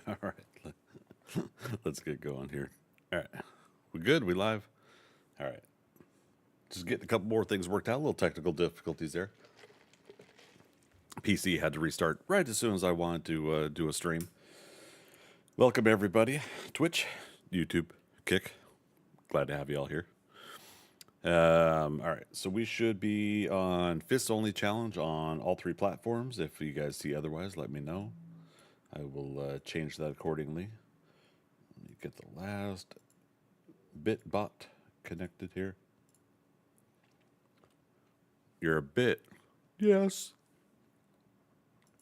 All right. Let's get going here. All right. We good? We live? All right. Just getting a couple more things worked out. A little technical difficulties there. PC had to restart right as soon as I wanted to do a stream. Welcome, everybody. Twitch, YouTube, Kick. Glad to have you all here. All right. So we should be on Fist Only Challenge on all three platforms. If you guys see otherwise, let me know. I will change that accordingly. Let me get the last bitbot connected here. You're a bit. Yes.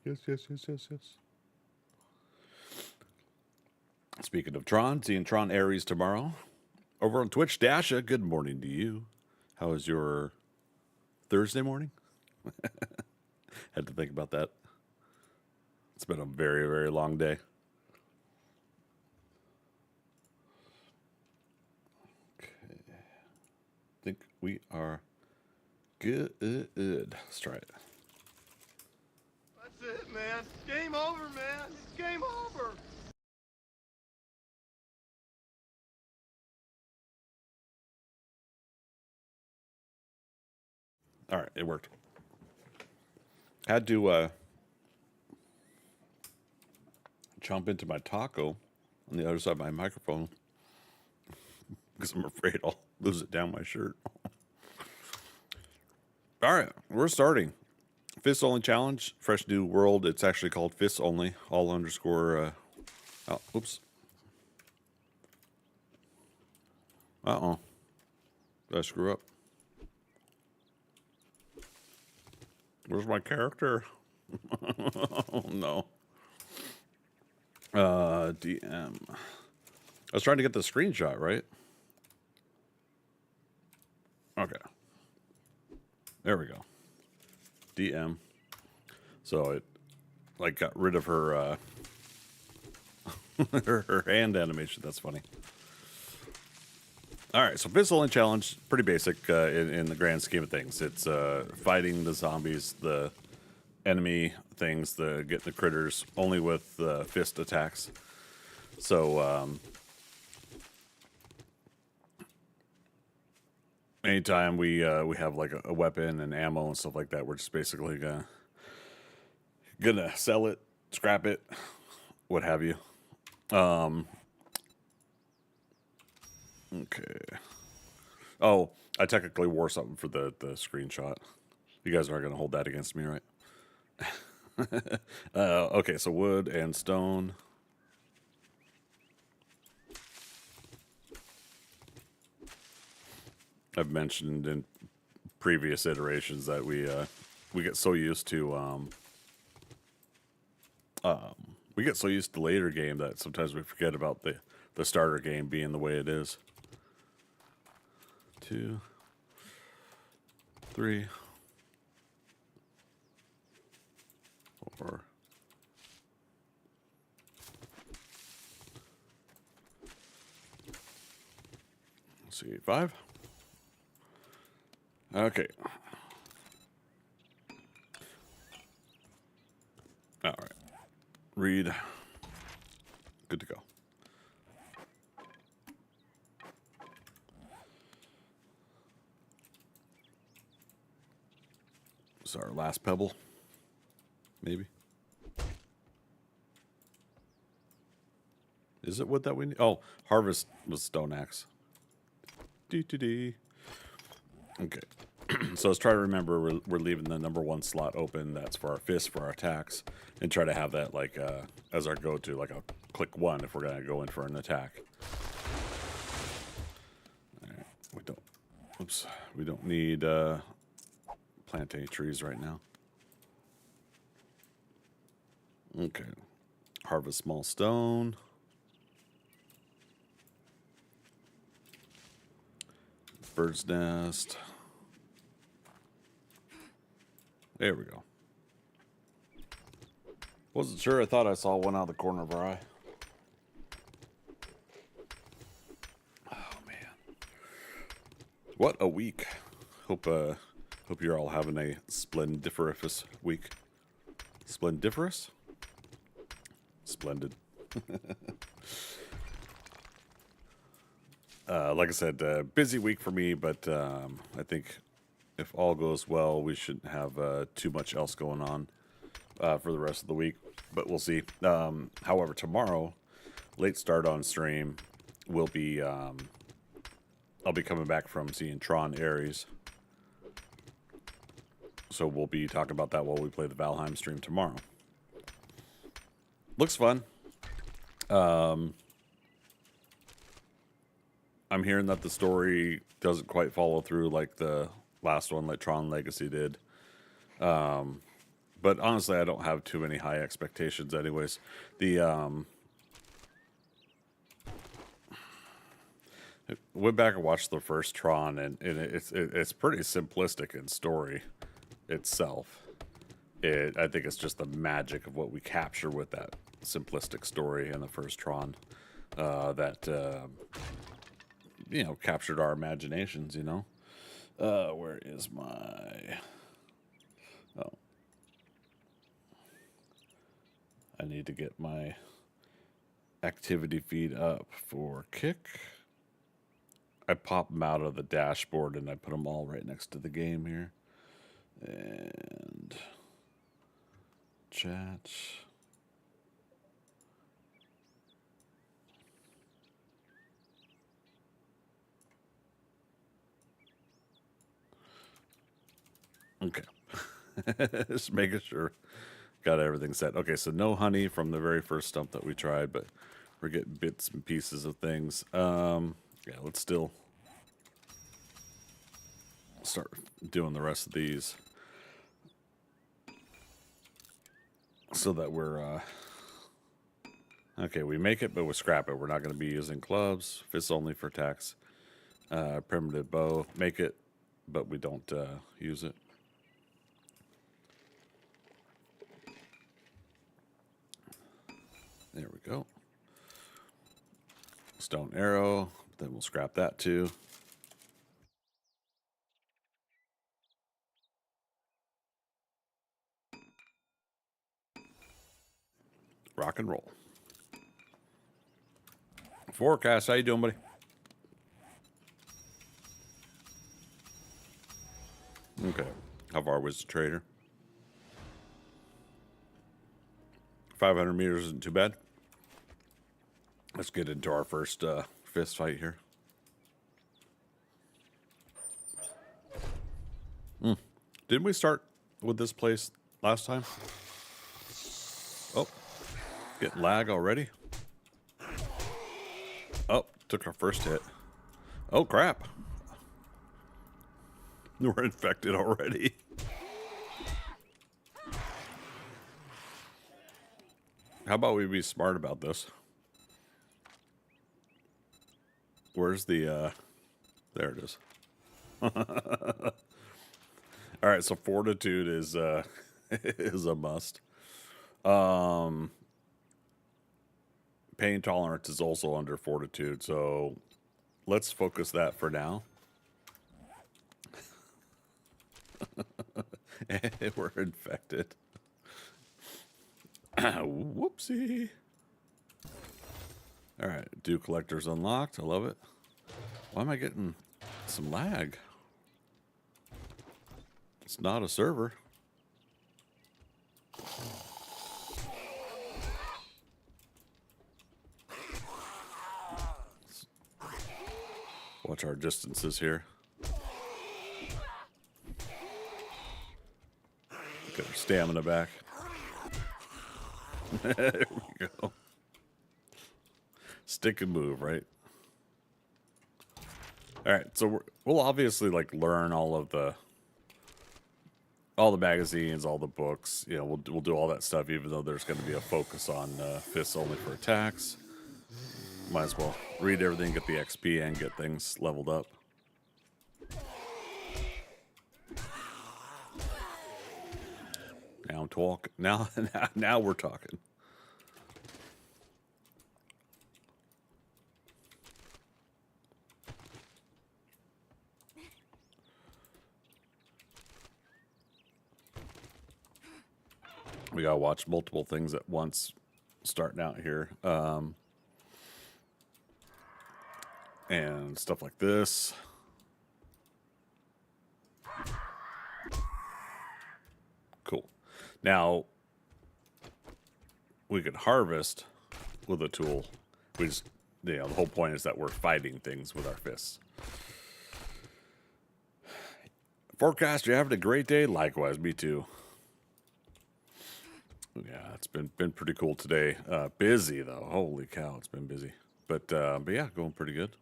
Yes. Speaking of Tron, seeing Tron Ares tomorrow. Over on Twitch, Dasha, good morning to you. How was your Thursday morning? Had to think about that. It's been a very, very long day. Okay. I think we are good. Let's try it. That's it, man. Game over, man. It's game over. All right, it worked. Had to jump into my taco on the other side of my microphone because I'm afraid I'll lose it down my shirt. All right, we're starting. Fist Only Challenge, fresh new world. It's actually called Fist Only, all underscore. Oh, oops. Uh-oh. Did I screw up? Where's my character? Oh, no. DM. I was trying to get the screenshot, right? Okay. There we go. DM. So it, like, got rid of her, her hand animation. That's funny. All right, so Fist Only Challenge, pretty basic in the grand scheme of things. It's fighting the zombies, the enemy things, getting the critters, only with fist attacks. So anytime we have like a weapon and ammo and stuff like that, we're just basically gonna sell it, scrap it, what have you. Okay. Oh, I technically wore something for the screenshot. You guys aren't gonna hold that against me, right? Okay, so wood and stone. I've mentioned in previous iterations that we get so used to we get so used to the later game that sometimes we forget about the starter game being the way it is. 2, 3, 4. Let's see, 5. Okay. All right. Read. Good to go. It's our last pebble. Maybe. Is it wood that we need? Oh, harvest was stone axe. Dee. Okay. So let's try to remember we're leaving the number 1 slot open. That's for our fist, for our attacks, and try to have that like as our go-to, like a click 1 if we're gonna go in for an attack. All right. We don't need plant any trees right now. Okay. Harvest small stone. Bird's nest. There we go. Wasn't sure. I thought I saw one out of the corner of our eye. Oh man, what a week! Hope you're all having a splendiferous week. Splendiferous? Splendid. Like I said, busy week for me, but I think if all goes well, we shouldn't have too much else going on for the rest of the week. But we'll see. However, tomorrow, late start on stream, will be I'll be coming back from seeing Tron Ares. So we'll be talking about that while we play the Valheim stream tomorrow. Looks fun. I'm hearing that the story doesn't quite follow through like the last one, like Tron Legacy did. But honestly, I don't have too many high expectations anyways. Went back and watched the first Tron, and it's pretty simplistic in story itself. I think it's just the magic of what we capture with that simplistic story in the first Tron that captured our imaginations. Where is my? Oh, I need to get my activity feed up for Kick. I pop them out of the dashboard and I put them all right next to the game here. And chat. Okay. Just making sure. Got everything set. Okay, so no honey from the very first stump that we tried, but we're getting bits and pieces of things. Yeah, let's still start doing the rest of these so that we're okay, we make it, but we scrap it. We're not going to be using clubs. Fists only for attacks. Primitive bow. Make it, but we don't use it. There we go. Stone arrow. Then we'll scrap that too. Rock and roll. Forecast, how you doing, buddy? Okay. How far was the trader? 500 meters isn't too bad. Let's get into our first fist fight here. Didn't we start with this place last time? Oh, getting lag already. Oh, took our first hit. Oh, crap. We're infected already. How about we be smart about this? Where's the, there it is. All right, so fortitude is is a must. Pain tolerance is also under fortitude, so let's focus that for now. We're infected. Whoopsie. All right, dew collector's unlocked. I love it. Why am I getting some lag? It's not a server. Watch our distances here. Get our stamina back. There we go. Stick and move, right? All right, so we'll obviously like learn all the magazines, all the books. We'll do all that stuff, even though there's going to be a focus on fists only for attacks. Might as well read everything, get the XP, and get things leveled up. Now I'm talking. Now we're talking. We gotta watch multiple things at once starting out here. And stuff like this. Cool. Now, we could harvest with a tool. We just, the whole point is that we're fighting things with our fists. Forecast, you're having a great day. Likewise, me too. Yeah, it's been pretty cool today. Busy though. Holy cow, it's been busy. But yeah, going pretty good.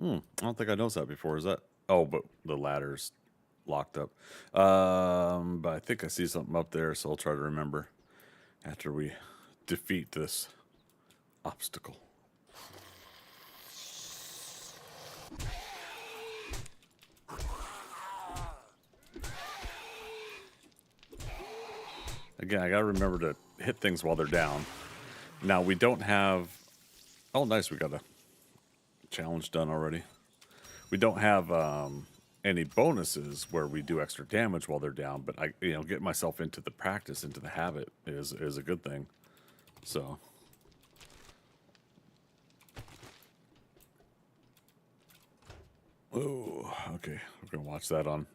I don't think I noticed that before. Is that? Oh, but the ladder's locked up. But I think I see something up there, so I'll try to remember after we defeat this obstacle. Again, I gotta remember to hit things while they're down. Now, we don't have... Oh, nice, we got a challenge done already. We don't have any bonuses where we do extra damage while they're down, but I, get myself into the practice, into the habit is a good thing. So... Oh, okay. We're gonna watch that on...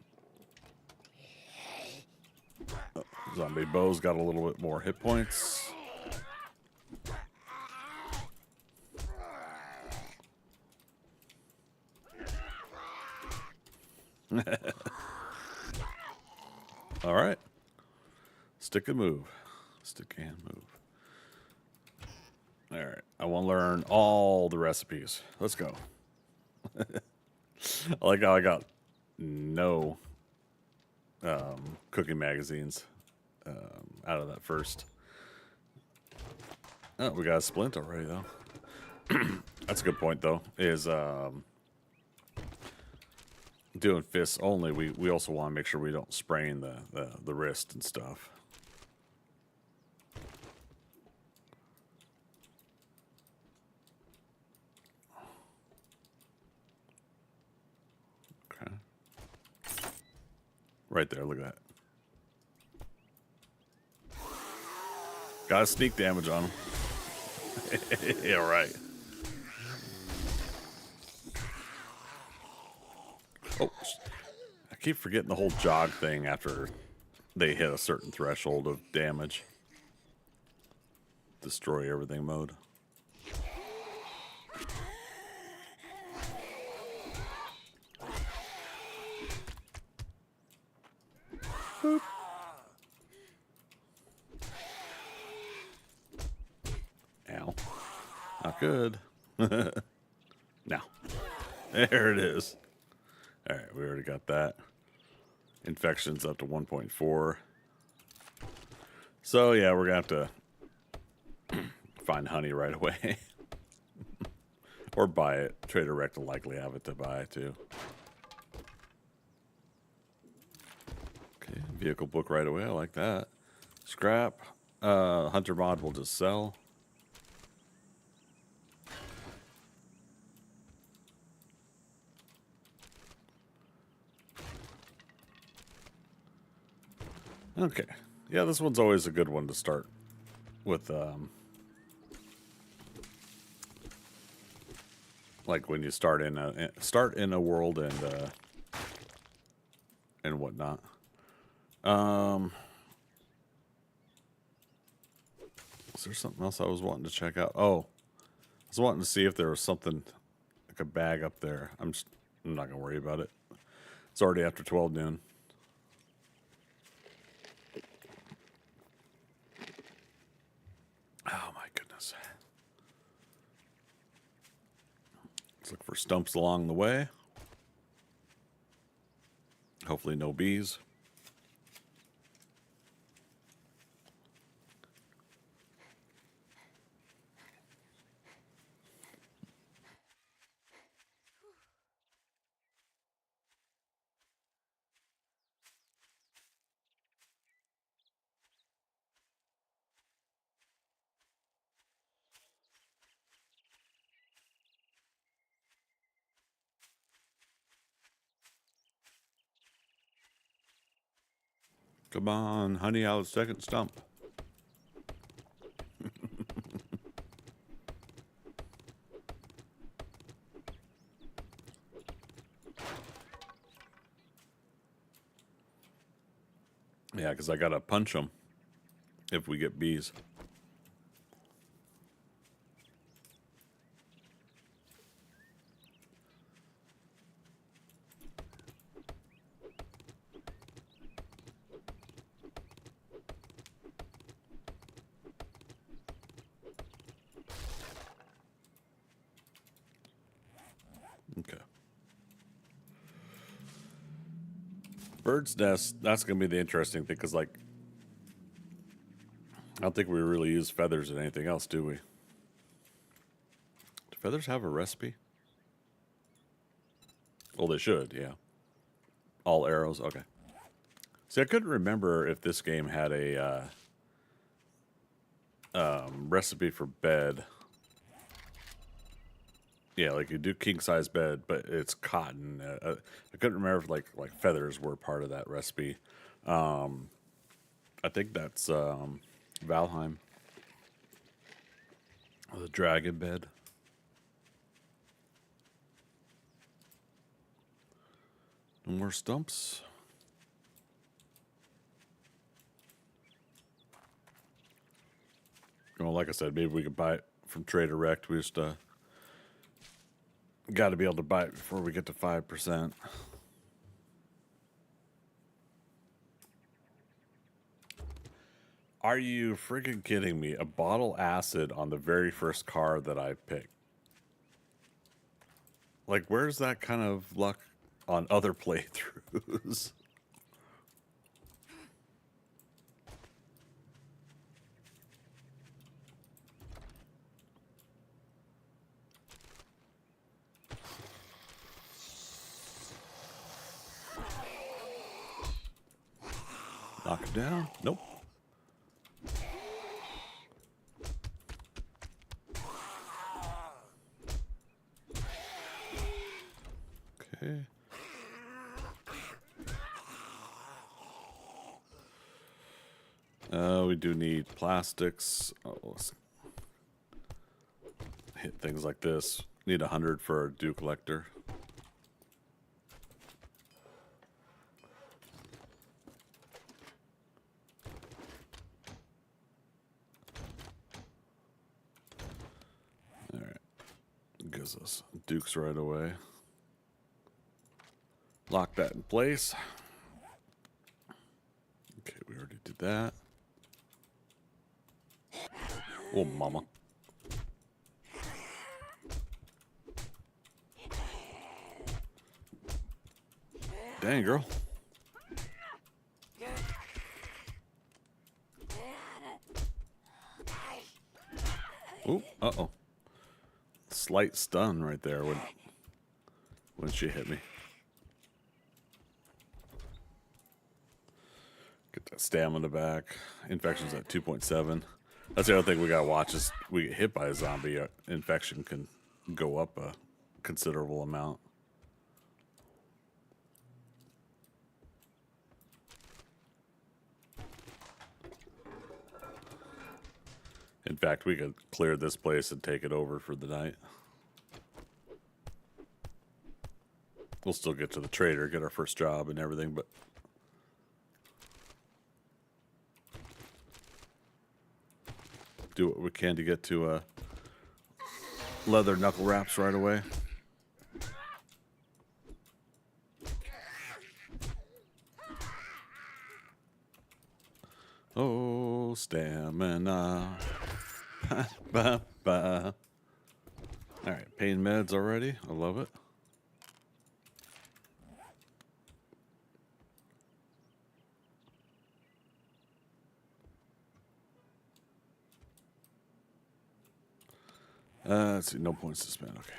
Zombie Bo's got a little bit more hit points. All right. Stick and move. Stick and move. All right. I want to learn all the recipes. Let's go. I like how I got no cooking magazines out of that first. Oh, we got a splint already, though. That's a good point, though, is doing fists only. We also want to make sure we don't sprain the wrist and stuff. Okay. Right there, look at that. Got a sneak damage on him. Yeah, right. Oh, I keep forgetting the whole jog thing after they hit a certain threshold of damage. Destroy everything mode. Boop. Ow. Not good. Now. There it is. Alright, we already got that. Infections up to 1.4. So, yeah, we're going to have to find honey right away. Or buy it. Trader Rec will likely have it to buy, too. Okay, vehicle book right away. I like that. Scrap. Hunter mod will just sell. Okay. Yeah, this one's always a good one to start with, like when you start in a world and whatnot. Is there something else I was wanting to check out? Oh, I was wanting to see if there was something like a bag up there. I'm not gonna worry about it. It's already after 12 noon. Oh my goodness. Let's look for stumps along the way. Hopefully no bees. Come on, honey, out second stump. Yeah, because I gotta punch them if we get bees. Okay. Bird's nest, that's going to be the interesting thing, because, like, I don't think we really use feathers in anything else, do we? Do feathers have a recipe? Well, they should, yeah. All arrows, okay. See, I couldn't remember if this game had a recipe for bed. Yeah, like you do king size bed, but it's cotton. I couldn't remember if like feathers were part of that recipe. I think that's Valheim. The dragon bed. No more stumps. Well, like I said, maybe we could buy it from Trader Rect. We just got to be able to buy it before we get to 5%. Are you freaking kidding me? A bottle acid on the very first car that I picked. Like, where's that kind of luck on other playthroughs? Knock him down. Nope. Okay. We do need plastics. Oh, let's hit things like this. Need 100 for a dew collector. All right. Gives us dukes right away. Lock that in place. Okay, we already did that. Oh, mama. Dang, girl. Ooh, uh-oh. Slight stun right there when she hit me. Get that stamina back. Infection's at 2.7. That's the other thing we gotta watch is we get hit by a zombie. Infection can go up a considerable amount. In fact, we could clear this place and take it over for the night. We'll still get to the trader, get our first job and everything, but do what we can to get to leather knuckle wraps right away. Oh, stamina. Ba, ba, ba. All right, pain meds already. I love it. Let's see, no points to spend. Okay,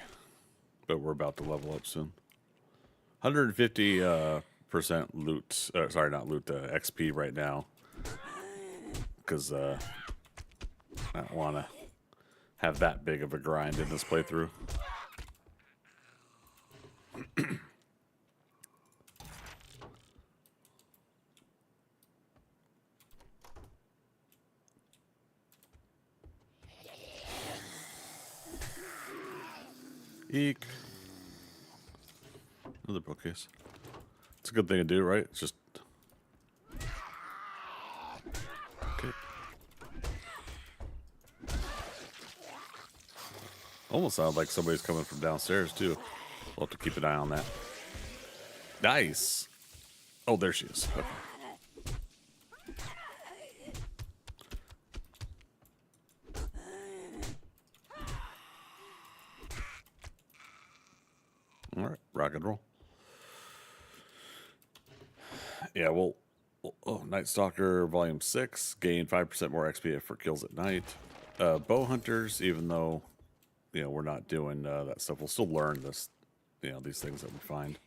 but we're about to level up soon. 150% loot. Sorry, not loot. XP right now, because I don't want to have that big of a grind in this playthrough. Eek. Another bookcase. It's a good thing to do, right? It's just... Okay. Almost sounds like somebody's coming from downstairs, too. We'll have to keep an eye on that. Nice. Oh, there she is. Okay. All right, rock and roll. Yeah, well, oh, Night Stalker Volume 6, gain 5% more XP for kills at night. Bow Hunters, even though, you know, we're not doing that stuff, we'll still learn this, you know, these things that we find.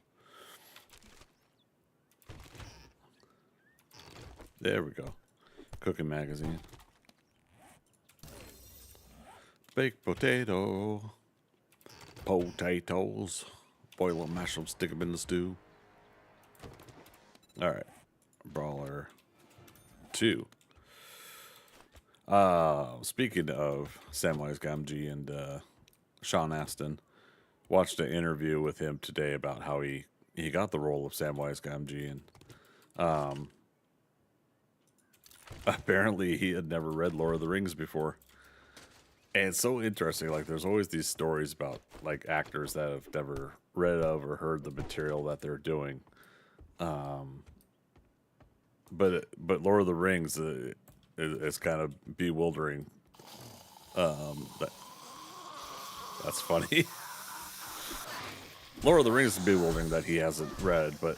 There we go. Cooking magazine. Baked potato. Potatoes. Boil them, mash them, stick them in the stew. Alright. Brawler 2. Speaking of Samwise Gamgee and Sean Astin, watched an interview with him today about how he got the role of Samwise Gamgee, and apparently he had never read Lord of the Rings before. And it's so interesting, like there's always these stories about like actors that have never read of or heard the material that they're doing. But Lord of the Rings is kind of bewildering. That's funny. Lord of the Rings is bewildering that he hasn't read, but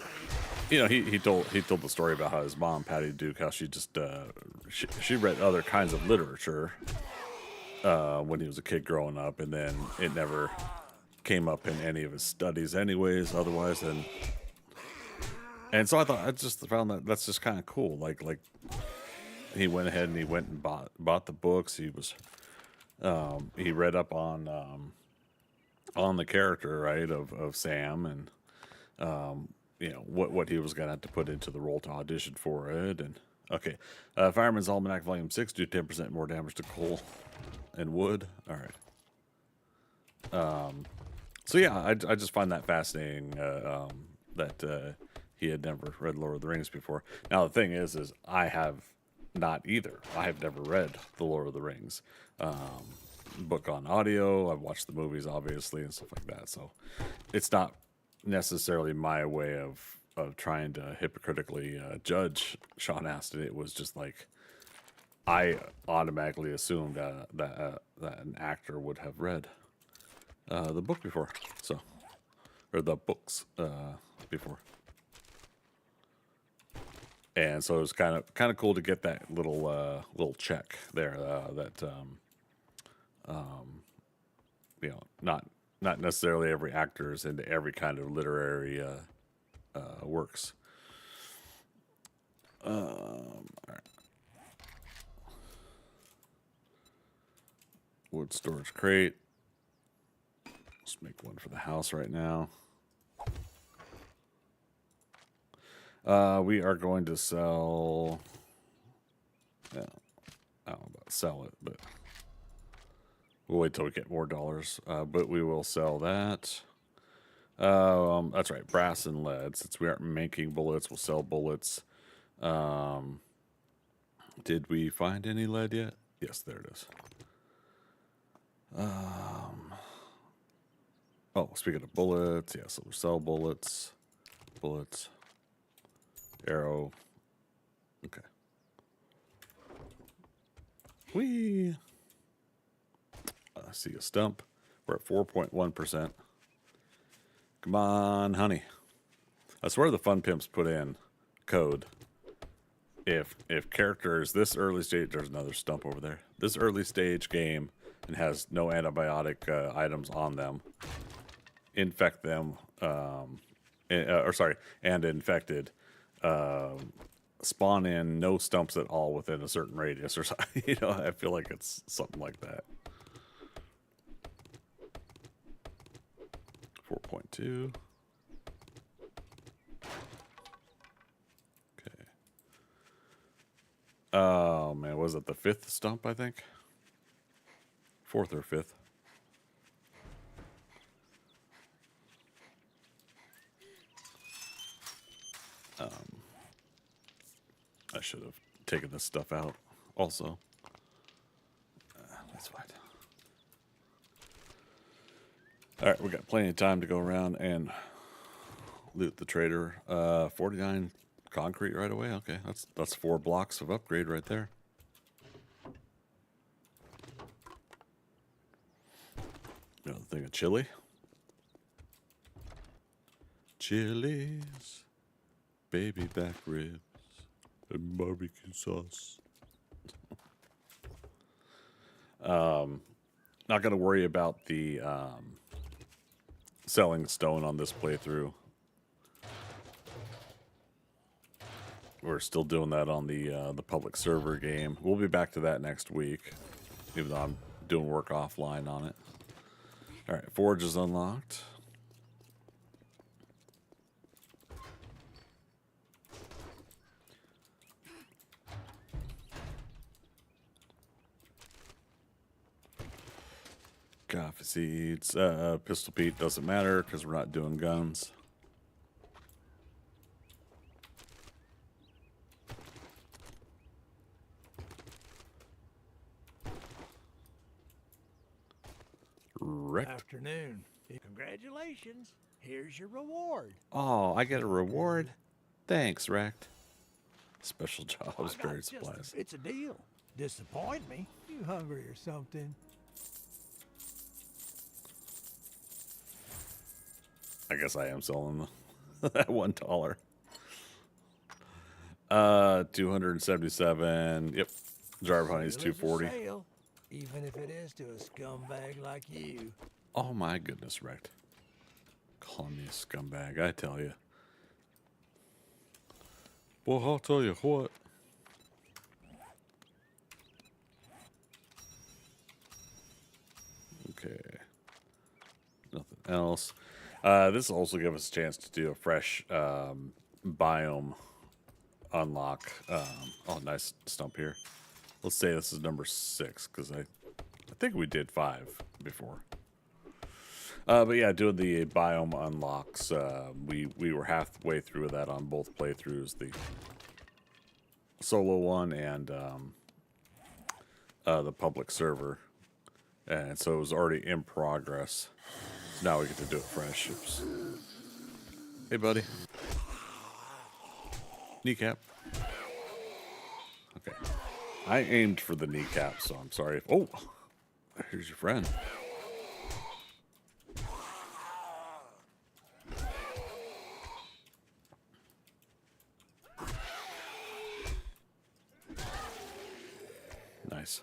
you know, he told the story about how his mom, Patty Duke, how she just she read other kinds of literature when he was a kid growing up, and then it never came up in any of his studies anyways otherwise. And so I just found that that's just kind of cool, like he went ahead and he went and bought the books. He read up on the character, right, of Sam, and you know what he was gonna have to put into the role to audition for it. And okay, Fireman's Almanac Volume 6, do 10% more damage to coal and wood. All right. So yeah, I just find that fascinating that he had never read Lord of the Rings before. Now the thing is I have not either. I have never read the Lord of the Rings book on audio. I've watched the movies, obviously, and stuff like that. So it's not necessarily my way of trying to hypocritically judge Sean Astin. It was just like I automatically assumed that an actor would have read the book before, so, or the books before. And so it was kind of cool to get that little check there that you know, not necessarily every actor is into every kind of literary works. All right. Wood storage crate. Let's make one for the house right now. We are going to sell. Yeah, I don't know about sell it, but we'll wait till we get more dollars. But we will sell that. That's right, brass and lead. Since we aren't making bullets, we'll sell bullets. Did we find any lead yet? Yes, there it is. Oh, speaking of bullets, yeah, so we'll sell bullets. Bullets. Arrow. Okay. Whee! I see a stump. We're at 4.1%. Come on, honey. I swear the fun pimps put in code. If characters this early stage, there's another stump over there. This early stage game and has no antibiotic items on them, infect them, and infected, spawn in no stumps at all within a certain radius or something. You know, I feel like it's something like that. 4.2. Okay. Oh man, was it the 5th stump, I think? 4th or 5th. I should have taken this stuff out also. That's fine. All right, we got plenty of time to go around and loot the trader. 49 concrete right away. Okay, that's 4 blocks of upgrade right there. Another thing of chili. Chilies, baby back ribs, and barbecue sauce. Not going to worry about the selling stone on this playthrough. We're still doing that on the public server game. We'll be back to that next week, even though I'm doing work offline on it. All right, forge is unlocked. Coffee seeds. Pistol Pete doesn't matter because we're not doing guns. Wrecked. Afternoon. Congratulations. Here's your reward. Oh, I get a reward? Thanks, Wrecked. Special jobs, buried supplies. It's a deal. Disappoint me. You hungry or something? I guess I am selling that $1. 277. Yep. Jar of honey is Sale is a 240. sale, even if it is to a scumbag like you. Oh my goodness, Wrecked. Call me a scumbag, I tell you. Well, I'll tell you what. Okay. Nothing else. This will also give us a chance to do a fresh biome unlock. Oh, nice stump here. Let's say this is number 6 because I think we did 5 before. But yeah, doing the biome unlocks. We were halfway through that on both playthroughs, the solo one and the public server, and so it was already in progress. So now we get to do it fresh. Oops. Hey, buddy. Kneecap. Okay. I aimed for the kneecap, so I'm sorry if... Oh! Here's your friend. Nice.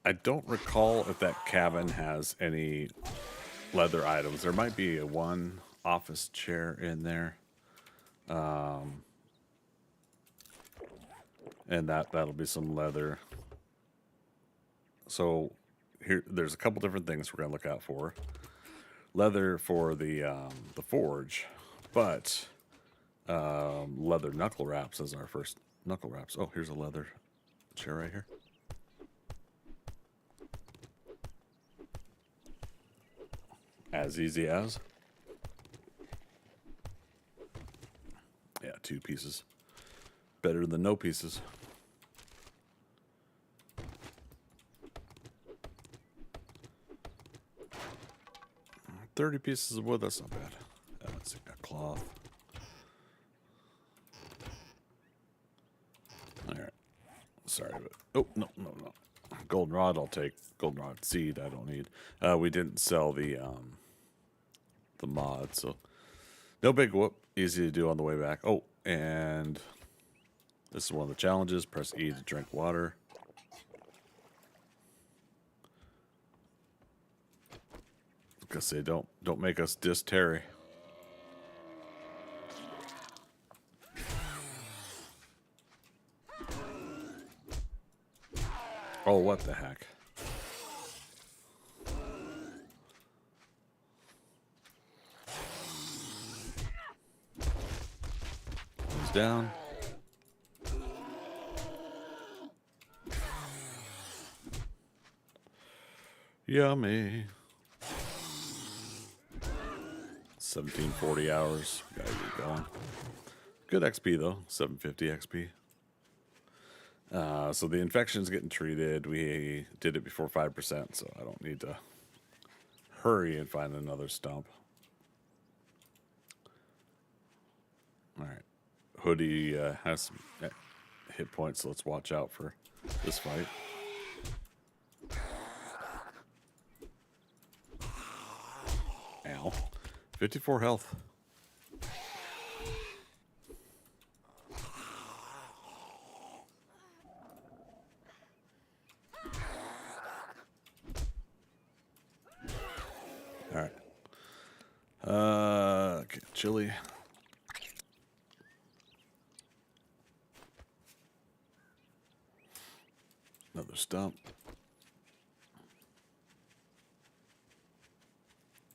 I don't recall if that cabin has any leather items. There might be one office chair in there. And that'll be some leather. So here, there's a couple different things we're gonna look out for. Leather for the forge, but leather knuckle wraps is our first knuckle wraps. Oh, here's a leather chair right here. As easy as. Yeah, 2 pieces. Better than no pieces. $30 pieces of wood, that's not bad. Let's see, got cloth. Alright. Sorry, but... Oh, no. Goldenrod, I'll take. Goldenrod seed, I don't need. We didn't sell the mod, so... No big whoop. Easy to do on the way back. Oh, and... This is one of the challenges. Press E to drink water. Because say don't make us diss Terry. Oh, what the heck? He's down. Yummy. 1740 hours. Gotta get going. Good XP though, 750 XP. So the infection's getting treated. We did it before 5%, so I don't need to hurry and find another stump. All right. Hoodie has some hit points, so let's watch out for this fight. Ow. 54 health. All right. Okay, chili. Another stump.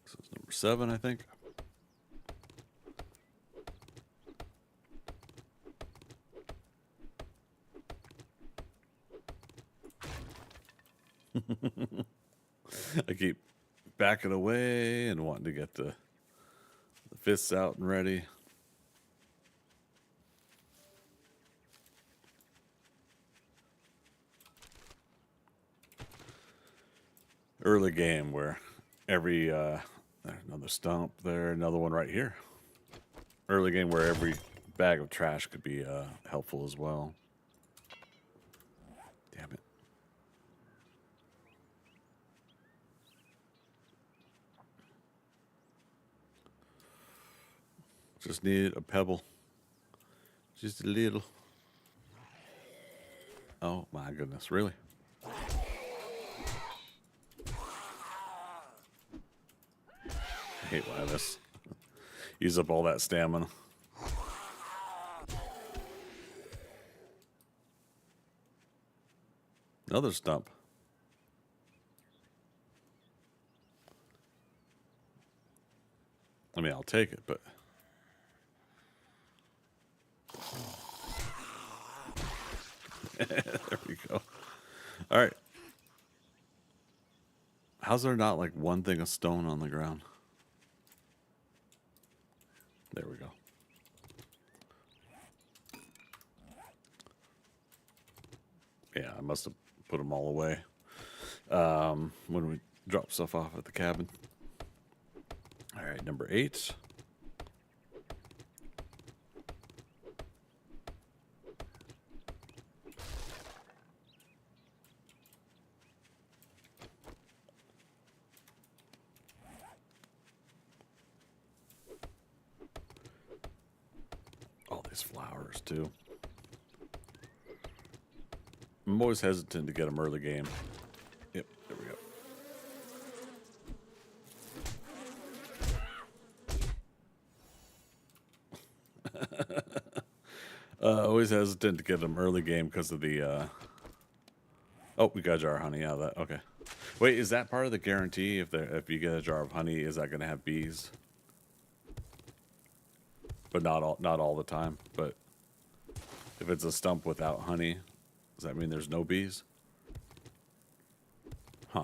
This is number 7, I think. I keep backing away and wanting to get the fists out and ready. Early game where every there's another stump there, another one right here. Early game where every bag of trash could be helpful as well. Damn it. Just need a pebble. Just a little. Oh my goodness, really? I hate when I miss. Use up all that stamina. Another stump. I mean, I'll take it, but... There we go. All right. How's there not like one thing of stone on the ground? There we go. Yeah, I must have put them all away when we dropped stuff off at the cabin. All right, number 8. All these flowers too. I'm always hesitant to get them early game. Yep, there we go. Always hesitant to get them early game because of the... Oh, we got a jar of honey out of that. Okay. Wait, is that part of the guarantee? If you get a jar of honey, is that going to have bees? But not all the time. But if it's a stump without honey, does that mean there's no bees? Huh.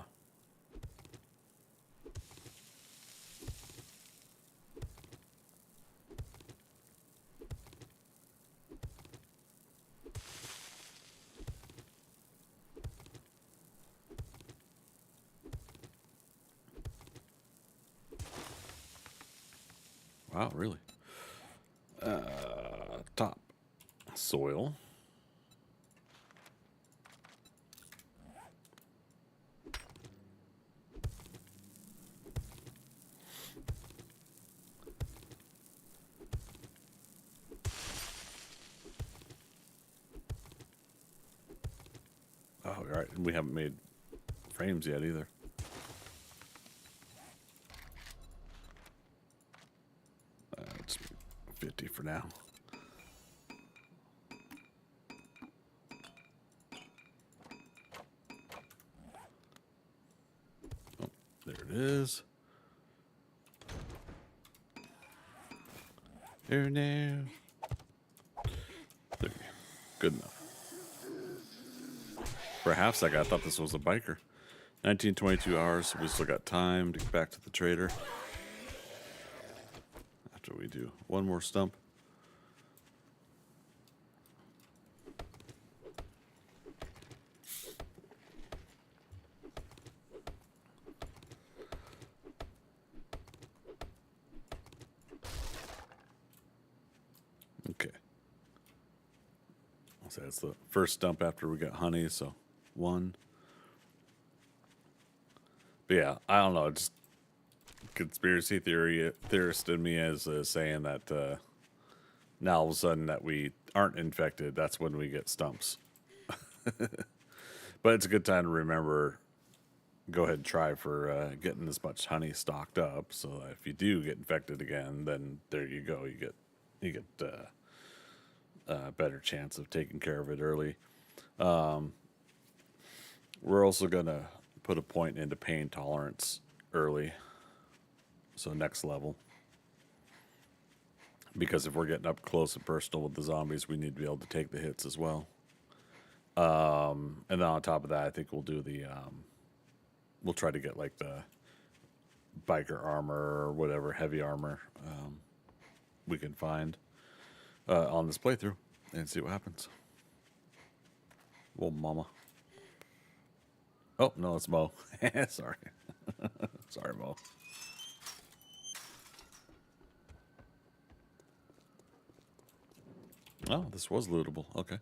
Wow, really? Top soil. Oh, all right. We haven't made frames yet either. It's 50 for now. Oh, there it is. There now. There. Good enough. For a half second, I thought this was a biker. 1922 hours. We still got time to get back to the trader. After we do one more stump. So it's the first stump after we got honey, so 1. But yeah, I don't know. It's conspiracy theorist in me is saying that now all of a sudden that we aren't infected, that's when we get stumps. But it's a good time to remember. Go ahead and try for getting as much honey stocked up, so that if you do get infected again, then there you go. You get a better chance of taking care of it early. We're also gonna put a point into pain tolerance early, so next level. Because if we're getting up close and personal with the zombies, we need to be able to take the hits as well. And then on top of that, I think we'll do the we'll try to get like the biker armor or whatever heavy armor we can find on this playthrough and see what happens. Well, mama. Oh, no, it's Mo. Sorry. Sorry, Mo. Oh, this was lootable. Okay.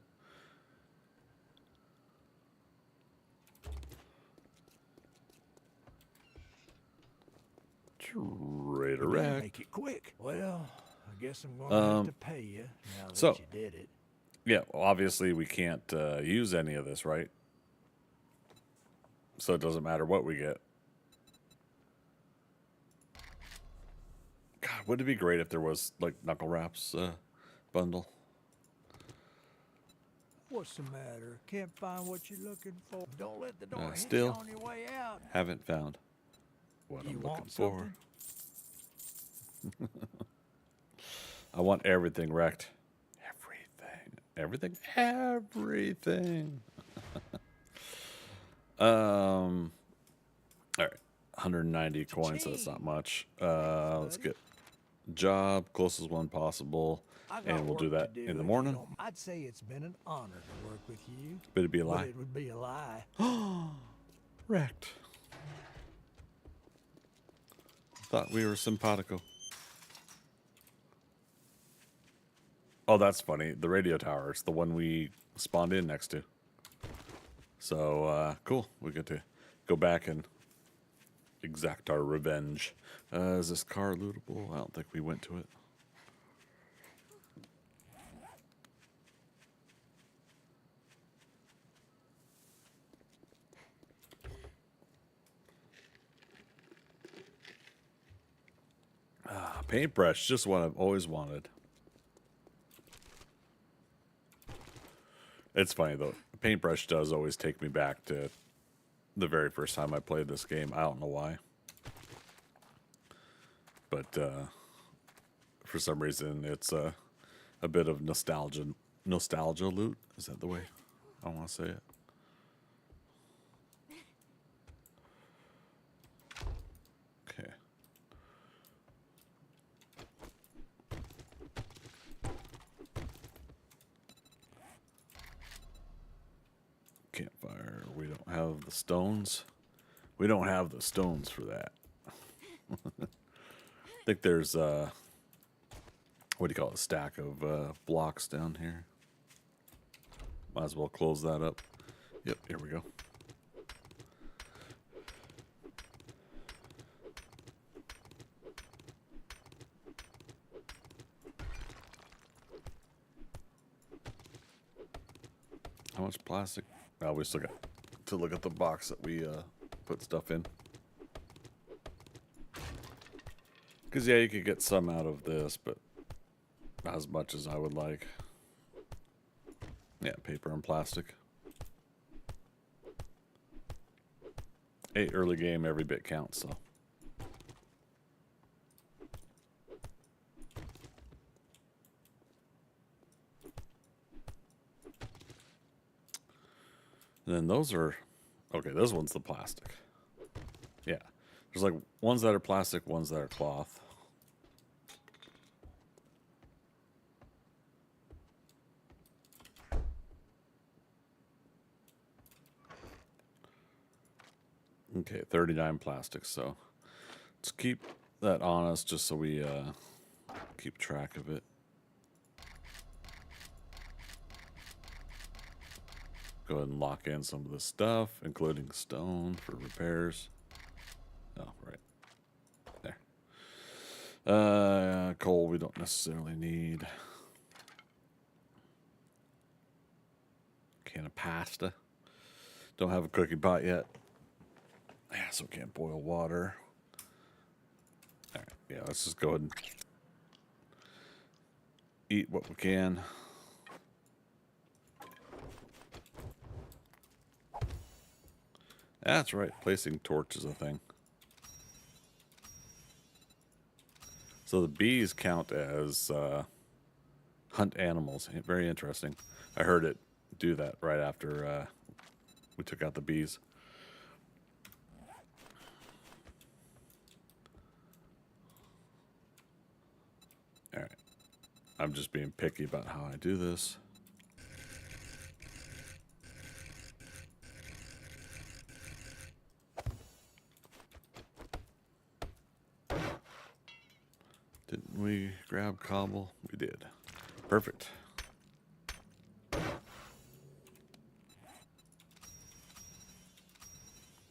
Trader Rack. Make it quick. Well, I guess I'm going to have to pay you now that so- you did it. Yeah, well, obviously we can't use any of this, right? So it doesn't matter what we get. God, would it be great if there was, like, Knuckle Wraps bundle? What's the matter? Can't find what you're looking for. Don't let the door hit you Still on your way out. haven't found what You I'm looking want for. something? I want everything wrecked. Everything. All right, 190 coins, so that's not much. Let's get job, closest one possible, I got and we'll do work that to in the if you morning. don't- I'd say it's been an honor to work with you. But it'd be a But lie. it would be a lie. Wrecked. Thought we were simpatico. Oh, that's funny. The radio tower. It's the one we spawned in next to. So, cool. We get to go back and exact our revenge. Is this car lootable? I don't think we went to it. Paintbrush, just what I've always wanted. It's funny though. Paintbrush does always take me back to the very first time I played this game. I don't know why. But for some reason it's a bit of nostalgia loot. Is that the way I want to say it? Okay. Campfire. We don't have the stones. We don't have the stones for that. I think there's what do you call it? A stack of blocks down here. Might as well close that up. Yep, here we go. How much plastic? Oh, we still got to look at the box that we put stuff in. Because, yeah, you could get some out of this, but not as much as I would like. Yeah, paper and plastic. Hey, early game, every bit counts, so. And then those are, okay, this one's the plastic. Yeah. There's like ones that are plastic, ones that are cloth. Okay, 39 plastics, so let's keep that on us just so we keep track of it. Go ahead and lock in some of the stuff, including stone for repairs. Oh, right. There. Coal we don't necessarily need. Can of pasta. Don't have a cooking pot yet. Yeah, so can't boil water. All right, yeah, let's just go ahead and eat what we can. That's right, placing torch is a thing. So the bees count as hunt animals. Very interesting. I heard it do that right after we took out the bees. All right. I'm just being picky about how I do this. Didn't we grab cobble? We did. Perfect.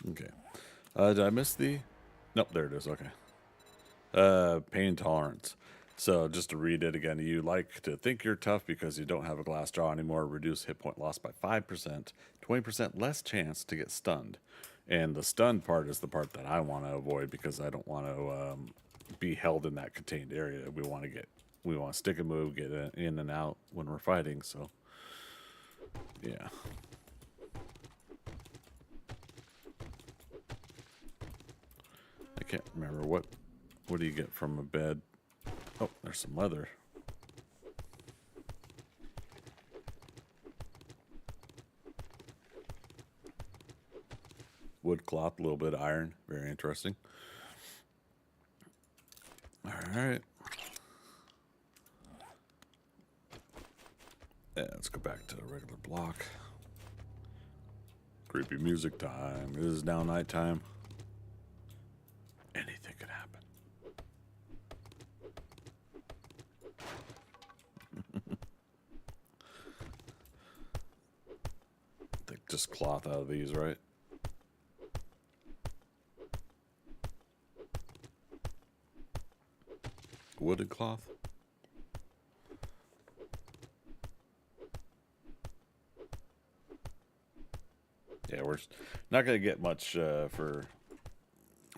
Okay. Did I miss the... Nope, there it is. Okay. Pain tolerance. So just to read it again, you like to think you're tough because you don't have a glass jaw anymore. Reduce hit point loss by 5%. 20% less chance to get stunned. And the stunned part is the part that I want to avoid because I don't want to be held in that contained area. We want to stick and move, get in and out when we're fighting. So, yeah. I can't remember what do you get from a bed? Oh, there's some leather. Wood cloth, a little bit of iron. Very interesting. All right. Yeah, let's go back to the regular block. Creepy music time. It is now nighttime. Anything could happen. I think just cloth out of these, right? Wooden cloth? Yeah, we're not going to get much for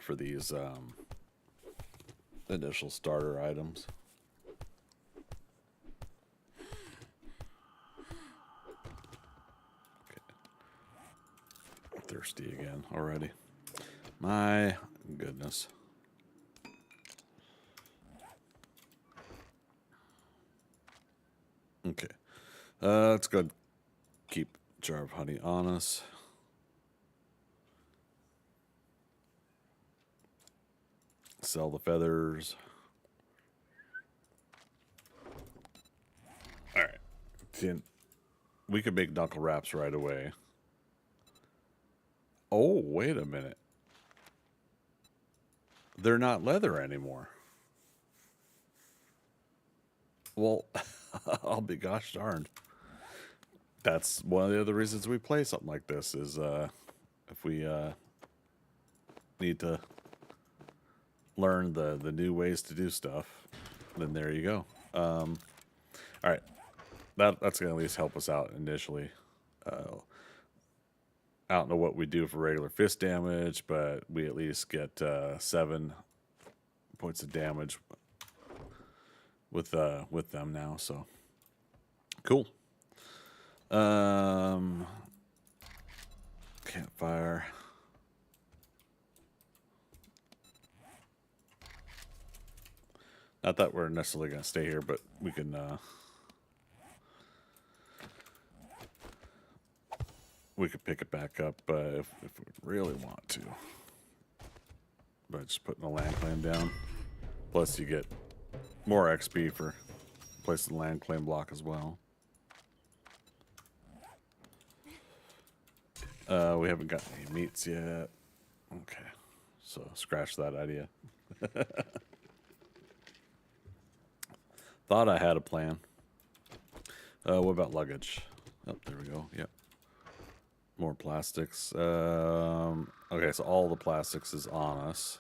these initial starter items. Okay. I'm thirsty again already. My goodness. Okay. Let's go ahead and keep a jar of honey on us. Sell the feathers. All right. We could make knuckle wraps right away. Oh, wait a minute. They're not leather anymore. Well, I'll be gosh darned. That's one of the other reasons we play something like this is if we need to learn the new ways to do stuff, then there you go. All right. That's going to at least help us out initially. I don't know what we do for regular fist damage, but we at least get 7 points of damage with them now. So cool. Campfire. Not that we're necessarily going to stay here, but we can could pick it back up if we really want to. By just putting the land claim down. Plus you get more XP for placing the land claim block as well. We haven't got any meats yet. Okay. So scratch that idea. Thought I had a plan. What about luggage? Oh, there we go. Yep. More plastics. Okay, so all the plastics is on us.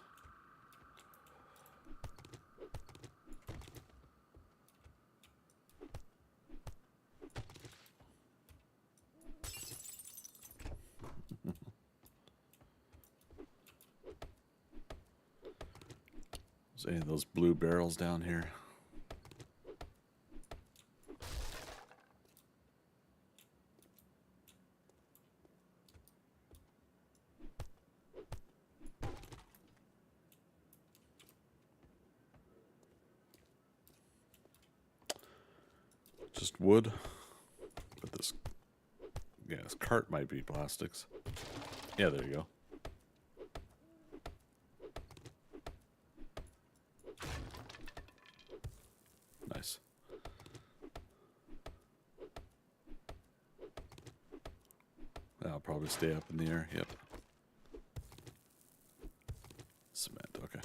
Is any of those blue barrels down here? Just wood. But this, yeah, this cart might be plastics. Yeah, there you go. Nice. That'll probably stay up in the air. Yep. Cement. Okay.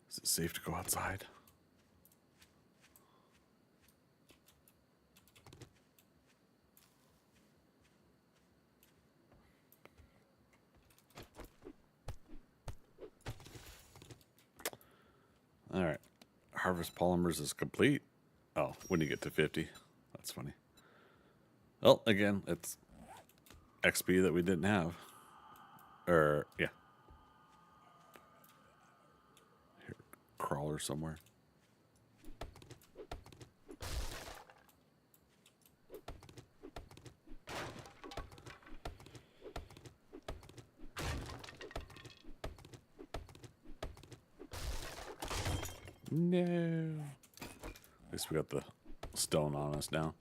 Is it safe to go outside? All right. Harvest polymers is complete. Oh, when you get to 50. That's funny. Well, again, it's XP that we didn't have. Or, yeah. Here, crawler somewhere. No. At least we got the stone on us now.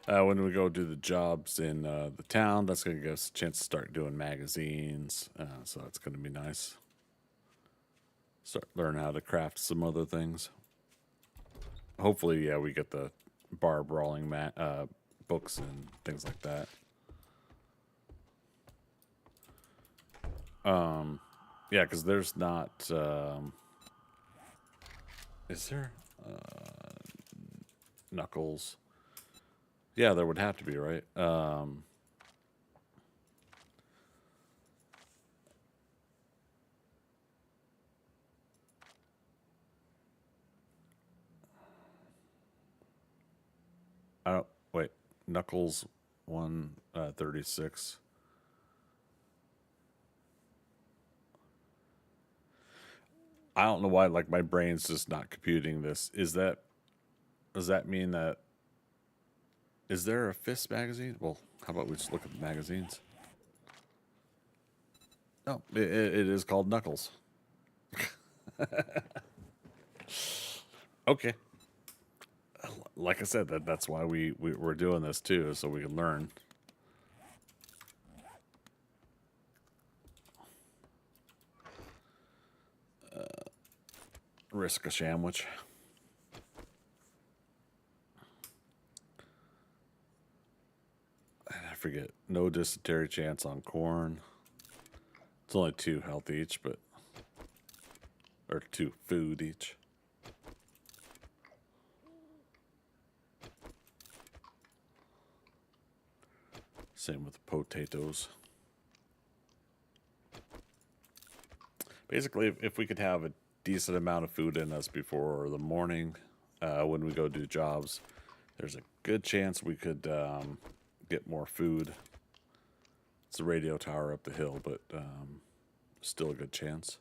When we go do the jobs in the town, that's going to give us a chance to start doing magazines. So that's going to be nice. Start learning how to craft some other things. Hopefully, yeah, we get the bar brawling books and things like that. Yeah, because there's not... is there? Knuckles. Yeah, there would have to be, right? I don't... Wait. Knuckles 136. I don't know why, like, my brain's just not computing this. Does that mean that... Is there a Fist magazine? Well, how about we just look at the magazines? No, it is called Knuckles. Okay. Like I said, that's why we're doing this too, so we can learn. Risk a sandwich. I forget. No dysentery chance on corn. It's only 2 health each, but... Or 2 food each. Same with the potatoes. Basically, if we could have a decent amount of food in us before the morning, when we go do jobs, there's a good chance we could get more food. It's a radio tower up the hill, but still a good chance.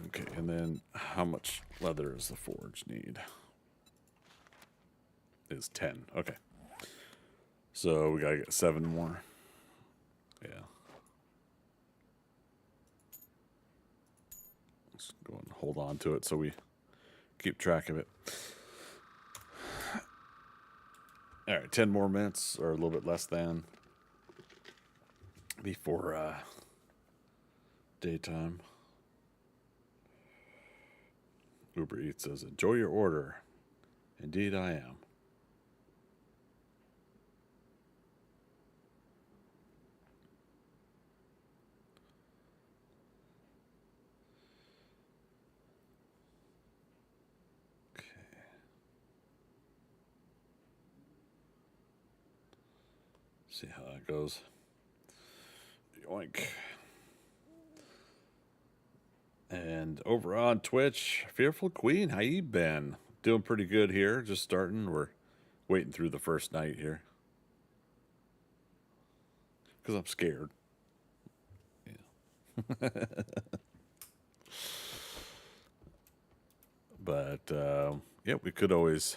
Okay, and then how much leather does the forge need? Is 10. Okay. So we gotta get 7 more. Yeah. Let's go and hold on to it so we keep track of it. All right, 10 more minutes, or a little bit less than, before daytime. Uber Eats says, enjoy your order. Indeed I am. Okay. See how that goes. Yoink. And over on Twitch, Fearful Queen, how you been? Doing pretty good here. Just starting. We're waiting through the first night here. Because I'm scared. Yeah. But, yeah, we could always...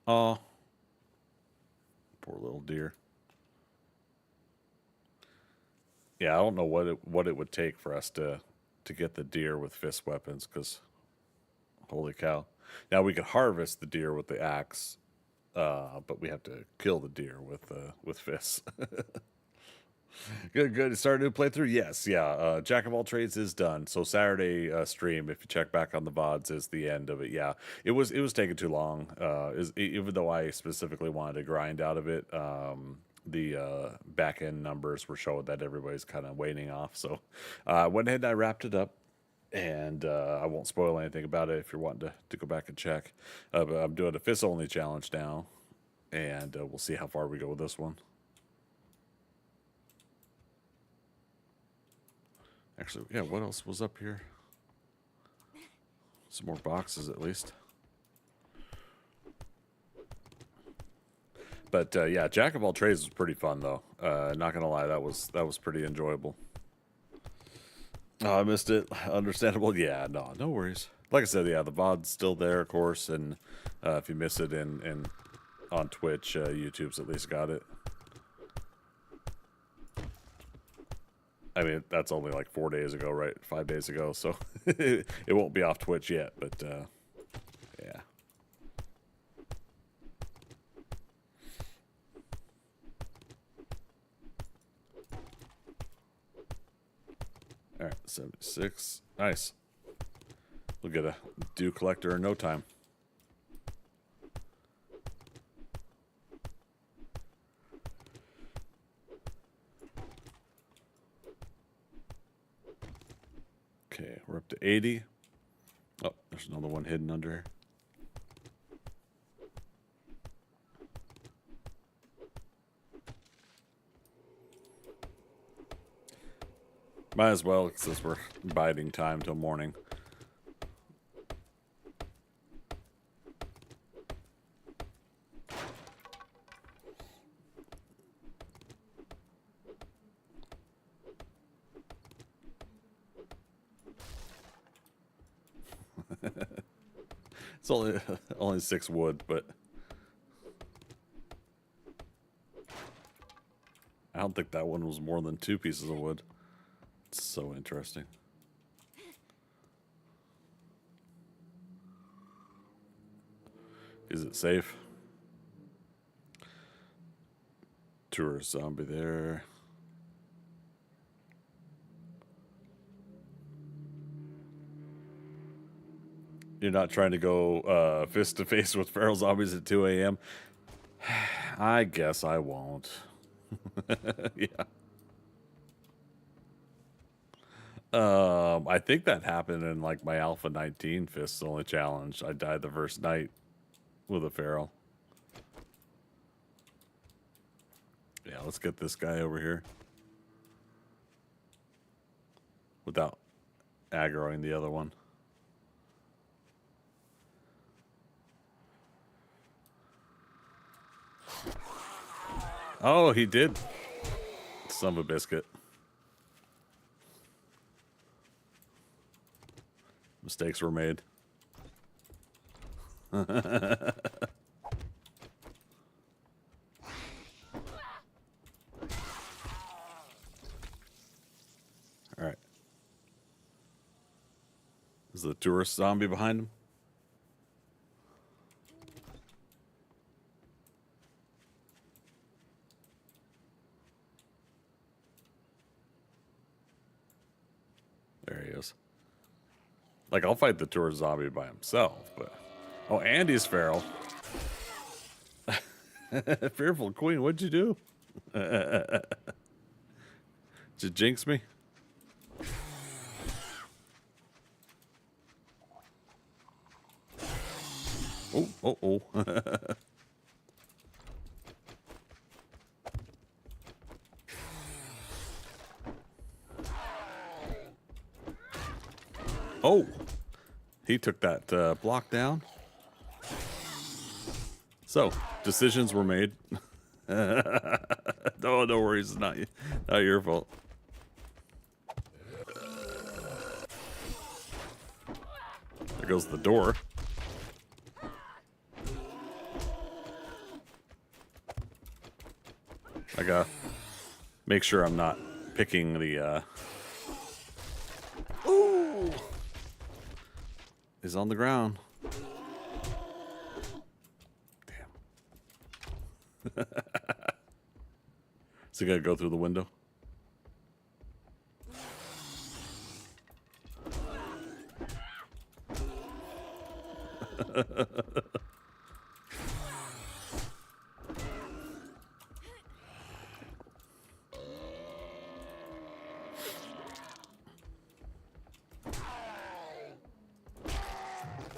Oh, poor little deer. Yeah, I don't know what it would take for us to get the deer with fist weapons, because holy cow. Now we could harvest the deer with the axe, but we have to kill the deer with fists. Good. Start a new playthrough? Yes, yeah. Jack of all trades is done. So Saturday stream, if you check back on the VODs, is the end of it. Yeah, it was taking too long. Even though I specifically wanted to grind out of it, the back end numbers were showing that everybody's kind of waning off. So I went ahead and I wrapped it up. And I won't spoil anything about it if you're wanting to go back and check. But I'm doing a fist only challenge now, and we'll see how far we go with this one. Actually, yeah, what else was up here? Some more boxes, at least. But yeah, Jack of all trades was pretty fun, though. Not gonna lie, that was pretty enjoyable. Oh, I missed it. Understandable. Yeah, no worries. Like I said, yeah, the VOD's still there, of course, and if you miss it in on Twitch, YouTube's at least got it. I mean, that's only like 4 days ago, right? 5 days ago, so it won't be off Twitch yet, but yeah. All right, 76. Nice. We'll get a dew collector in no time. Okay, we're up to 80. Oh, there's another one hidden under here. Might as well, since we're biding time till morning. It's only 6 wood, but I don't think that one was more than 2 pieces of wood. It's so interesting. Is it safe? Tourist zombie there. You're not trying to go fist to face with feral zombies at 2 a.m.? I guess I won't. Yeah. I think that happened in like my Alpha 19 fists only challenge. I died the first night with a feral. Yeah, let's get this guy over here without aggroing the other one. Oh, he did. Son of a biscuit. Mistakes were made. All right. Is the tourist zombie behind him? There he is. Like, I'll fight the tourist zombie by himself, but... Oh, Andy's feral. Fearful Queen, what'd you do? Did you jinx me? Oh. Oh, he took that block down. So, decisions were made. No, no worries. It's not your fault. There goes the door. I gotta make sure I'm not picking the, Ooh! Is on the ground. Damn. So you gotta go through the window?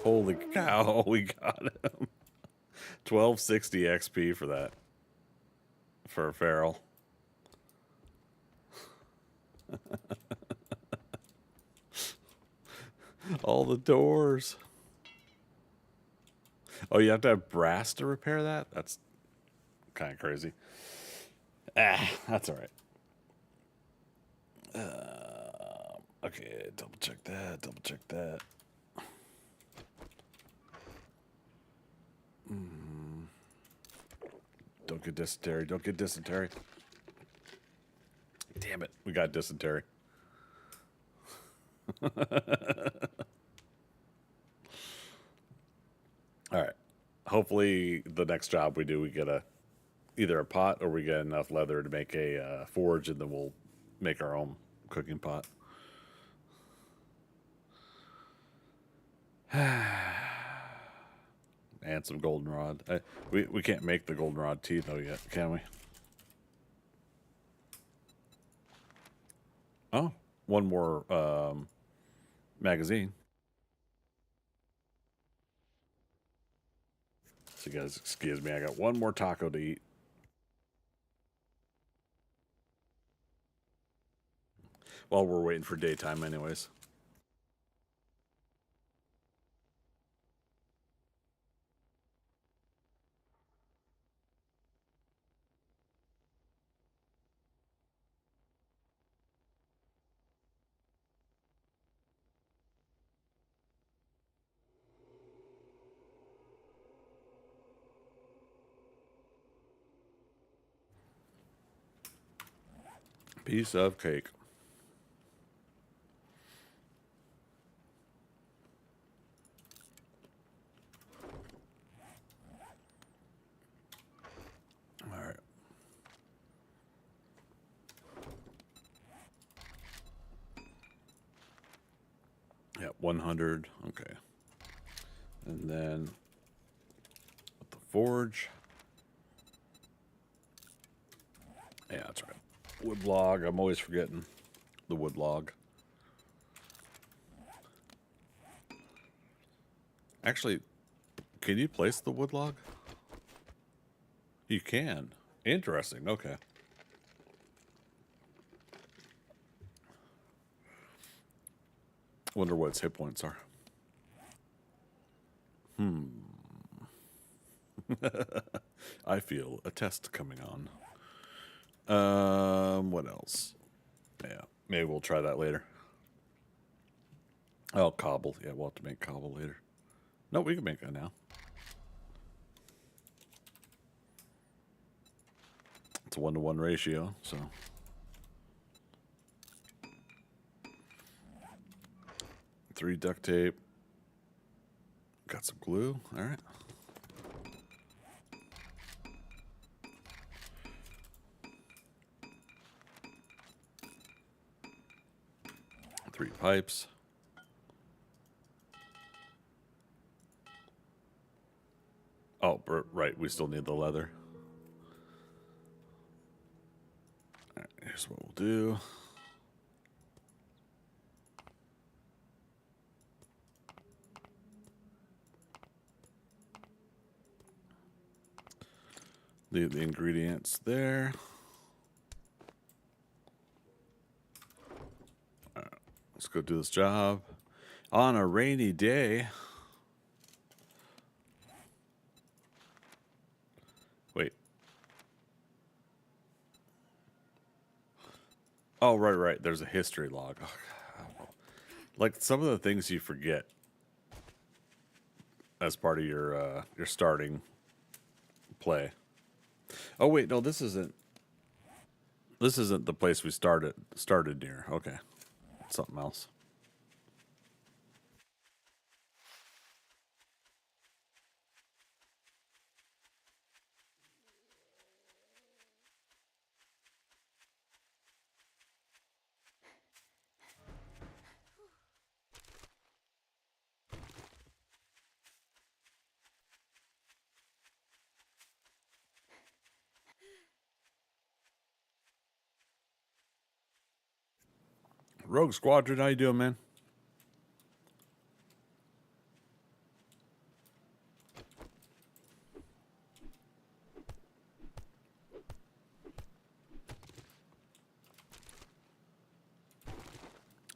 Holy cow, we got him. 1260 XP for that. For a feral. All the doors. Oh, you have to have brass to repair that? That's kind of crazy. That's all right. Okay, double check that, double check that. Don't get dysentery, don't get dysentery. Damn it, we got dysentery. All right. Hopefully the next job we do, we get either a pot or we get enough leather to make a forge, and then we'll make our own cooking pot. And some goldenrod. We can't make the goldenrod tea though yet, can we? Oh, one more magazine. So you guys, excuse me, I got one more taco to eat. While we're waiting for daytime anyways. Piece of cake. All right. Yeah, 100. Okay. And then the forge. Yeah, that's right. Wood log. I'm always forgetting the wood log. Actually, can you place the wood log? You can. Interesting. Okay. Wonder what its hit points are. I feel a test coming on. What else? Yeah, maybe we'll try that later. Oh, cobble. Yeah, we'll have to make cobble later. No, we can make that now. It's a 1-to-1 ratio, so. Three duct tape. Got some glue. All right. Three pipes. Oh, right. We still need the leather. All right, here's what we'll do. Leave the ingredients there. All right, let's go do this job. On a rainy day. Wait. Oh, right. There's a history log. Oh, like some of the things you forget as part of your starting play. Oh wait, no, this isn't. This isn't the place we started near. Okay, something else. Rogue Squadron, how you doing, man?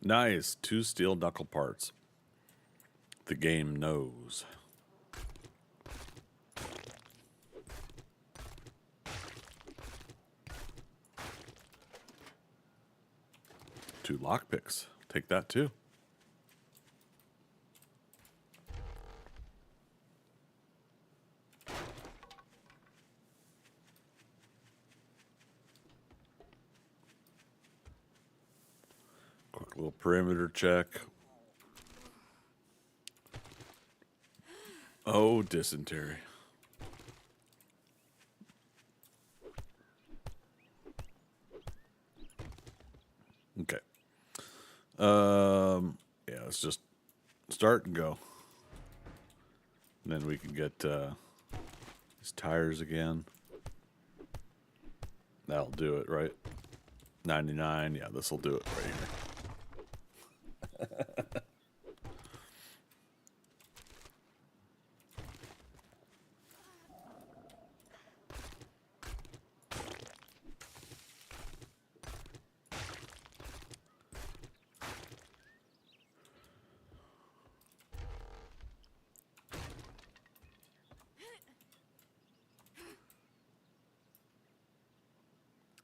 Nice. 2 steel knuckle parts. The game knows. Two lockpicks. Take that too. Quick little perimeter check. Oh, dysentery. Okay. Yeah, let's just start and go. And then we can get these tires again. That'll do it, right? 99. Yeah, this will do it right here.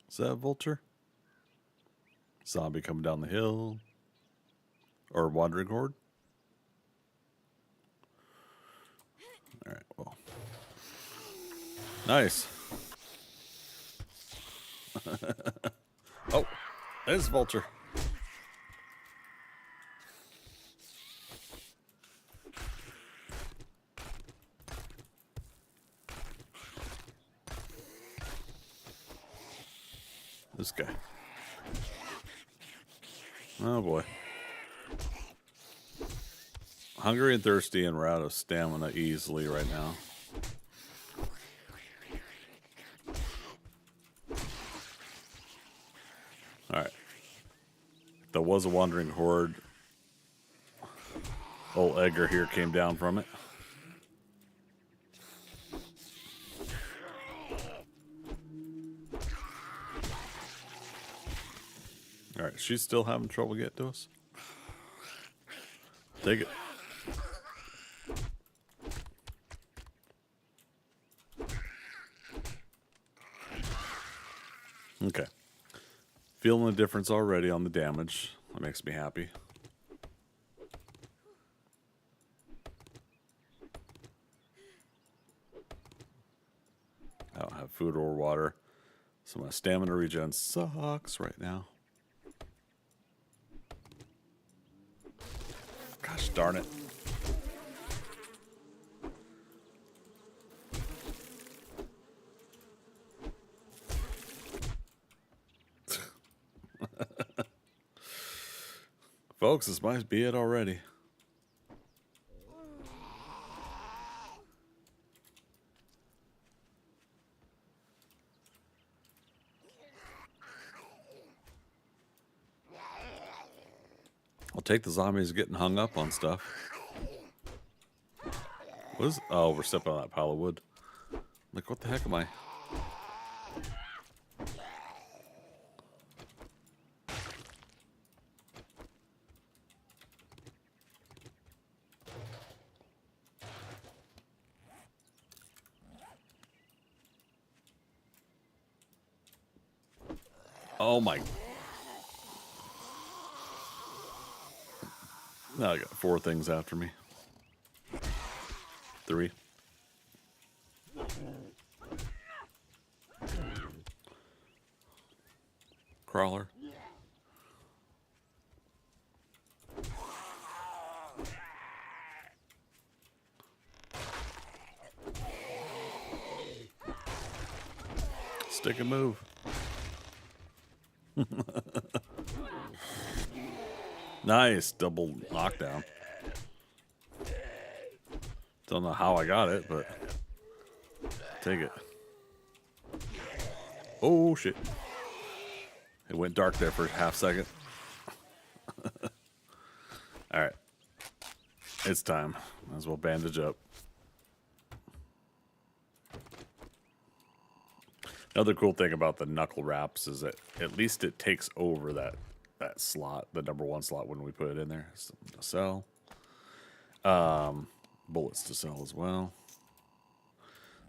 Is that a vulture? Zombie coming down the hill? Or wandering horde? Alright, well. Nice. Oh, there's vulture. This guy. Oh boy. Hungry and thirsty, and we're out of stamina easily right now. Alright. There was a wandering horde. Old Edgar here came down from it. Alright, she's still having trouble getting to us. Take it. Okay. Feeling the difference already on the damage. That makes me happy. I don't have food or water, so my stamina regen sucks right now. Gosh darn it. Folks, this might be it already. I'll take the zombies getting hung up on stuff. What is? Oh, we're stepping on that pile of wood. Like, what the heck am I? Oh my. Now I got 4 things after me. 3. Crawler. Stick and move. Nice double knockdown. Don't know how I got it, but take it. Oh shit. It went dark there for a half second. Alright. It's time. Might as well bandage up. Another cool thing about the knuckle wraps is that at least it takes over that slot, the number 1 slot when we put it in there. Something to sell. Bullets to sell as well.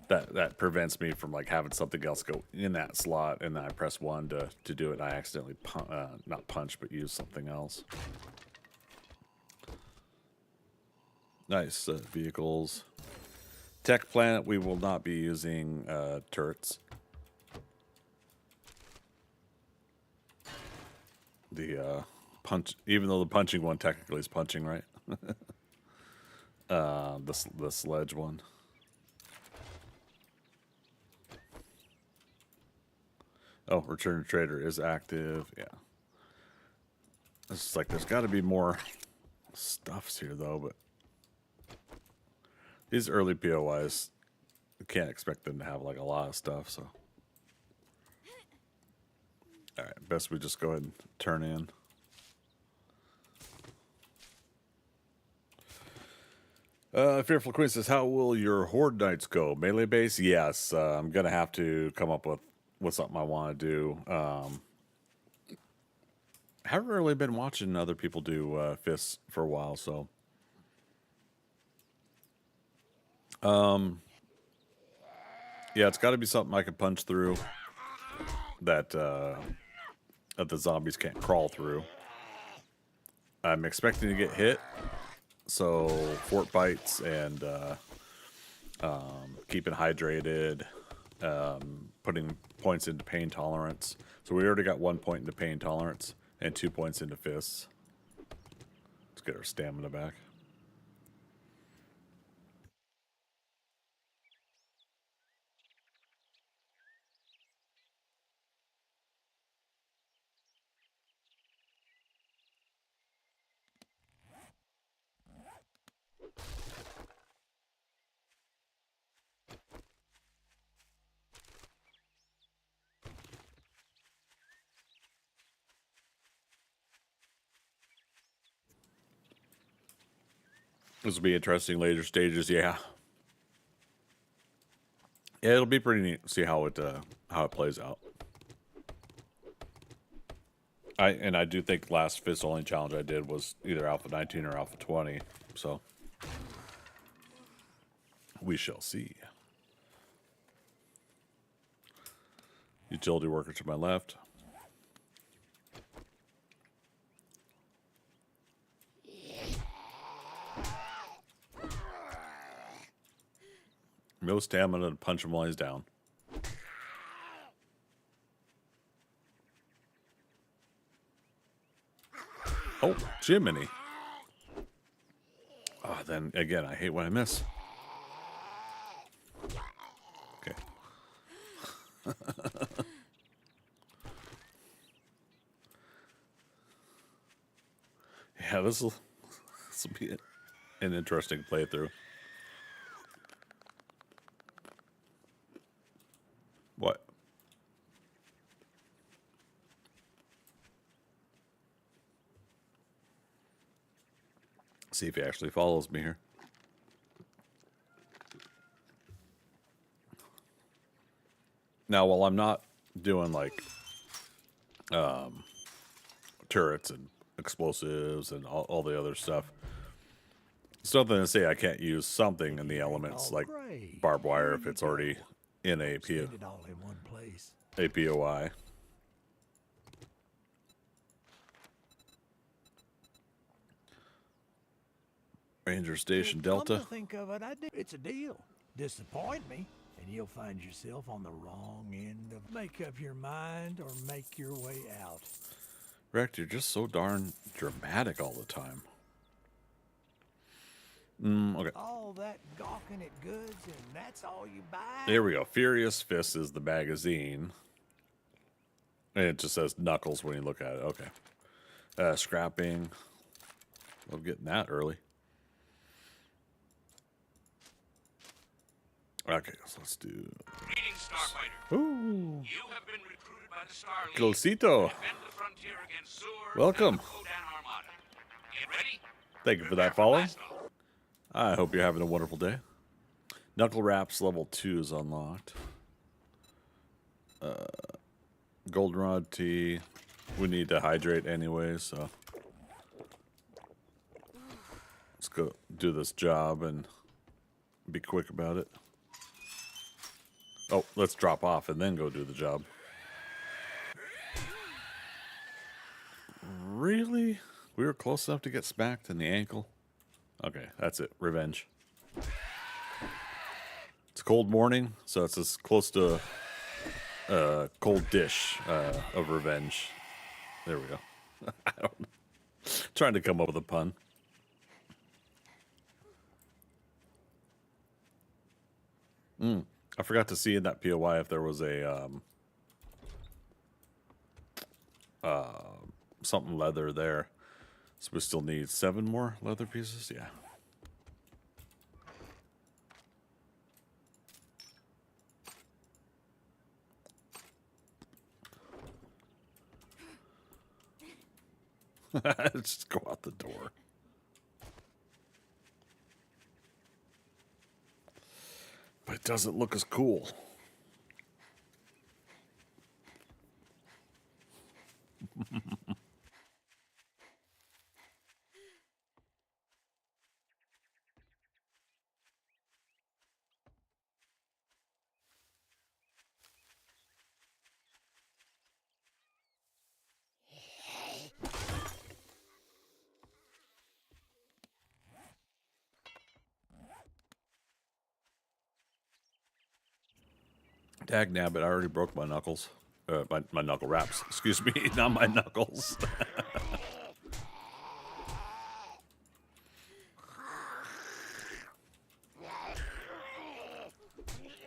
That prevents me from like having something else go in that slot, and then I press 1 to do it, and I accidentally not punch, but use something else. Nice vehicles. Tech plant. We will not be using turrets. The punch, even though the punching one technically is punching, right? The sledge one. Oh, return to trader is active. Yeah. It's like there's got to be more stuffs here though, but these early POIs, you can't expect them to have like a lot of stuff. So, all right, best we just go ahead and turn in. Fearful Queen says, "How will your horde nights go? Melee base? Yes, I'm gonna have to come up with something I want to do. Haven't really been watching other people do fists for a while, so yeah, it's got to be something I can punch through that that the zombies can't crawl through. I'm expecting to get hit, so fort bites and keeping hydrated, putting points into pain tolerance. So we already got 1 point into pain tolerance and 2 points into fists. Let's get our stamina back. This will be interesting later stages, yeah. Yeah, it'll be pretty neat to see how it plays out. I do think last fist only challenge I did was either Alpha 19 or Alpha 20, so we shall see. Utility worker to my left. No stamina to punch him while he's down. Oh, Jiminy. Oh, then again, I hate when I miss. Okay. Yeah, this will be an interesting playthrough. What? See if he actually follows me here. Now, while I'm not doing like turrets and explosives and all the other stuff, it's nothing to say I can't use something in the elements like barbed wire if it's already in a Get it all in one place. POI. Ranger Station Come Delta. to think of it, it's a deal. Disappoint me, and you'll find yourself on the wrong end of. Make up your mind or make your way out. Rex, you're just so darn dramatic all the time. Okay. All that gawking at goods, and that's all you buy? Here we go. Furious Fist is the magazine. And it just says Knuckles when you look at it. Okay. Scrapping. Love getting that early. Okay, so let's do... Greetings, Starfighter. Ooh. You have been recruited by the Star League Closito. to defend the frontier against Zur Welcome. and the Kodan Armada. Get ready? Thank you for Prepare that follow. blast off. I hope you're having a wonderful day. Knuckle Wraps level 2 is unlocked. Goldenrod tea. We need to hydrate anyway, so... Let's go do this job and be quick about it. Oh, let's drop off and then go do the job. Really? We were close enough to get smacked in the ankle? Okay, that's it. Revenge. It's a cold morning, so it's as close to a cold dish of revenge. There we go. I don't know. Trying to come up with a pun. I forgot to see in that POI if there was a something leather there. So we still need 7 more leather pieces? Yeah. Just go out the door. But it doesn't look as cool. Dag nabbit, I already broke my knuckles. My knuckle wraps. Excuse me, not my knuckles.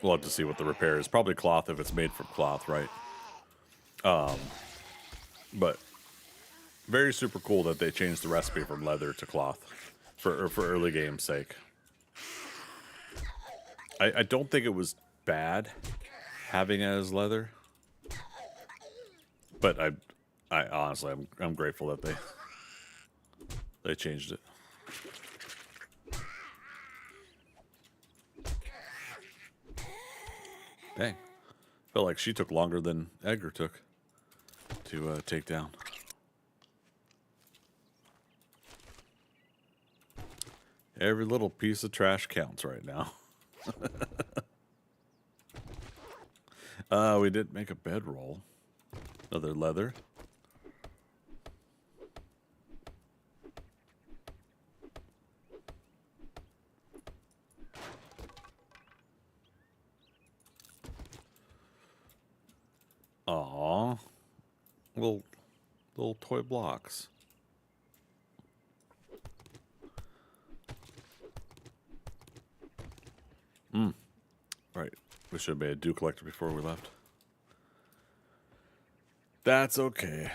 We'll have to see what the repair is. Probably cloth if it's made from cloth, right? But very super cool that they changed the recipe from leather to cloth for early game's sake. I don't think it was bad having it as leather, but I honestly I'm grateful that they changed it. Dang, felt like she took longer than Edgar took to take down. Every little piece of trash counts right now. We did make a bedroll. Another leather. Aw. Little toy blocks. Right. We should have made a dew collector before we left. That's okay.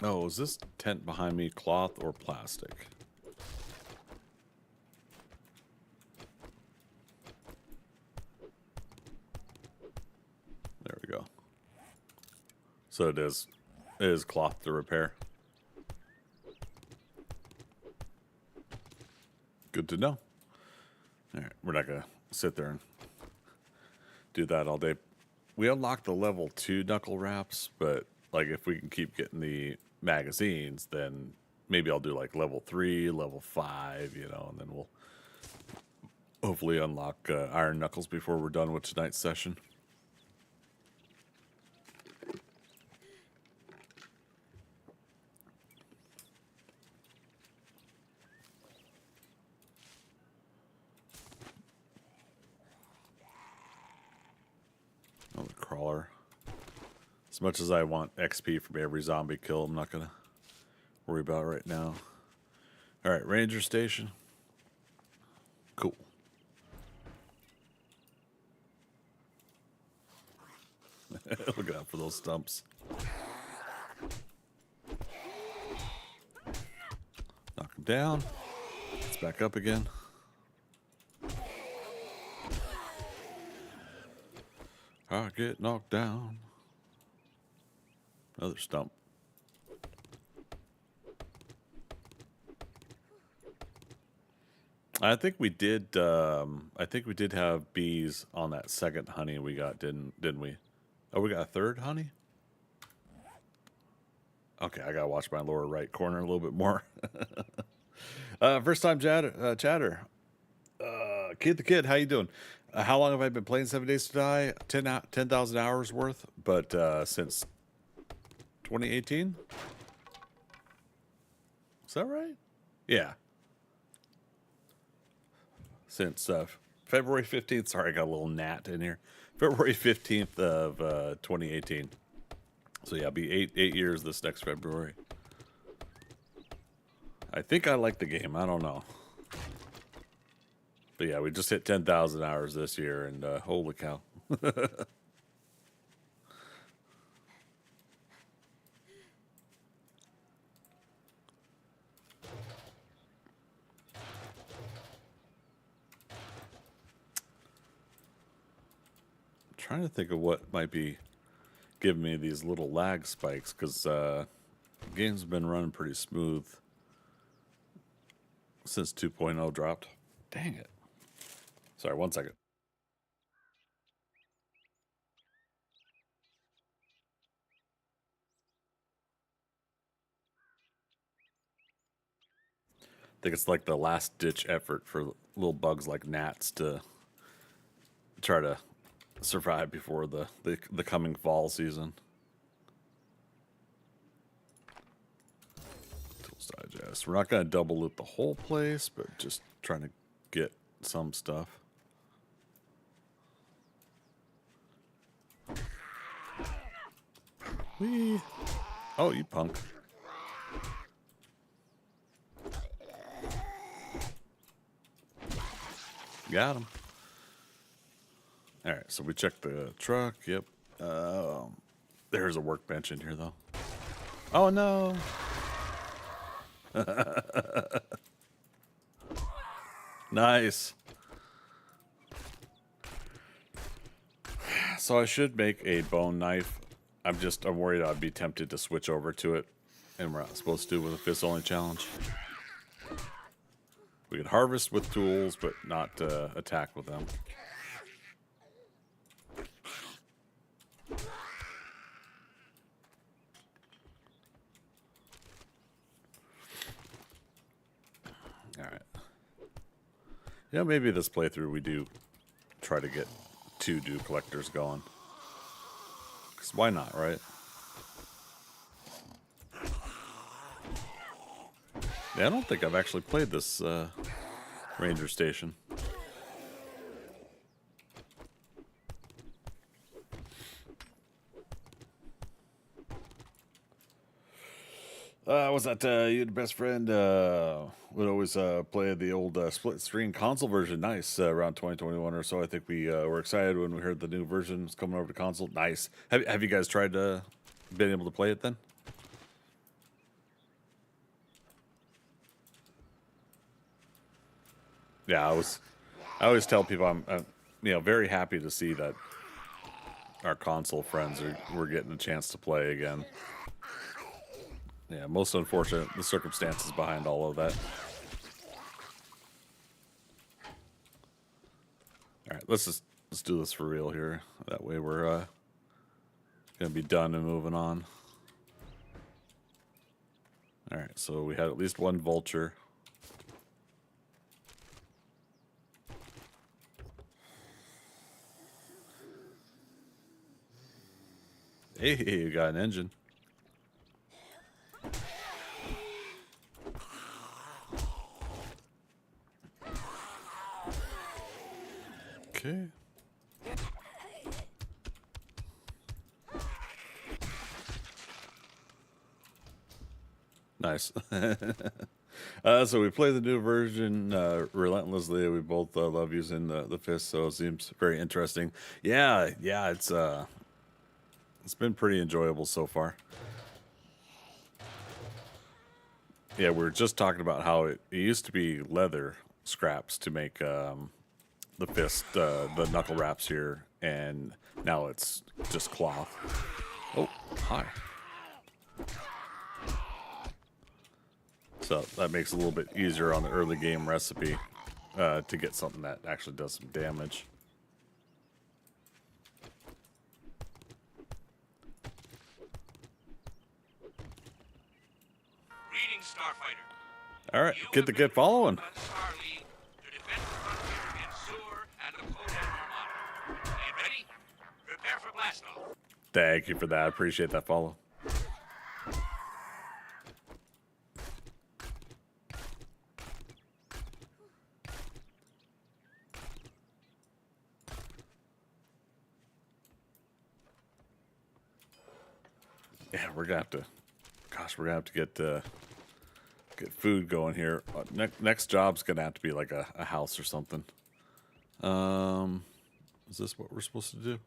Oh, is this tent behind me cloth or plastic? There we go. So it is cloth to repair. Good to know. All right, we're not gonna sit there and do that all day. We unlocked the level 2 knuckle wraps, but like if we can keep getting the magazines, then maybe I'll do like level 3, level 5, you know, and then we'll hopefully unlock Iron Knuckles before we're done with tonight's session. much as I want XP from every zombie kill, I'm not going to worry about it right now. Alright, ranger station. Cool. Look out for those stumps. Knock him down. It's back up again. I get knocked down. Another stump. I think we did. I think we did have bees on that second honey we got, didn't we? Oh, we got a third honey. Okay, I gotta watch my lower right corner a little bit more. First time chatter. Kid the Kid, how you doing? How long have I been playing 7 Days to Die? 10,000 hours worth, but since 2018. Is that right? Yeah. Since February 15th. Sorry, I got a little gnat in here. February 15th of 2018. So yeah, it'll be eight years this next February. I think I like the game. I don't know. But yeah, we just hit 10,000 hours this year, and holy cow. Trying to think of what might be giving me these little lag spikes, because the game's been running pretty smooth since 2.0 dropped. Dang it. Sorry, 1 second. I think it's like the last ditch effort for little bugs like gnats to try to survive before the coming fall season. Tools digest. We're not going to double loot the whole place, but just trying to get some stuff. Whee! Oh, you punk. Got him. Alright, so we checked the truck. Yep. There's a workbench in here, though. Oh, no. Nice. So I should make a bone knife. I'm worried I'd be tempted to switch over to it, and we're not supposed to with a fist-only challenge. We could harvest with tools, but not attack with them. Alright. Yeah, maybe this playthrough we do try to get 2 dew collectors going. Because why not, right? Yeah, I don't think I've actually played this ranger station. Was that your best friend would always play the old split screen console version? Nice. Around 2021 or so, I think we were excited when we heard the new version was coming over to console. Nice. Have you guys tried been able to play it then? Yeah, I always tell people I'm very happy to see that our console friends we're getting a chance to play again. Yeah, most unfortunate the circumstances behind all of that. All right, let's do this for real here. That way we're gonna be done and moving on. All right, so we had at least one vulture. Hey, you got an engine. Okay. Nice. So we play the new version relentlessly. We both love using the fist, so it seems very interesting. Yeah, it's been pretty enjoyable so far. Yeah, we were just talking about how it used to be leather scraps to make the fist, the knuckle wraps here, and now it's just cloth. Oh, hi. So that makes it a little bit easier on the early game recipe to get something that actually does some damage. Greetings, Starfighter. All right, You get have the been get following. recruited by the Star League to defend the frontier against Sewer and the Codan Armada. Get ready? Prepare for blast off. Thank you for that. I appreciate that follow. Yeah, we're gonna have to. Gosh, we're gonna have to get food going here. Next job's gonna have to be like a house or something. Is this what we're supposed to do?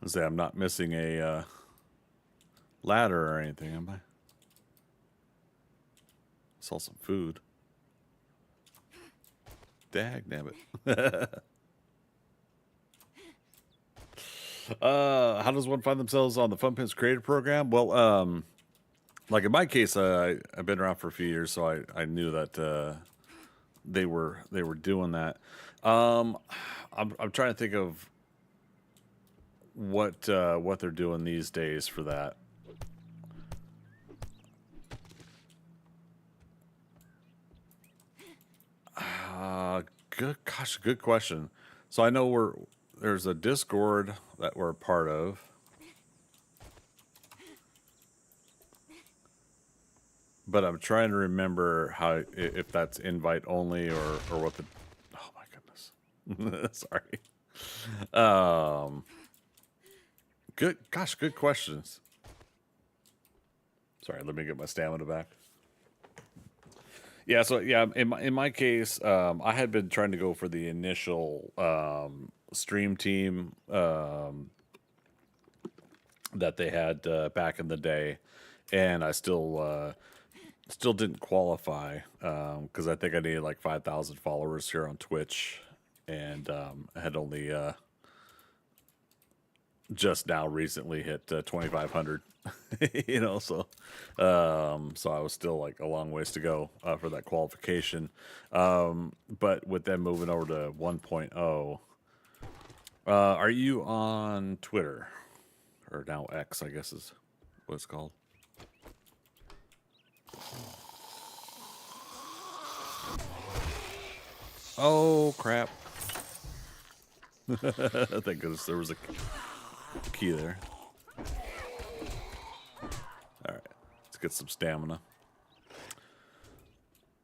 Let's say I'm not missing a ladder or anything, am I? Saw some food. Dagnabbit. How does one find themselves on the Fun Pins Creator Program? Well, like in my case, I've been around for a few years, so I knew that they were doing that. I'm trying to think of what they're doing these days for that. Good question. So I know there's a Discord that we're a part of. But I'm trying to remember if that's invite only or what the. Oh my goodness. Sorry. Good questions. Sorry, let me get my stamina back. Yeah, so yeah, in my case, I had been trying to go for the initial stream team that they had back in the day, and I still didn't qualify because I think I needed like 5,000 followers here on Twitch, and I had only just now recently hit 2,500. So I was still like a long ways to go for that qualification. But with them moving over to 1.0, are you on Twitter, or now X, I guess is what it's called? Oh crap. Thank goodness there was a key there. Alright, let's get some stamina.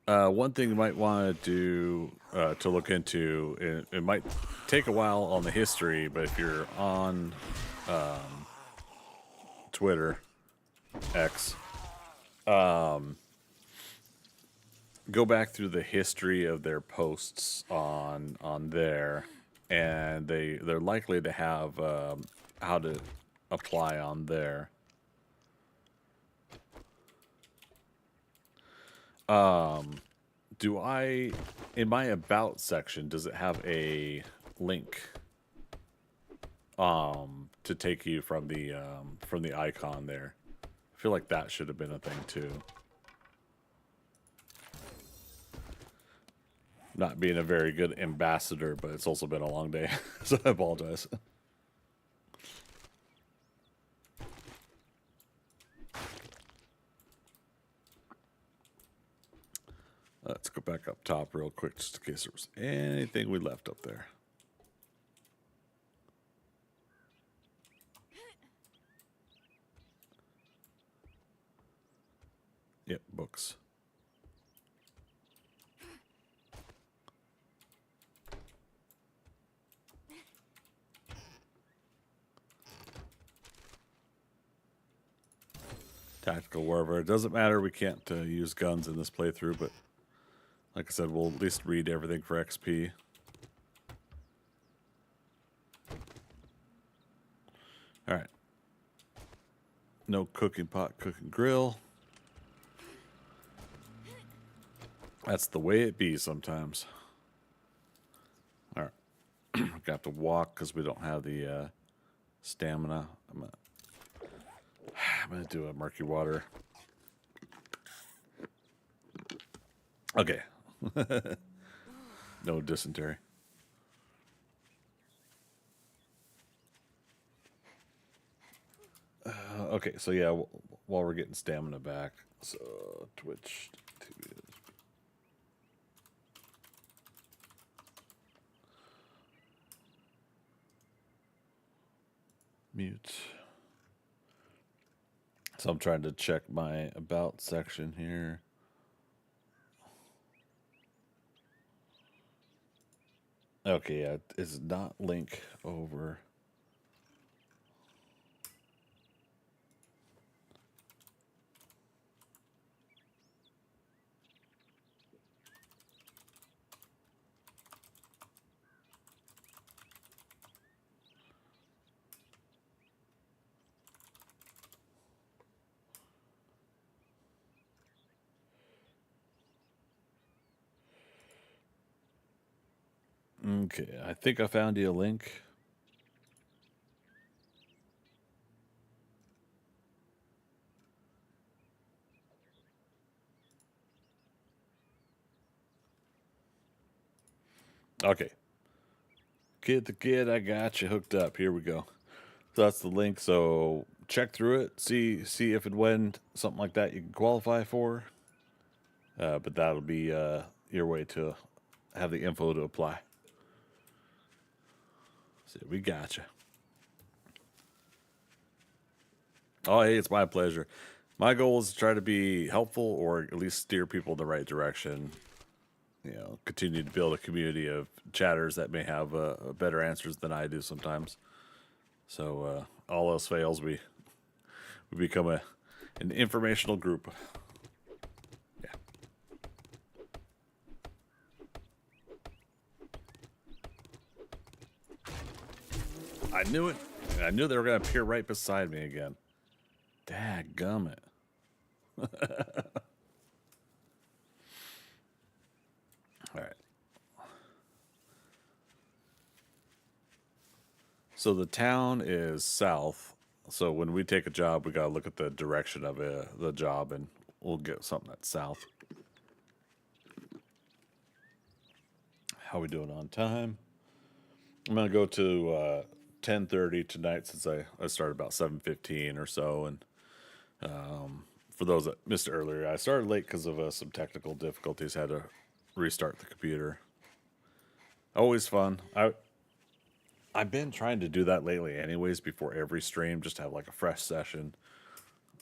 One thing you might want to do to look into, it might take a while on the history, but if you're on Twitter, X, go back through the history of their posts on there, and they're likely to have how to apply on there. In my about section, does it have a link to take you from the icon there? I feel like that should have been a thing too. Not being a very good ambassador, but it's also been a long day, so I apologize. Let's go back up top real quick, just in case there was anything we left up there. Yep, books. Tactical warfare. It doesn't matter. We can't use guns in this playthrough, but like I said, we'll at least read everything for XP. All right. No cooking pot, cooking grill. That's the way it be sometimes. All right. We're going to have to walk because we don't have the stamina. I'm gonna do a murky water. Okay. No dysentery. Okay, so yeah, while we're getting stamina back, so Twitch TV is mute. So I'm trying to check my about section here. Okay, yeah, it's not link over. Okay, I think I found you a link. Okay. Kid the kid, I got you hooked up. Here we go. So that's the link. So check through it, see if and when something like that you can qualify for. But that'll be your way to have the info to apply. So we got you. Oh, hey, it's my pleasure. My goal is to try to be helpful or at least steer people in the right direction. You know, continue to build a community of chatters that may have better answers than I do sometimes. So all else fails, we become an informational group. Yeah. I knew it. I knew they were going to appear right beside me again. Dadgummit. All right. So the town is south. So when we take a job, we got to look at the direction of the job, and we'll get something that's south. How we doing on time? I'm going to go to 10:30 tonight since I started about 7:15 or so. And for those that missed it earlier, I started late because of some technical difficulties. Had to restart the computer. Always fun. I've been trying to do that lately anyways before every stream, just have like a fresh session.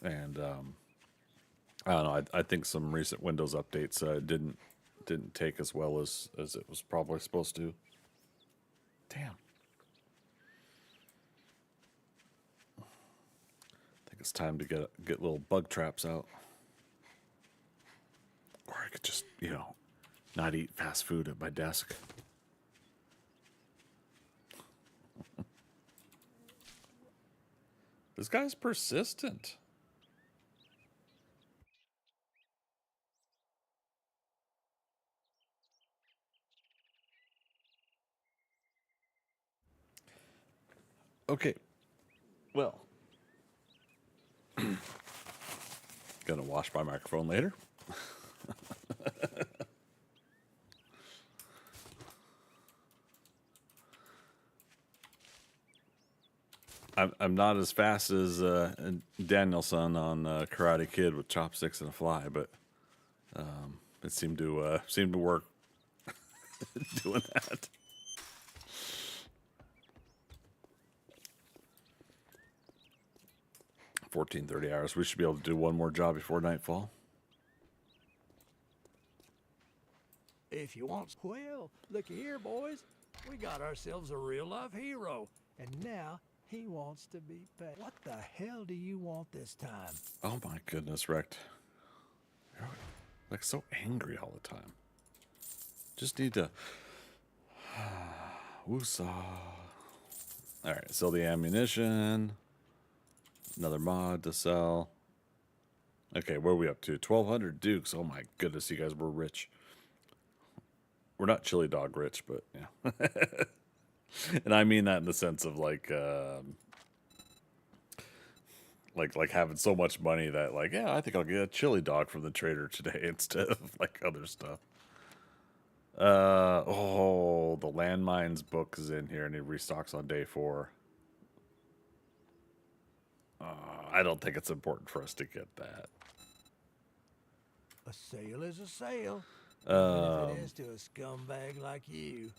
And I don't know, I think some recent Windows updates didn't take as well as it was probably supposed to. Damn. I think it's time to get little bug traps out. Or I could just, not eat fast food at my desk. This guy's persistent. Okay. Well. Gonna wash my microphone later. I'm not as fast as Danielson on Karate Kid with chopsticks and a fly, but it seemed to work doing that. 14:30 hours. We should be able to do one more job before nightfall. if you want. Well, look here, boys. We got ourselves a real-life hero. And now he wants to be paid. What the hell do you want this time? Oh my goodness, Wrecked. You're like so angry all the time. Just need to... Woosah. Alright, sell the ammunition. Another mod to sell. Okay, where are we up to? 1,200 dukes. Oh my goodness, you guys were rich. We're not chili dog rich, but yeah. And I mean that in the sense of like having so much money that like, yeah, I think I'll get a chili dog from the trader today instead of like other stuff. Oh, the landmines book is in here and it restocks on day 4. I don't think it's important for us to get that. A sale is a sale. Even if it is to a scumbag like you.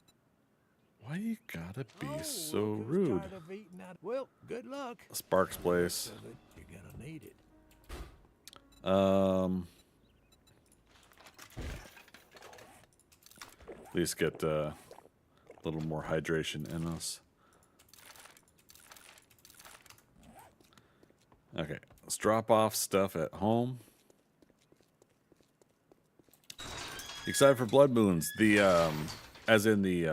Why you gotta be so look who's rude? tired of eating out. Well, good luck. Sparks place. You're gonna need it. At least get a little more hydration in us. Okay, let's drop off stuff at home. Excited for Blood Moons? The as in the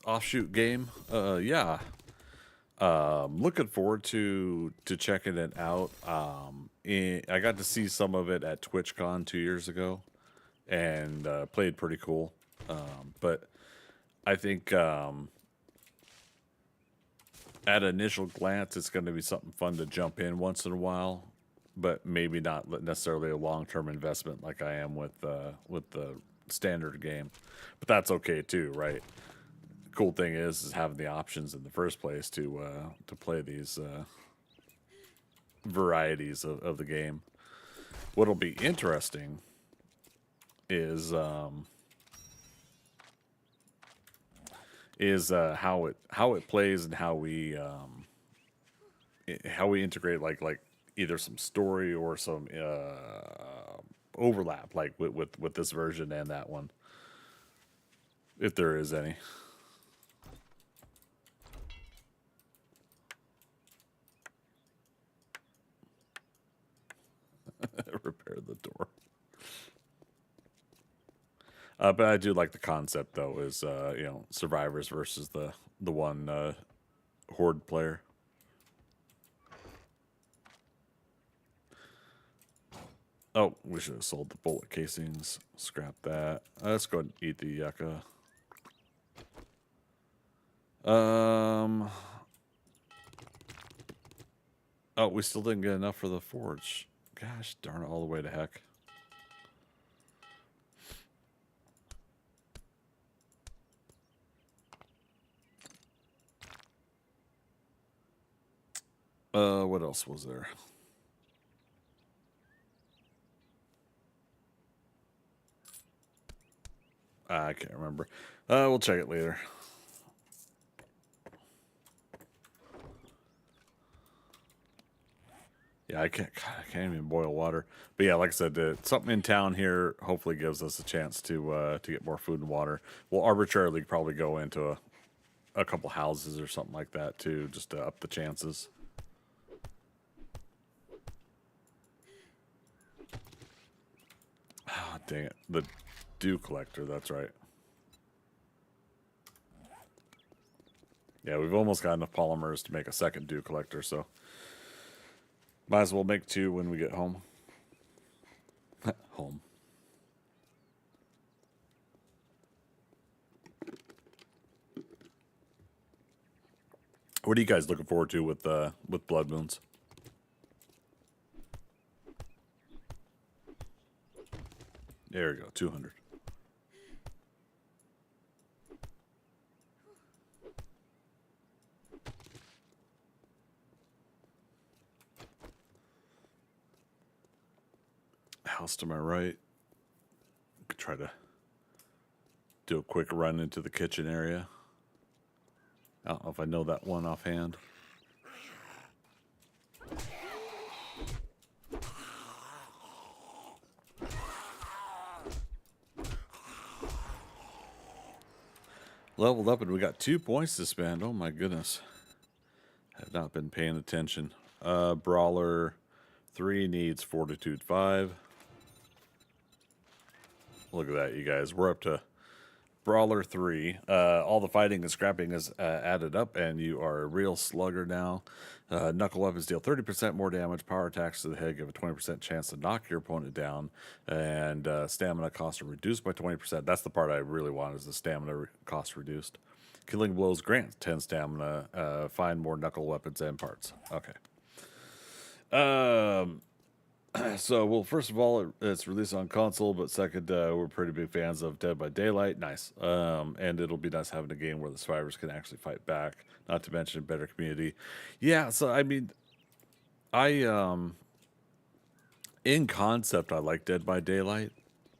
offshoot game. Yeah. Looking forward to checking it out. I got to see some of it at TwitchCon 2 years ago, and played pretty cool. But I think at initial glance, it's going to be something fun to jump in once in a while, but maybe not necessarily a long-term investment like I am with the standard game. But that's okay too, right? The cool thing is having the options in the first place to play these varieties of the game. What'll be interesting is how it plays and how we integrate like either some story or some overlap like with this version and that one, if there is any. Repair the door. But I do like the concept, though, is, you know, survivors versus the one horde player. Oh, we should have sold the bullet casings. Scrap that. Let's go ahead and eat the yucca. Oh, we still didn't get enough for the forge. Gosh darn it, all the way to heck. What else was there? I can't remember. We'll check it later. Yeah, I can't even boil water. But yeah, like I said, something in town here hopefully gives us a chance to get more food and water. We'll arbitrarily probably go into a couple houses or something like that too, just to up the chances. Oh, dang it. The dew collector, that's right. Yeah, we've almost got enough polymers to make a second dew collector, so might as well make 2 when we get home. Home. What are you guys looking forward to with Blood Moons? There we go, 200. House to my right. Could try to do a quick run into the kitchen area. I don't know if I know that one offhand. Leveled up and we got 2 points to spend. Oh my goodness. Have not been paying attention. Brawler 3 needs Fortitude 5. Look at that, you guys. We're up to Brawler 3. All the fighting and scrapping is added up, and you are a real slugger now. Knuckle weapons deal 30% more damage. Power attacks to the head give a 20% chance to knock your opponent down. And stamina costs are reduced by 20%. That's the part I really want, is the stamina cost reduced. Killing blows grant 10 stamina. Find more knuckle weapons and parts. Okay. So, well, first of all, it's released on console, but second, we're pretty big fans of Dead by Daylight. Nice. And it'll be nice having a game where the survivors can actually fight back, not to mention a better community. Yeah, so, I mean, in concept, I like Dead by Daylight,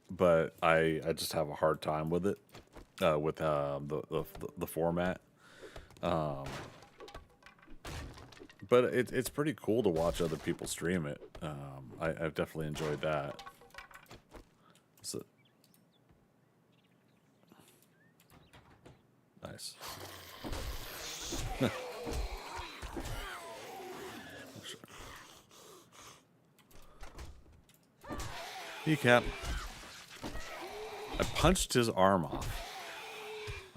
but I just have a hard time with it, with the format. But it's pretty cool to watch other people stream it. I've definitely enjoyed that. So, nice. Kneecap. I punched his arm off.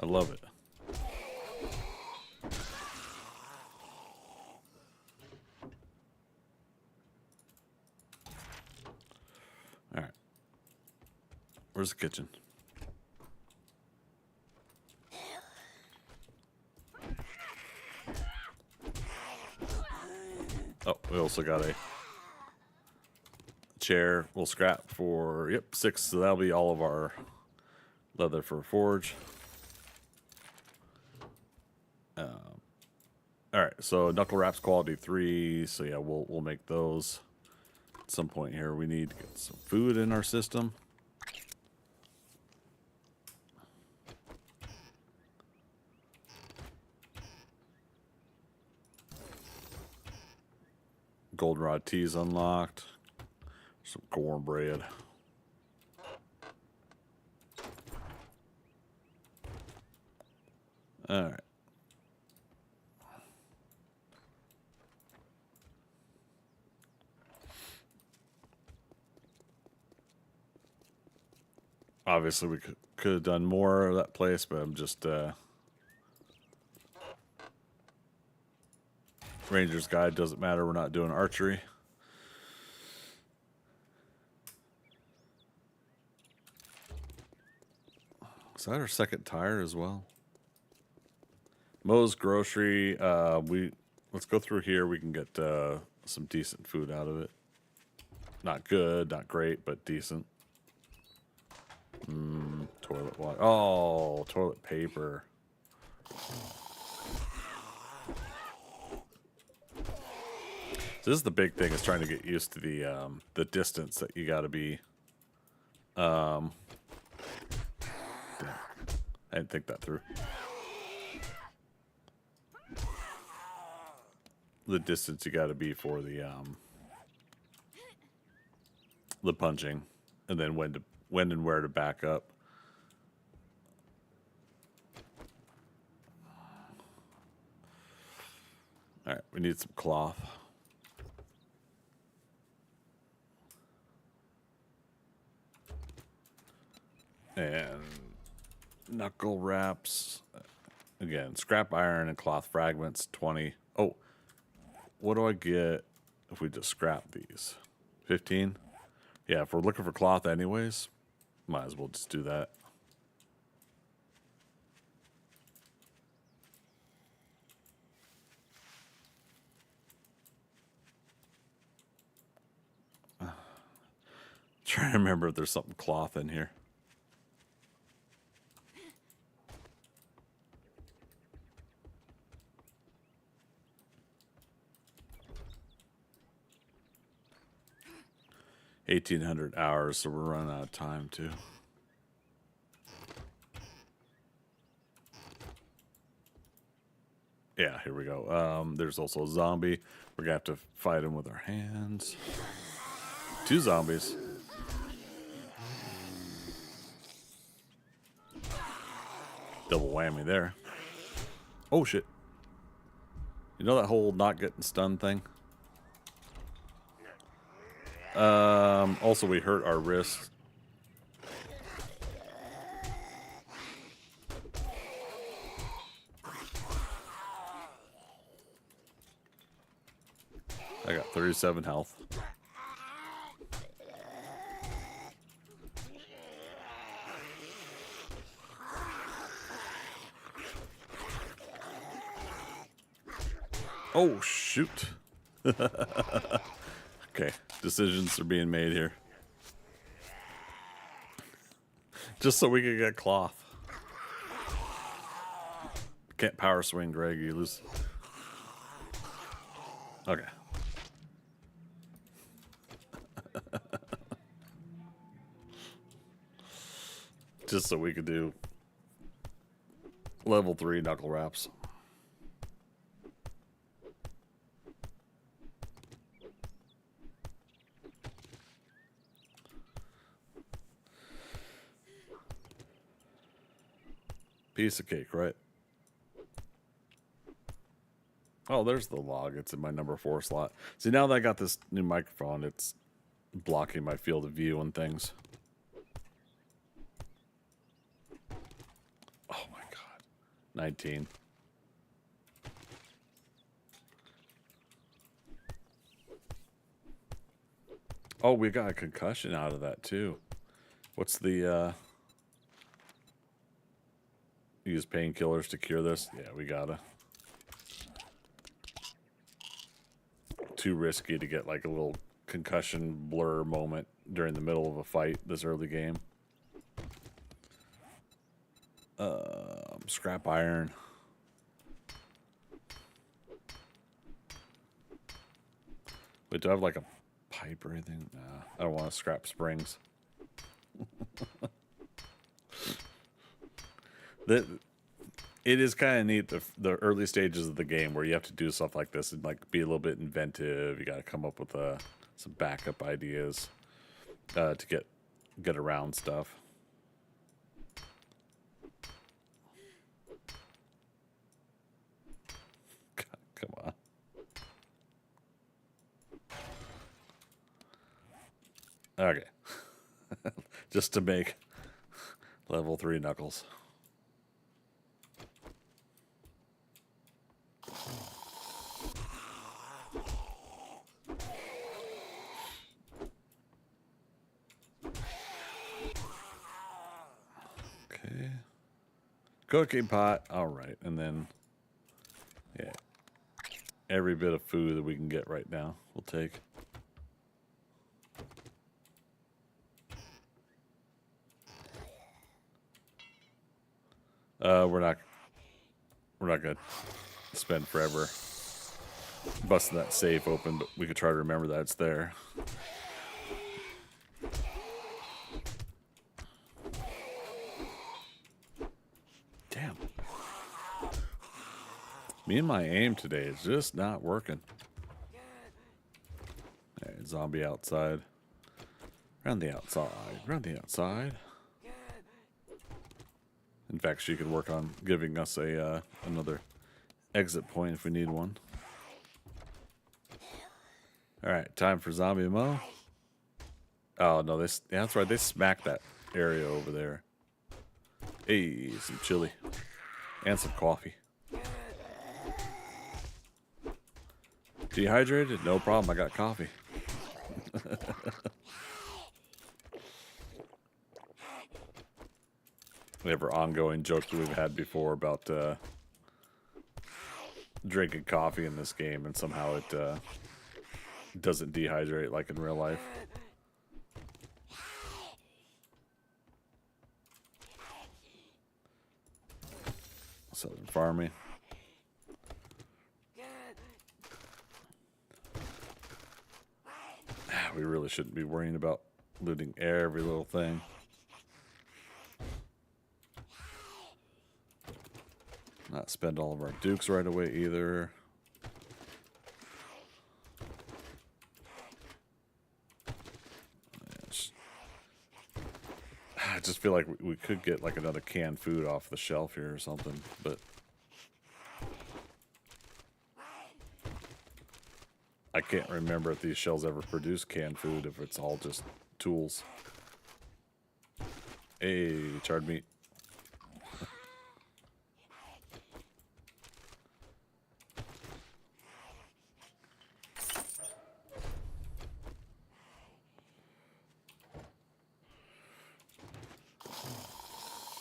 I love it. Where's the kitchen? Oh, we also got a chair. We'll scrap for, yep, 6. So that'll be all of our leather for forge. All right, so knuckle wraps quality 3. So yeah, we'll make those at some point here. We need to get some food in our system. Goldenrod teas unlocked. Some cornbread. All right. Obviously, we could have done more of that place, but I'm just Ranger's Guide doesn't matter. We're not doing archery. Is that our second tire as well? Moe's Grocery. Let's go through here. We can get some decent food out of it. Not good, not great, but decent. Toilet water. Oh, toilet paper. So this is the big thing, is trying to get used to the distance that you got to be. Damn. I didn't think that through. The distance you got to be for the punching, and then when and where to back up. All right, we need some cloth. And knuckle wraps. Again, scrap iron and cloth fragments, 20. Oh, what do I get if we just scrap these? 15? Yeah, if we're looking for cloth anyways, might as well just do that. Trying to remember if there's something cloth in here. $1,800 so we're running out of time too. Yeah, here we go. There's also a zombie. We're gonna have to fight him with our hands. 2 zombies. Double whammy there. Oh shit. You know that whole not getting stunned thing? Also we hurt our wrists. I got 37 health. Oh, shoot. Okay, decisions are being made here. Just so we can get cloth. Can't power swing, Greg. You lose. Okay. Just so we could do level 3 knuckle wraps. Piece of cake, right? Oh, there's the log. It's in my number 4 slot. See, now that I got this new microphone, it's blocking my field of view and things. Oh my god. 19. Oh, we got a concussion out of that too. What's the use painkillers to cure this? Yeah, we gotta. Too risky to get like a little concussion blur moment during the middle of a fight this early game. Scrap iron. Wait, do I have like a pipe or anything? Nah, I don't want to scrap springs. It is kind of neat, the early stages of the game where you have to do stuff like this and like be a little bit inventive. You got to come up with some backup ideas to get around stuff. God, come on. Okay. Just to make level 3 knuckles. Okay. Cooking pot. All right. And then, yeah, every bit of food that we can get right now, we'll take. We're not gonna spend forever busting that safe open, but we could try to remember that it's there. Damn. Me and my aim today is just not working. Hey, zombie outside. Around the outside. Around the outside. In fact, she could work on giving us a another exit point if we need one. All right, time for zombie mo. Oh no, that's right. They smacked that area over there. Hey, some chili and some coffee. Dehydrated? No problem. I got coffee. Whatever ongoing jokes we've had before about drinking coffee in this game, and somehow it doesn't dehydrate like in real life. Southern farming. We really shouldn't be worrying about looting every little thing. Not spend all of our dukes right away either. Just feel like we could get like another canned food off the shelf here or something, but I can't remember if these shells ever produce canned food, if it's all just tools. Hey, charred meat.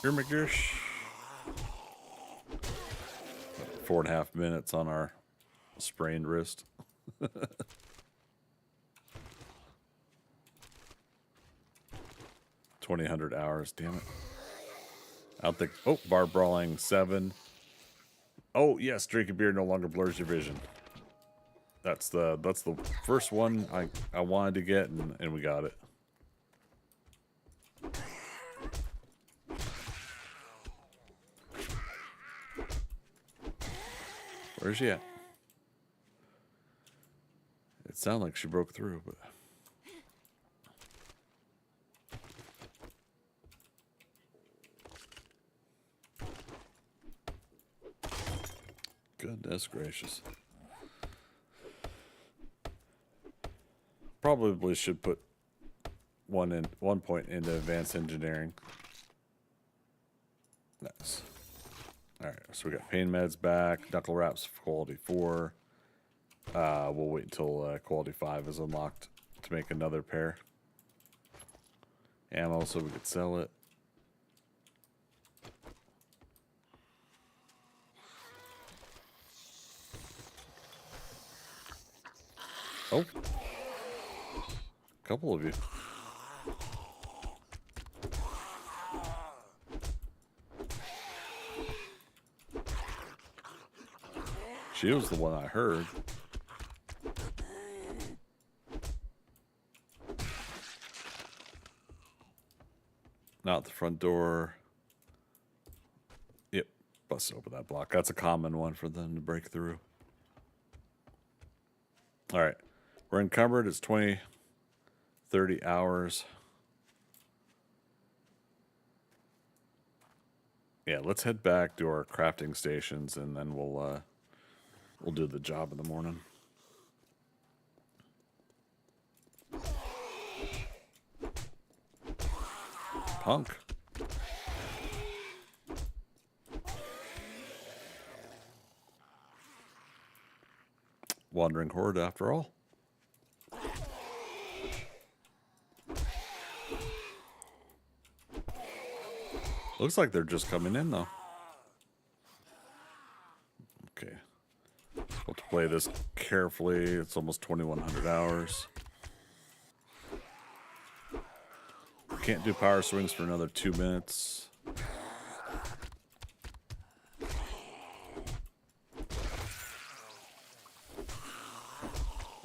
Here, McGish. 4.5 minutes on our sprained wrist. 2,000 hours, damn it. I don't think. Oh, bar brawling 7. Oh yes, drinking beer no longer blurs your vision. That's the first one I wanted to get, and we got it. Where's she at? It sounded like she broke through, but goodness gracious. Probably should put one point into advanced engineering. Nice. Alright, so we got pain meds back, knuckle wraps quality 4. We'll wait until quality 5 is unlocked to make another pair. Ammo so we could sell it. Oh. Couple of you. She was the one I heard. Not the front door. Yep, bust open that block. That's a common one for them to break through. All right, we're encumbered. It's 30 hours. Yeah, let's head back to our crafting stations, and then we'll do the job in the morning. Punk. Wandering horde after all. Looks like they're just coming in though. Okay. We'll play this carefully. It's almost 2,100 hours. Can't do power swings for another 2 minutes.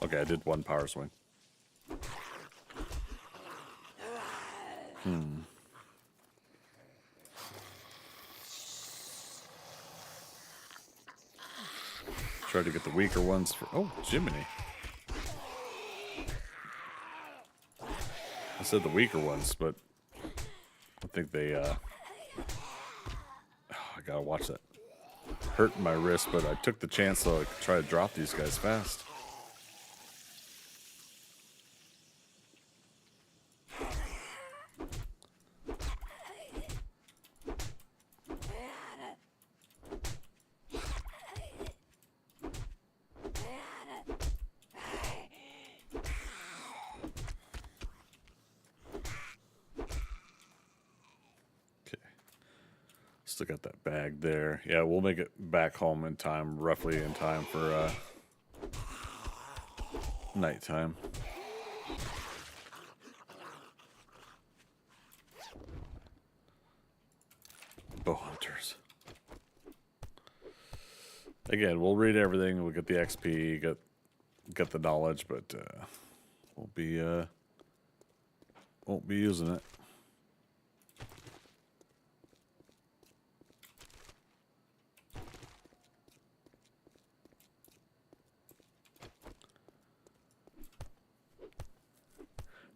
Okay, I did one power swing. Try to get the weaker ones for... Oh, Jiminy. I said the weaker ones, but I think they, I gotta watch that. Hurting my wrist, but I took the chance so I could try to drop these guys fast. Still got that bag there. Yeah, we'll make it back home in time, roughly in time for nighttime. Bow hunters. Again, we'll read everything. We'll get the XP, get the knowledge, but won't be using it.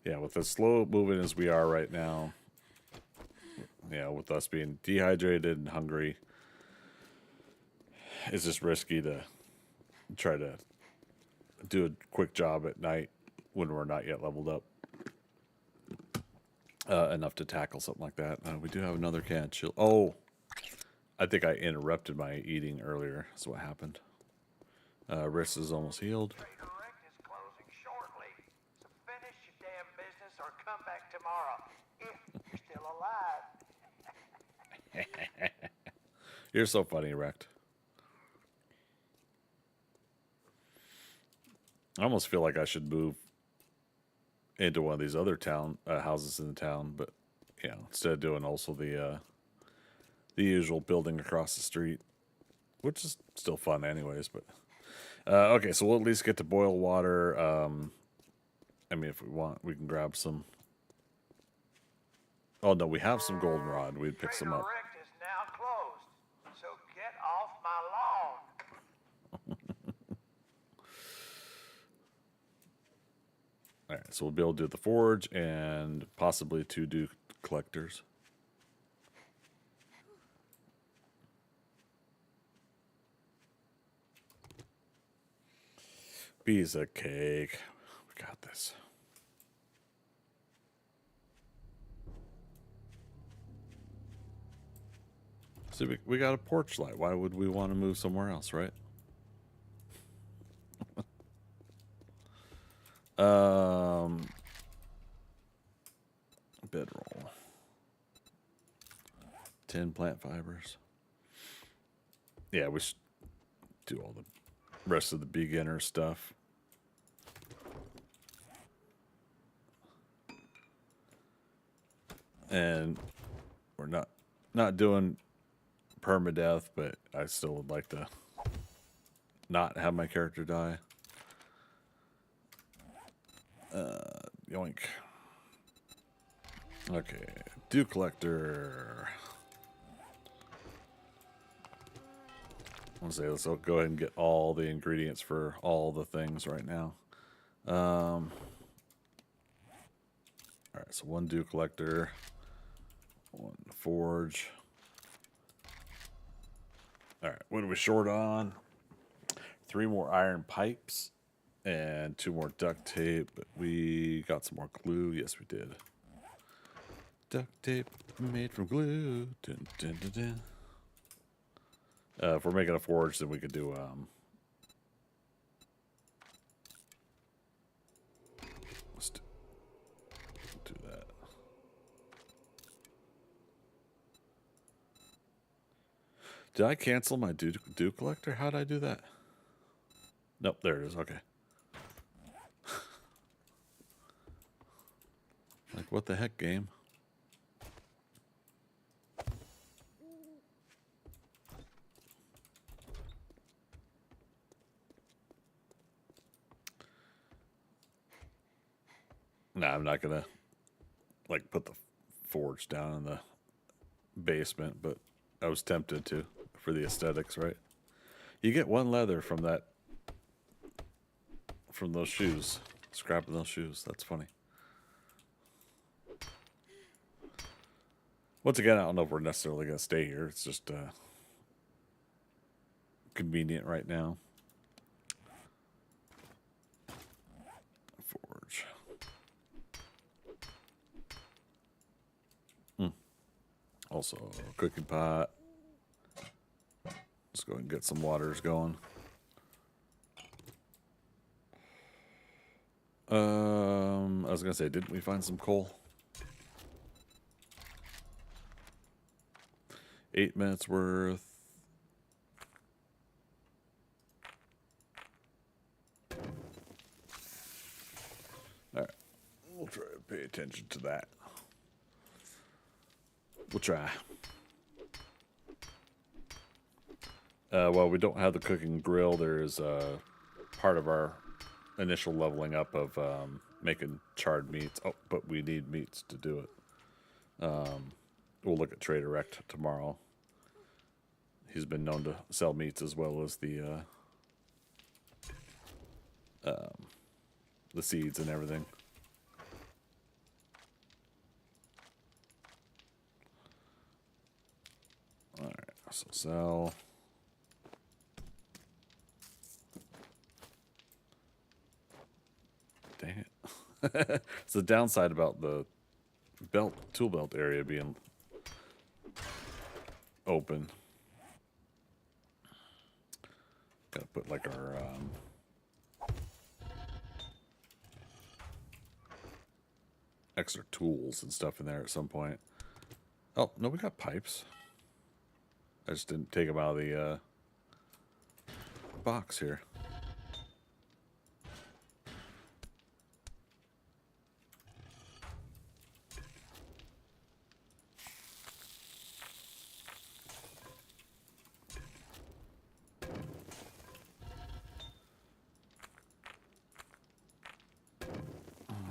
Yeah, with as slow moving as we are right now, with us being dehydrated and hungry, it's just risky to try to do a quick job at night when we're not yet leveled up enough to tackle something like that. We do have another can of chill. Oh, I think I interrupted my eating earlier. That's what happened. Wrist is almost healed. Trader Rect is closing shortly, so finish your damn business or come back tomorrow if you're still alive. You're so funny, Rect. I almost feel like I should move into one of these other town houses in the town, but instead of doing also the usual building across the street, which is still fun anyways. But okay, so we'll at least get to boil water. I mean, if we want, we can grab some. Oh no, we have some goldenrod. We'd pick some up. Trader Rect is now closed, so get off my lawn. All right, so we'll be able to do the forge and possibly 2 dew collectors. Piece of cake. We got this. See, we got a porch light. Why would we want to move somewhere else, right? Bedroll. 10 plant fibers. Yeah, we should do all the rest of the beginner stuff. And we're not doing permadeath, but I still would like to not have my character die. Yoink. Okay, dew collector. Let's go ahead and get all the ingredients for all the things right now. All right, so 1 dew collector, 1 forge. All right, what are we short on? 3 more iron pipes and 2 more duct tape. We got some more glue. Yes, we did. Duct tape made from glue. Dun, dun, dun, dun. If we're making a forge, then we could do let's do that. Did I cancel my dew collector? How did I do that? Nope, there it is. Okay. Like, what the heck, game? No, I'm not gonna like put the forge down in the basement, but I was tempted to for the aesthetics, right? You get 1 leather from those shoes, scrapping those shoes. That's funny. Once again, I don't know if we're necessarily gonna stay here. It's just convenient right now. Forge. Also, cooking pot. Let's go ahead and get some waters going. I was gonna say, didn't we find some coal? 8 minutes worth. All right, we'll try to pay attention to that. We'll try. Well, we don't have the cooking grill. There is part of our initial leveling up of making charred meats. Oh, but we need meats to do it. We'll look at Trader Rect tomorrow. He's been known to sell meats as well as the seeds and everything. So sell. Dang it. It's the downside about the tool belt area being open. Gotta put like our extra tools and stuff in there at some point. Oh, no, we got pipes. I just didn't take them out of the box here.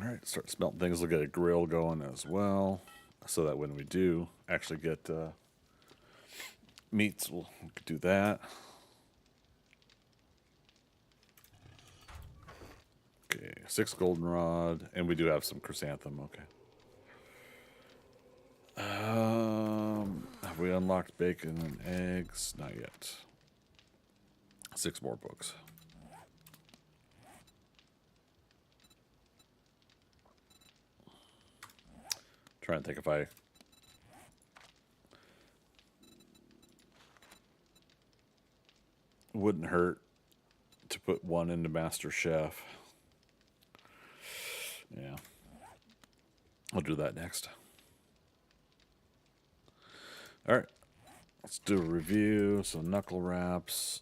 Alright, start smelting things. We'll get a grill going as well, so that when we do actually get meats, we could do that. Okay, 6 goldenrod, and we do have some chrysanthemum. Okay. Have we unlocked bacon and eggs? Not yet. 6 more books. Trying to think if I wouldn't hurt to put one into Master Chef. Yeah. I'll do that next. Alright. Let's do a review. So knuckle wraps.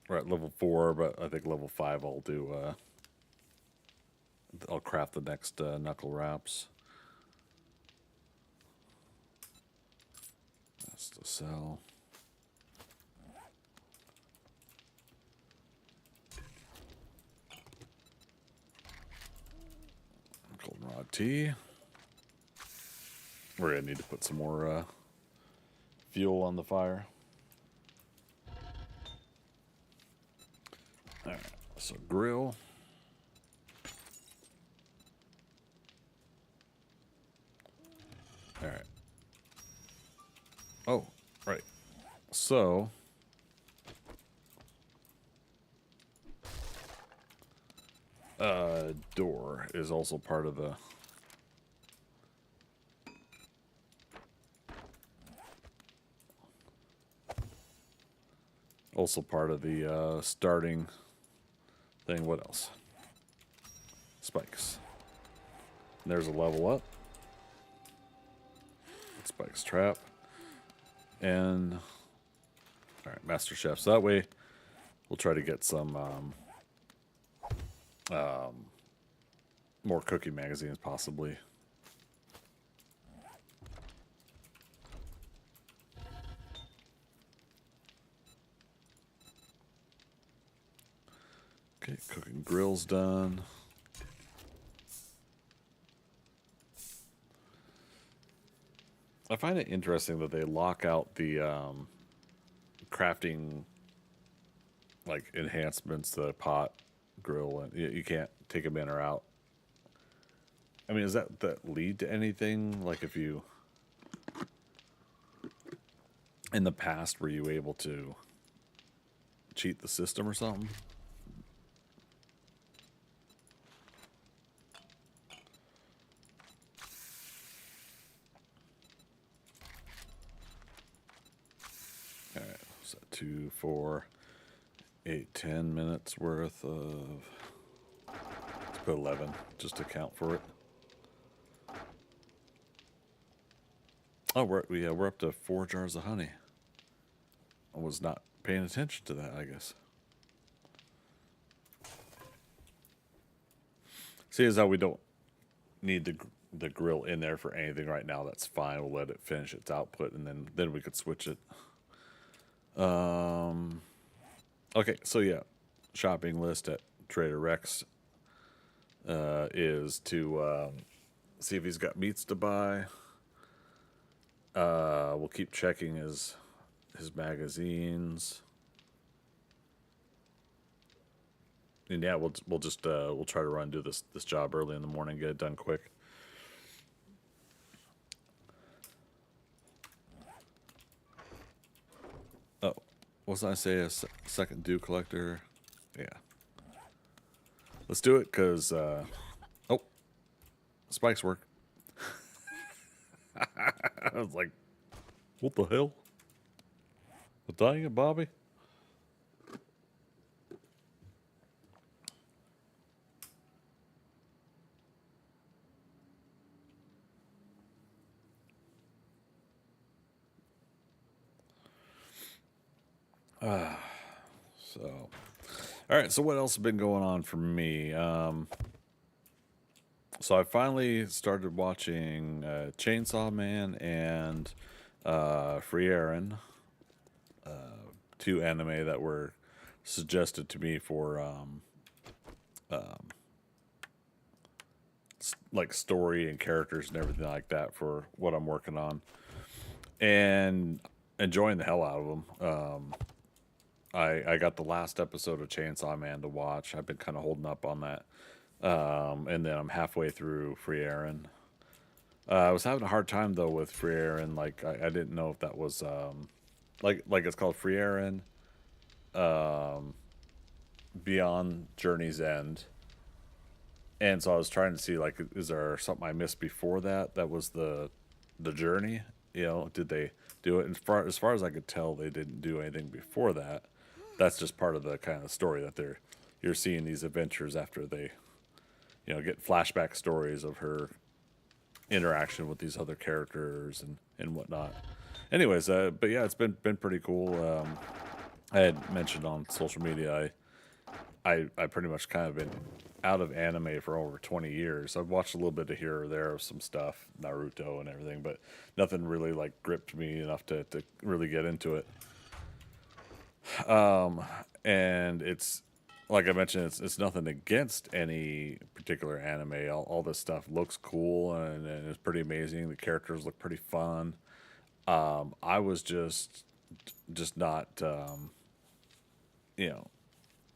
We're at level 4, but I think level 5 I'll do I'll craft the next knuckle wraps. That's to sell. Goldenrod tea. We're gonna need to put some more fuel on the fire. All right, so grill. All right. Oh, right. So door is also part of the starting thing. What else? Spikes. There's a level up. Spikes trap. And all right, Master Chef. So that way we'll try to get some more cooking magazines possibly. Okay, cooking grill's done. I find it interesting that they lock out the crafting like enhancements to the pot grill, and you can't take them in or out. I mean, does that lead to anything? Like, if you in the past were you able to cheat the system or something? All right, so 2, 4, 8, 10 minutes worth of. Let's put 11 just to count for it. Oh, we're up to 4 jars of honey. I was not paying attention to that, I guess. See, as how we don't need the grill in there for anything right now. That's fine. We'll let it finish its output, and then we could switch it. Okay, so yeah, shopping list at Trader Rex is to see if he's got meats to buy. We'll keep checking his magazines, and yeah, we'll just we'll try to run and do this job early in the morning, get it done quick. wasn't I say a second dew collector? Yeah. Let's do it, because, oh, spikes work. I was like, what the hell? Well, dang it, Bobby. So, all right. So what else has been going on for me? So I finally started watching Chainsaw Man and Free Aaron, two anime that were suggested to me for like story and characters and everything like that for what I'm working on, and enjoying the hell out of them. I got the last episode of Chainsaw Man to watch. I've been kind of holding up on that. And then I'm halfway through Free Aaron. I was having a hard time though with Free Aaron. Like I didn't know if that was like it's called Free Aaron, Beyond Journey's End. And so I was trying to see, like, is there something I missed before that? That was the journey. You know, did they do it? As far as I could tell, they didn't do anything before that. That's just part of the kind of story that you're seeing these adventures after they, you know, get flashback stories of her interaction with these other characters and whatnot. Anyways, but yeah, it's been pretty cool. I had mentioned on social media, I pretty much kind of been out of anime for over 20 years. I've watched a little bit of here or there of some stuff, Naruto and everything, but nothing really like gripped me enough to really get into it. And it's, like I mentioned, it's nothing against any particular anime. All this stuff looks cool and it's pretty amazing. The characters look pretty fun. I was just not, you know,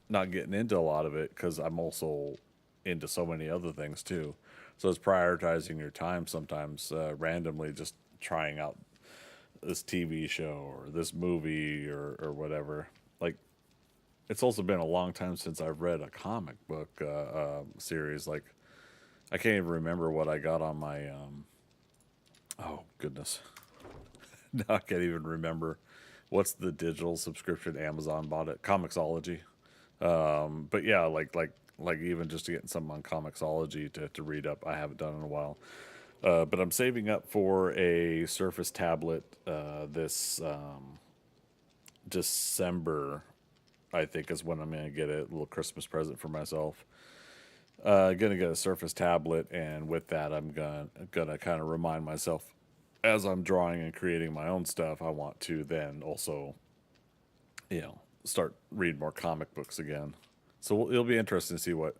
not getting into a lot of it because I'm also into so many other things too. So it's prioritizing your time sometimes, randomly just trying out this TV show or this movie or whatever. Like, it's also been a long time since I've read a comic book series. Like, I can't even remember what I got on my, oh goodness. Now I can't even remember what's the digital subscription. Amazon bought it, Comixology. But yeah, like even just getting something on Comixology to read up, I haven't done in a while. But I'm saving up for a Surface tablet this December, I think, is when I'm gonna get a little Christmas present for myself. Gonna get a Surface tablet, and with that, I'm gonna kind of remind myself as I'm drawing and creating my own stuff. I want to then also, you know, start reading more comic books again. So it'll be interesting to see what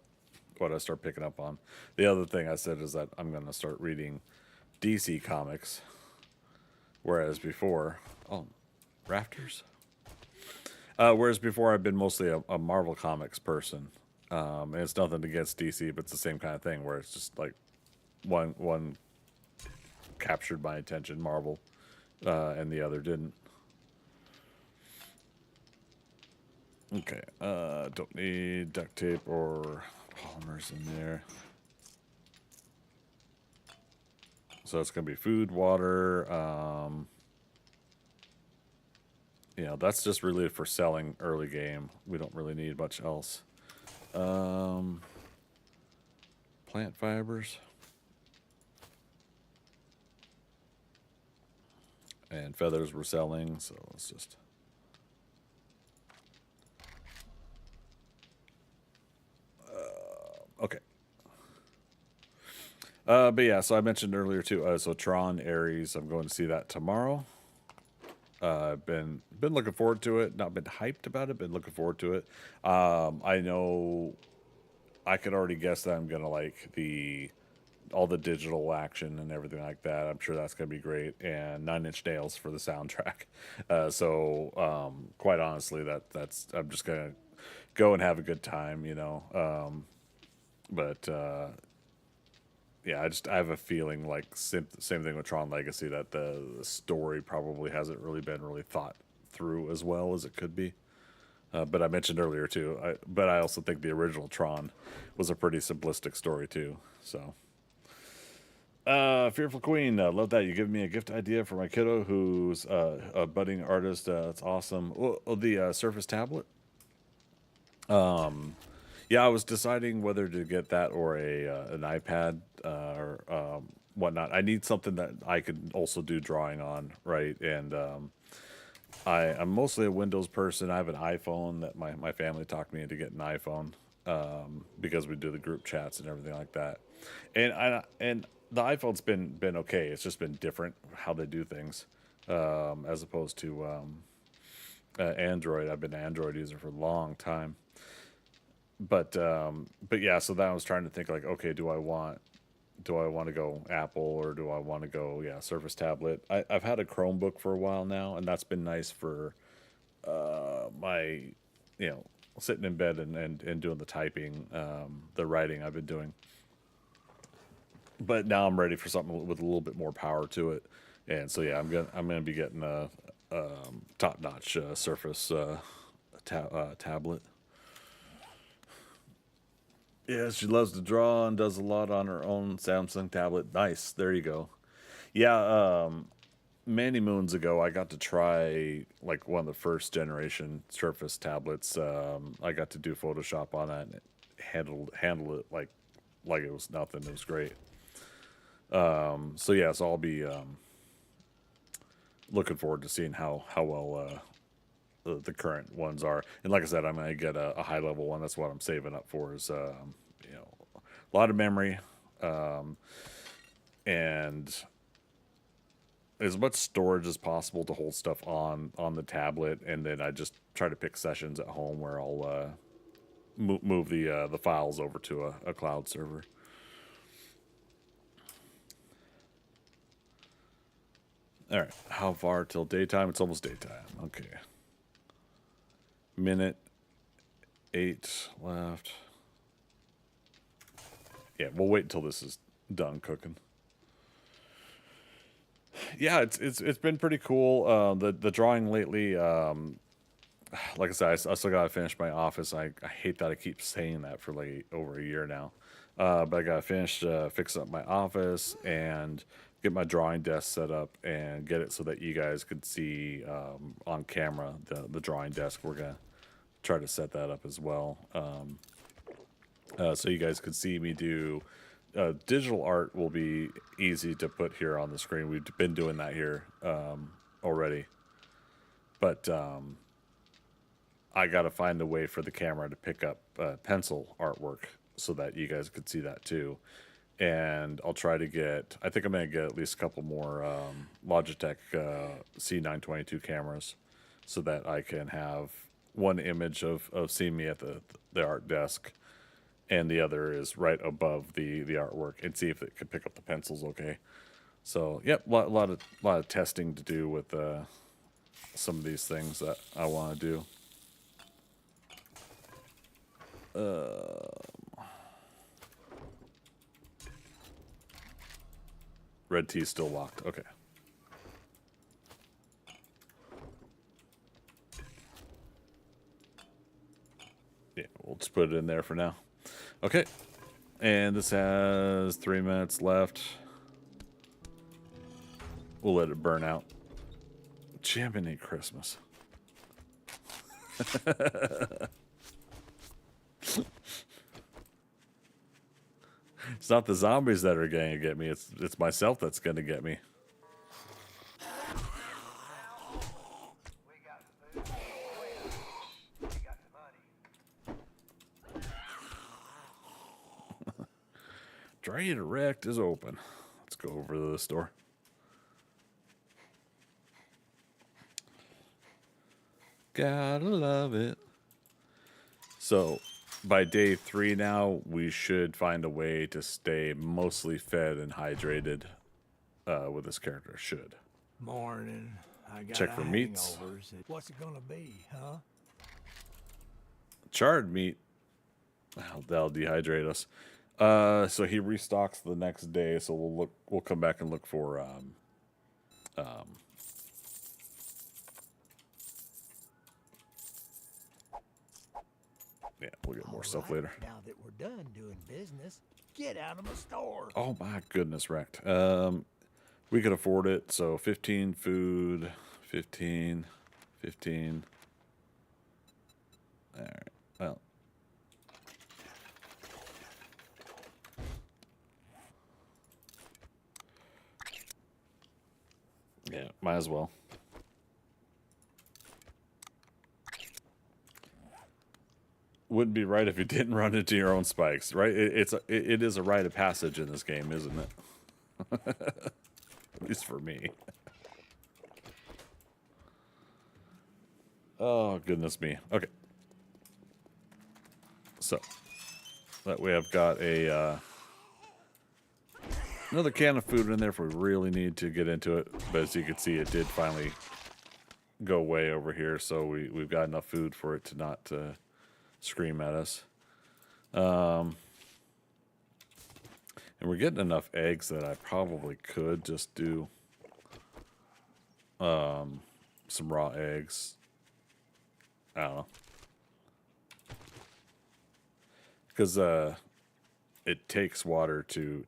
I start picking up on. The other thing I said is that I'm going to start reading DC comics, whereas before, oh, rafters. Whereas before I've been mostly a Marvel Comics person, and it's nothing against DC, but it's the same kind of thing where it's just like one captured my attention, Marvel, and the other didn't. Okay, don't need duct tape or polymers in there. So it's going to be food, water. You know, that's just really for selling early game. We don't really need much else. Plant fibers. And feathers we're selling, so let's just... Okay. But yeah, so I mentioned earlier too, so Tron Ares, I'm going to see that tomorrow. I've been looking forward to it, not been hyped about it, been looking forward to it. I know I could already guess that I'm gonna like all the digital action and everything like that. I'm sure that's gonna be great, and Nine Inch Nails for the soundtrack. So quite honestly, that's I'm just gonna go and have a good time, you know. But yeah, I have a feeling like same thing with Tron Legacy, that the story probably hasn't really been thought through as well as it could be. But I mentioned earlier too. But I also think the original Tron was a pretty simplistic story too. So, Fearful Queen, love that you give me a gift idea for my kiddo who's a budding artist. It's awesome. Oh, the Surface tablet. Yeah, I was deciding whether to get that or an iPad or whatnot. I need something that I could also do drawing on, right? And I'm mostly a Windows person. I have an iPhone that my family talked me into getting an iPhone because we do the group chats and everything like that. And the iPhone's been okay. It's just been different how they do things as opposed to Android. I've been an Android user for a long time. But yeah, so then I was trying to think like, okay, do I want to go Apple or do I want to go Surface tablet? I've had a Chromebook for a while now, and that's been nice for my sitting in bed and doing the typing, the writing I've been doing. But now I'm ready for something with a little bit more power to it, and so yeah, I'm gonna be getting a top-notch Surface tablet. Yeah, she loves to draw and does a lot on her own Samsung tablet. Nice. There you go. Yeah, many moons ago, I got to try like one of the first generation Surface tablets. I got to do Photoshop on that and it handled it like it was nothing. It was great. So yeah, so I'll be looking forward to seeing how well the current ones are. And like I said, I'm gonna get a high level one. That's what I'm saving up for. Is a lot of memory, and as much storage as possible to hold stuff on the tablet. And then I just try to pick sessions at home where I'll move the files over to a cloud server. All right, how far till daytime? It's almost daytime. Okay. Minute 8 left. Yeah, we'll wait until this is done cooking. Yeah, it's been pretty cool. The drawing lately, like I said, I still gotta finish my office. I hate that I keep saying that for like over a year now. But I gotta finish fix up my office and get my drawing desk set up and get it so that you guys could see on camera the drawing desk. We're gonna try to set that up as well, so you guys could see me do digital art. Will be easy to put here on the screen. We've been doing that here already, but I gotta find a way for the camera to pick up pencil artwork so that you guys could see that too. And I'll try to get, I think I'm gonna get at least a couple more Logitech C922 cameras so that I can have one image of seeing me at the art desk, and the other is right above the artwork, and see if it can pick up the pencils okay. So yep, a lot of testing to do with some of these things that I want to do. Red T is still locked. Okay. Yeah, we'll just put it in there for now. Okay. And this has 3 minutes left. We'll let it burn out. Jiminy Christmas. It's not the zombies that are going to get me. It's myself that's going to get me. We got the food. We got the money. Dry Direct is open. Let's go over to the store. Gotta love it. So, by day 3 now, we should find a way to stay mostly fed and hydrated with this character. Should. Morning. I got Check for meats. hangovers. What's it gonna be, huh? Charred meat. That'll dehydrate us. So he restocks the next day. So we'll come back and look for stuff right, later. now that we're done doing business, get out of my store. Oh my goodness, wrecked. We could afford it. So 15 food, 15, 15. All right. Well. Yeah, might as well. Wouldn't be right if you didn't run into your own spikes, right? It is a rite of passage in this game, isn't it? At least for me. Oh, goodness me. Okay. So, that way I've got a another can of food in there if we really need to get into it. But as you can see, it did finally go away over here, so we've got enough food for it to not scream at us. And we're getting enough eggs that I probably could just do some raw eggs. I don't know. Because it takes water to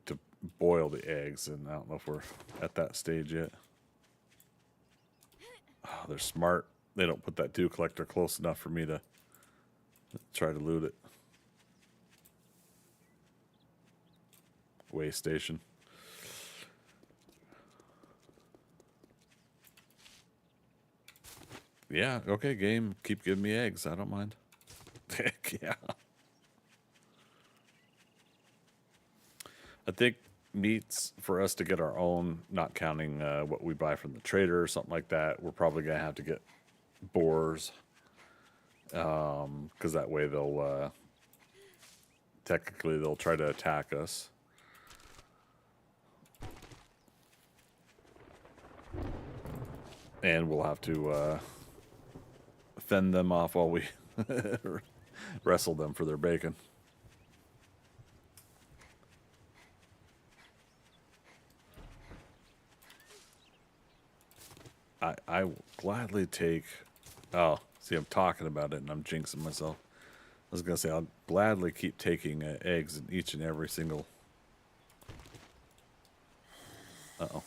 boil the eggs, and I don't know if we're at that stage yet. Oh, they're smart. They don't put that dew collector close enough for me to try to loot it. Way station. Yeah, okay, game. Keep giving me eggs. I don't mind. Heck yeah. I think meats for us to get our own, not counting what we buy from the trader or something like that, we're probably going to have to get boars. Because that way they'll, technically they'll try to attack us. And we'll have to fend them off while we wrestle them for their bacon. I will gladly take... Oh, see, I'm talking about it and I'm jinxing myself. I was going to say, I'll gladly keep taking eggs in each and every single... Uh-oh.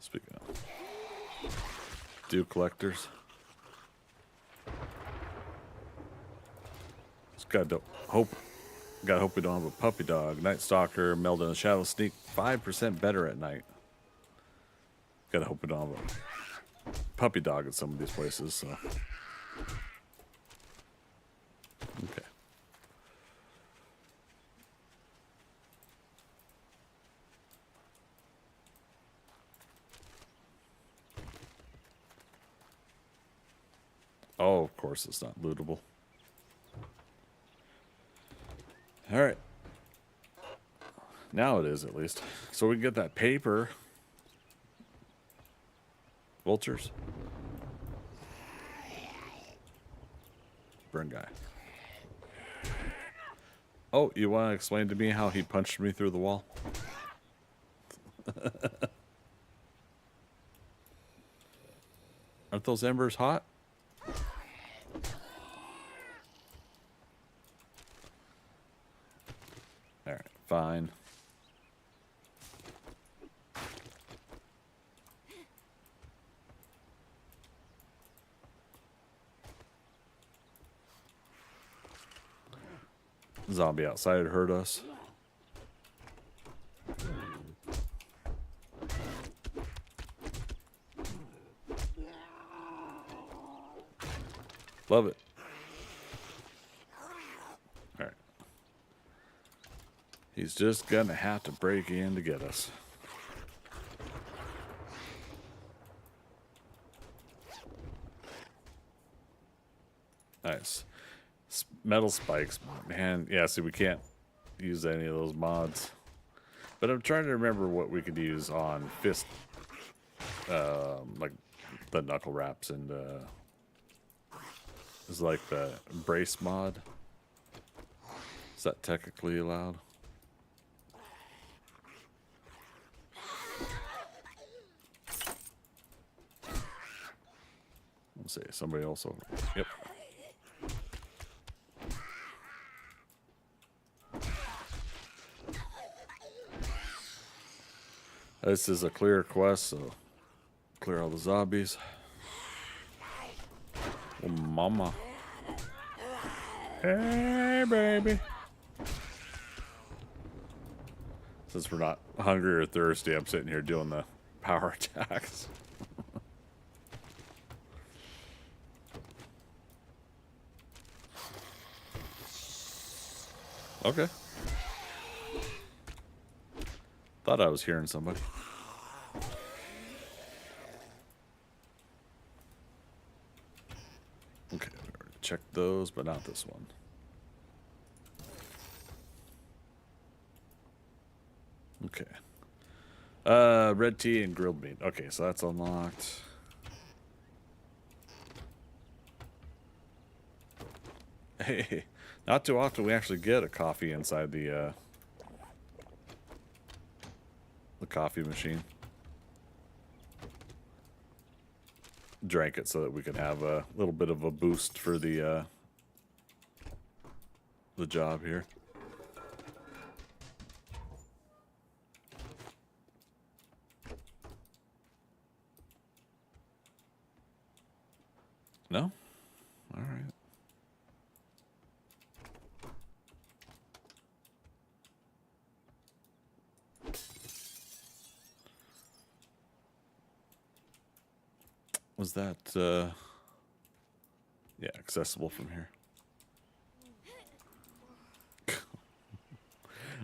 Speaking of dew collectors, just gotta hope we don't have a puppy dog. Night Stalker, Meld in the Shadow Sneak, 5% better at night. Gotta hope we don't have a puppy dog at some of these places. So. Okay. Oh, of course it's not lootable. All right. Now it is, at least. So we can get that paper. Vultures. Burn guy. Oh, you want to explain to me how he punched me through the wall? Aren't those embers hot? Alright, fine. Zombie outside hurt us. Love it. Alright. He's just gonna have to break in to get us. Nice. Metal spikes, man. Yeah, see, we can't use any of those mods. But I'm trying to remember what we could use on fist, like the knuckle wraps and is like the brace mod. Is that technically allowed? Let's see, somebody else over. Yep. This is a clear quest, so clear all the zombies. Oh, mama. Hey, baby. Since we're not hungry or thirsty, I'm sitting here doing the power attacks. Okay. Thought I was hearing somebody. Okay, we already checked those, but not this one. Okay. Red tea and grilled meat. Okay, so that's unlocked. Hey, not too often we actually get a coffee inside the coffee machine. Drank it so that we could have a little bit of a boost for the job here. No? All right. Was that, yeah, accessible from here?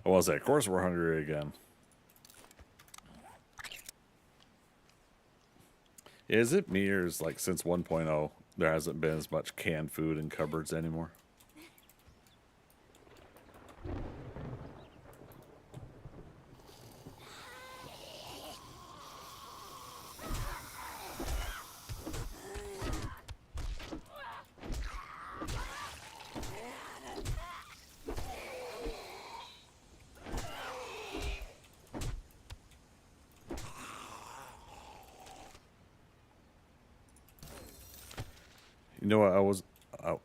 I was like, of course we're hungry again. Is it me, or is, like, since 1.0, there hasn't been as much canned food in cupboards anymore? You know what,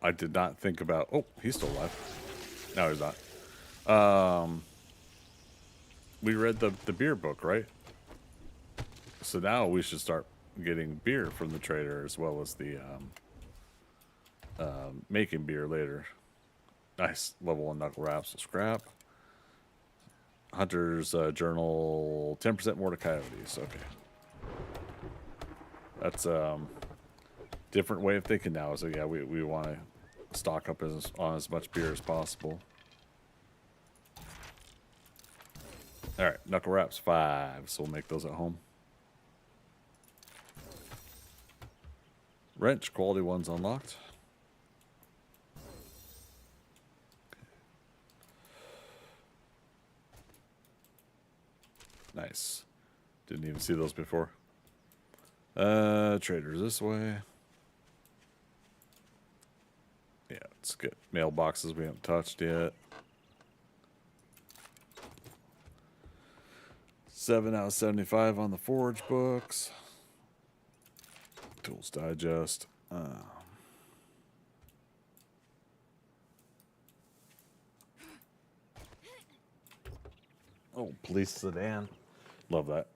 I did not think about, oh, he's still alive. No, he's not. We read the beer book, right? So now we should start getting beer from the trader, as well as the making beer later. Nice. Level 1 knuckle wraps and scrap. Hunter's journal, 10% more to coyotes. Okay. That's different way of thinking now. So yeah, we want to stock up on as much beer as possible. All right, knuckle wraps 5, so we'll make those at home. Wrench, quality 1's unlocked. Nice. Didn't even see those before. Traders this way. Yeah, let's get mailboxes we haven't touched yet. 7 out of 75 on the forage books. Tools digest. Oh, police sedan. Love that.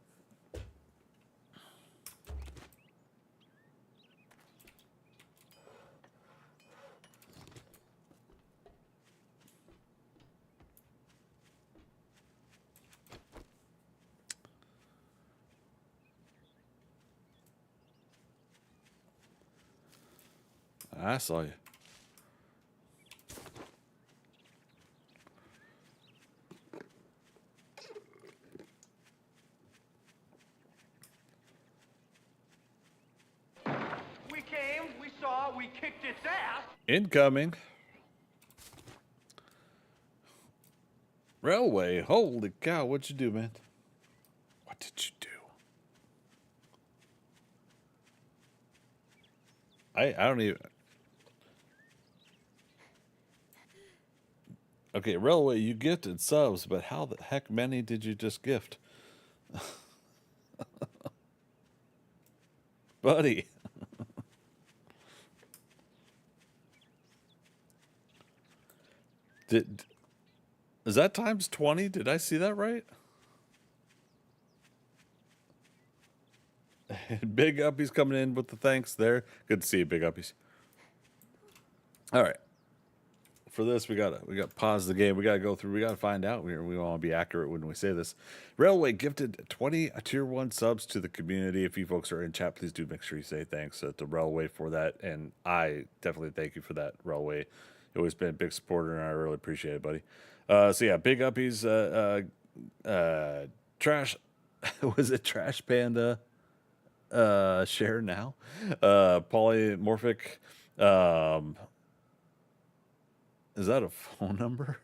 I saw you. We came, we saw, we kicked its ass. Incoming. Railway. Holy cow, what'd you do, man? What did you do? I don't even... Okay, Railway, you gifted subs, but how the heck many did you just gift? Buddy. Is that times 20? Did I see that right? Big Uppies coming in with the thanks there. Good to see you, Big Uppies. All right. For this, we gotta pause the game. We gotta go through. We gotta find out. We want to be accurate when we say this. Railway gifted 20 tier 1 subs to the community. If you folks are in chat, please do make sure you say thanks to Railway for that. And I definitely thank you for that, Railway. You've always been a big supporter, and I really appreciate it, buddy. So yeah, Big Uppies, Trash, was it Trash Panda? Share now. Polymorphic. Is that a phone number?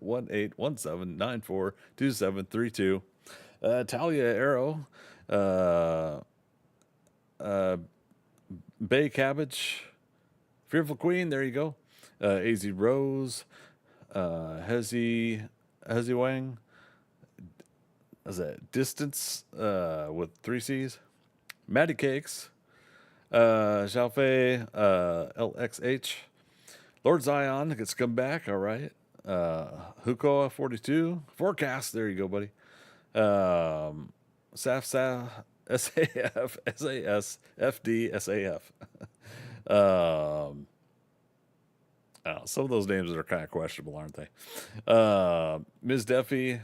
1-817-94-2732. Talia Arrow. Bay Cabbage. Fearful Queen, there you go. AZ Rose. Hezi Wang. Is that Distance with 3 C's? Maddie Cakes. Xiaofei LXH. Lord Zion gets come back, all right. Hukoa 42. Forecast, there you go, buddy. Saf SAF SAS FD SAF. Some of those names are kind of questionable, aren't they? Ms. Duffy,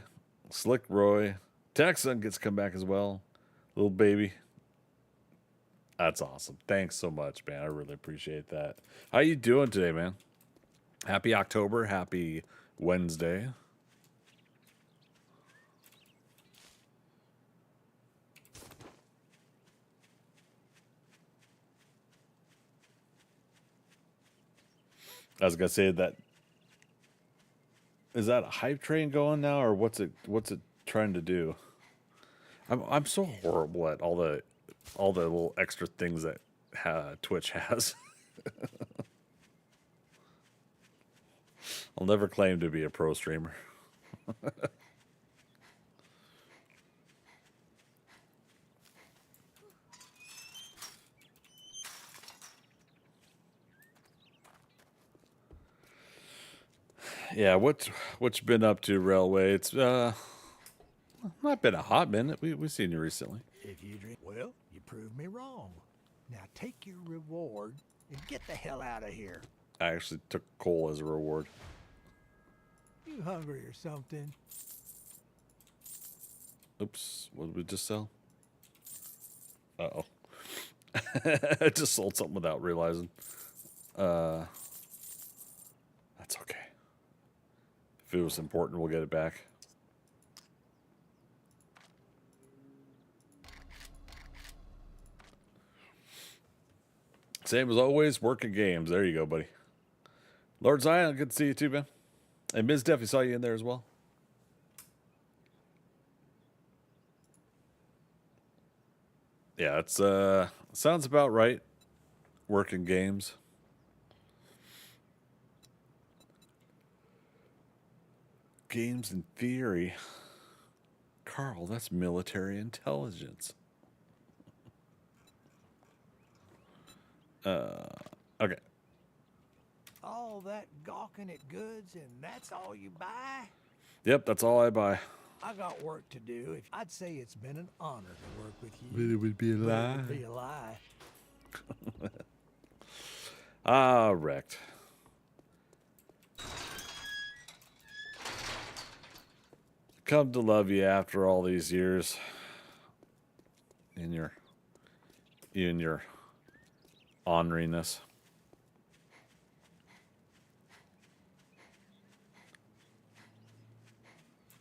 Slick Roy, Texan gets come back as well. Little baby. That's awesome. Thanks so much, man. I really appreciate that. How you doing today, man? Happy October. Happy Wednesday. I was gonna say that. Is that a hype train going now, or what's it trying to do? I'm so horrible at all the little extra things that Twitch has. I'll never claim to be a pro streamer. Yeah, what you been up to, Railway? It's not been a hot minute. We've seen you recently. If you drink, well, you proved me wrong. Now take your reward and get the hell out of here. I actually took coal as a reward. You hungry or something? Oops, what did we just sell? Uh-oh. I just sold something without realizing. That's okay. If it was important, we'll get it back. Same as always, working games. There you go, buddy. Lord Zion, good to see you too, man. And Ms. Duffy saw you in there as well. Yeah, it's sounds about right. Working games. Games in theory. Carl, that's military intelligence. Okay. All that gawking at goods and that's all you buy? Yep, that's all I buy. I got work to do. I'd say it's been an honor to work with you. But it would be a lie. It would be a lie. Wrecked. Come to love you after all these years. In your honoriness.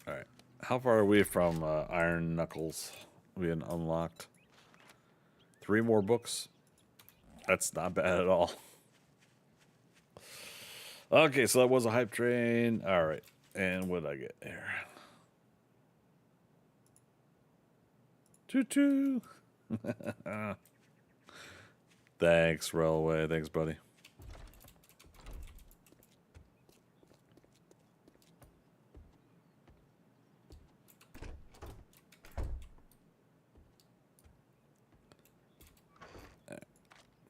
All right. How far are we from Iron Knuckles being unlocked? 3 more books? That's not bad at all. Okay, so that was a hype train. All right. And what did I get here? Choo-choo. Thanks, Railway. Thanks, buddy.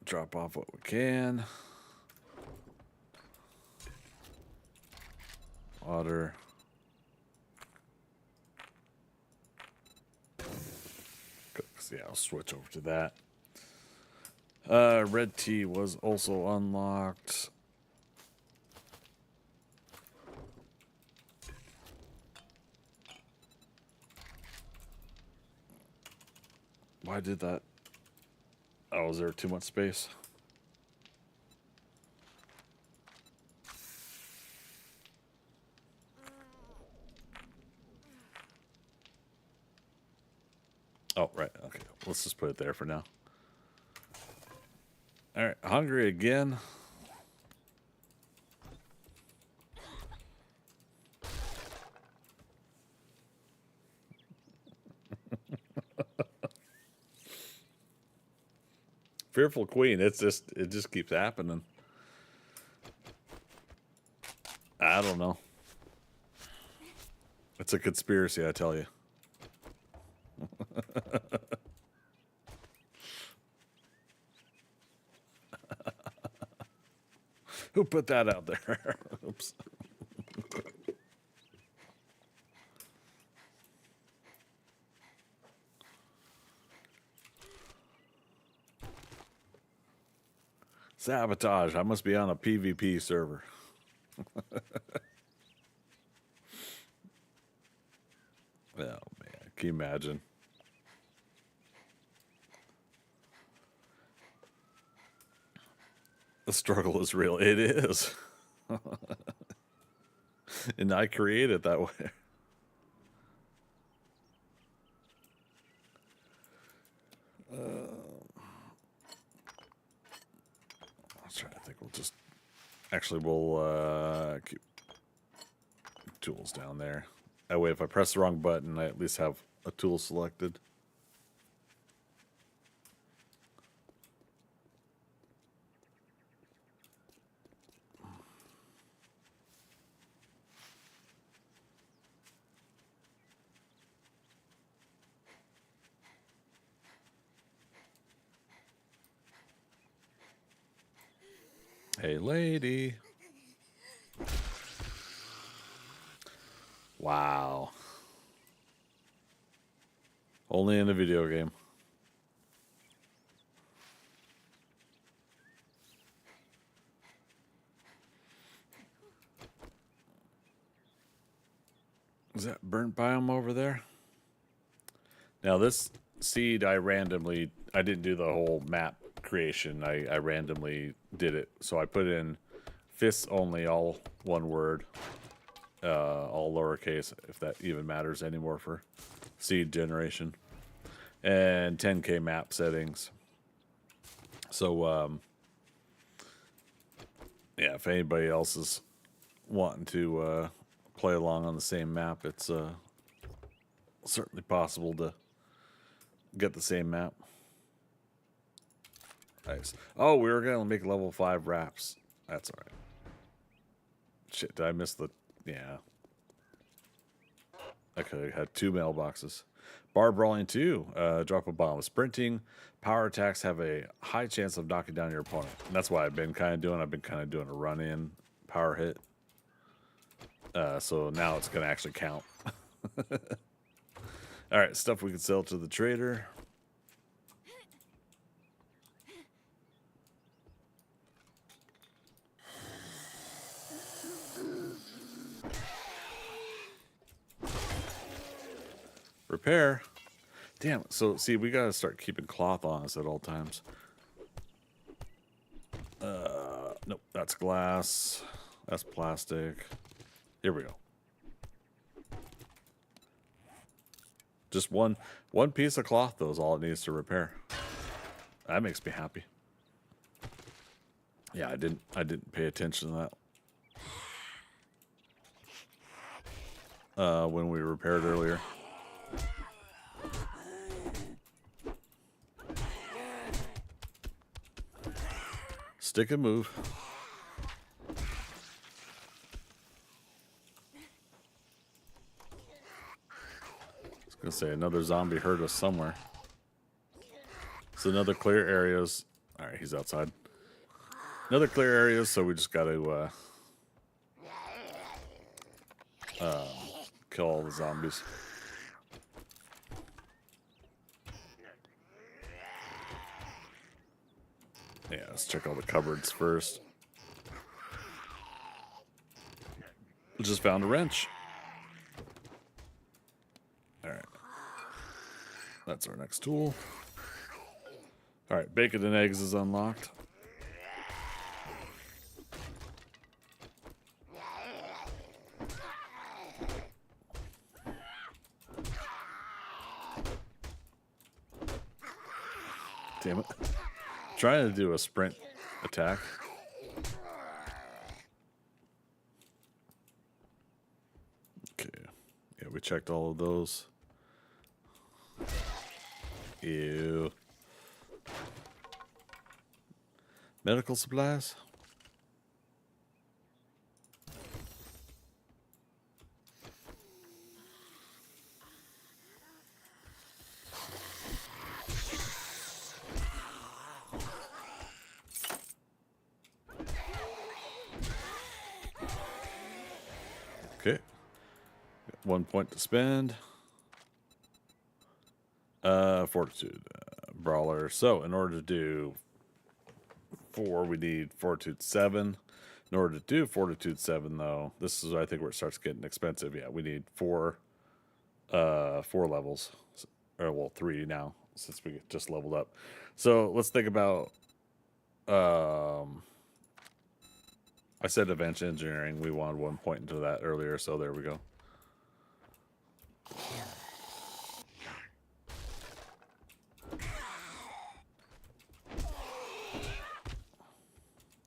Drop off what we can. Water. Yeah, I'll switch over to that. Red tea was also unlocked. Why did that? Oh, is there too much space? Oh, right. Okay. Let's just put it there for now. All right. Hungry again. Fearful Queen. It just keeps happening. I don't know. It's a conspiracy, I tell you. Who put that out there? Oops. Sabotage. I must be on a PvP server. Oh, man. Can you imagine? The struggle is real. It is. And I create it that way. Let's try to think. We'll just... Actually, we'll keep tools down there. That way, if I press the wrong button, I at least have a tool selected. Hey, lady. Wow. Only in a video game. Is that burnt biome over there? Now this seed I didn't do the whole map creation. I randomly did it. So I put in fists only, all one word, all lowercase, if that even matters anymore for seed generation, and 10K map settings. So yeah, if anybody else is wanting to play along on the same map, it's certainly possible to get the same map. Nice. Oh, we were gonna make level 5 wraps. That's all right. Shit, did I miss the... Yeah. I could have had 2 mailboxes. Bar brawling 2. Drop a bomb. Sprinting power attacks have a high chance of knocking down your opponent. And that's what I've been kind of doing. I've been kind of doing a run-in power hit. So now it's going to actually count. All right, stuff we can sell to the trader. Repair. Damn. So, see, we got to start keeping cloth on us at all times. Nope. That's glass. That's plastic. Here we go. Just one piece of cloth, though, is all it needs to repair. That makes me happy. Yeah, I didn't pay attention to that when we repaired earlier. Stick and move. I was gonna say another zombie heard us somewhere. So another clear areas. All right, he's outside. Another clear areas, so we just got to kill all the zombies. Yeah, let's check all the cupboards first. Just found a wrench. Alright. That's our next tool. Alright, bacon and eggs is unlocked. Damn it. Trying to do a sprint attack. Okay. Yeah, we checked all of those. Ew. Medical supplies? Okay. 1 point to spend. Fortitude. Brawler. So, in order to do 4, we need Fortitude 7. In order to do Fortitude 7, though, this is, I think, where it starts getting expensive. Yeah, we need 4 levels. Or, well, 3 now, since we just leveled up. So, let's think about... I said advanced engineering. We wanted 1 point into that earlier, so there we go.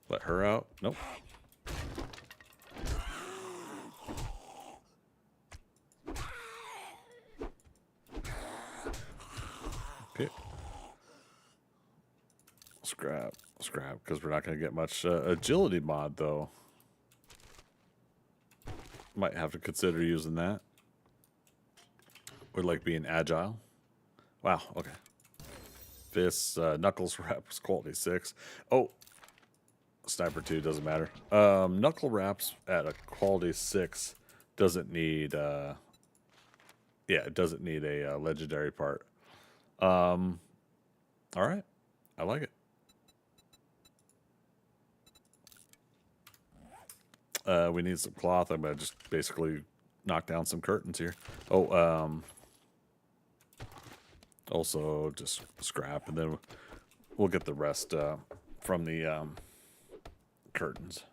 Let her out. Nope. Okay. Scrap, because we're not going to get much agility mod, though. Might have to consider using that. Or like being agile. Wow, okay. Fists, knuckles wraps, quality 6. Oh, sniper 2 doesn't matter. Knuckle wraps at a quality 6 doesn't need, yeah, it doesn't need a legendary part. All right, I like it. We need some cloth. I'm gonna just basically knock down some curtains here. Oh, also just scrap, and then we'll get the rest from the curtains.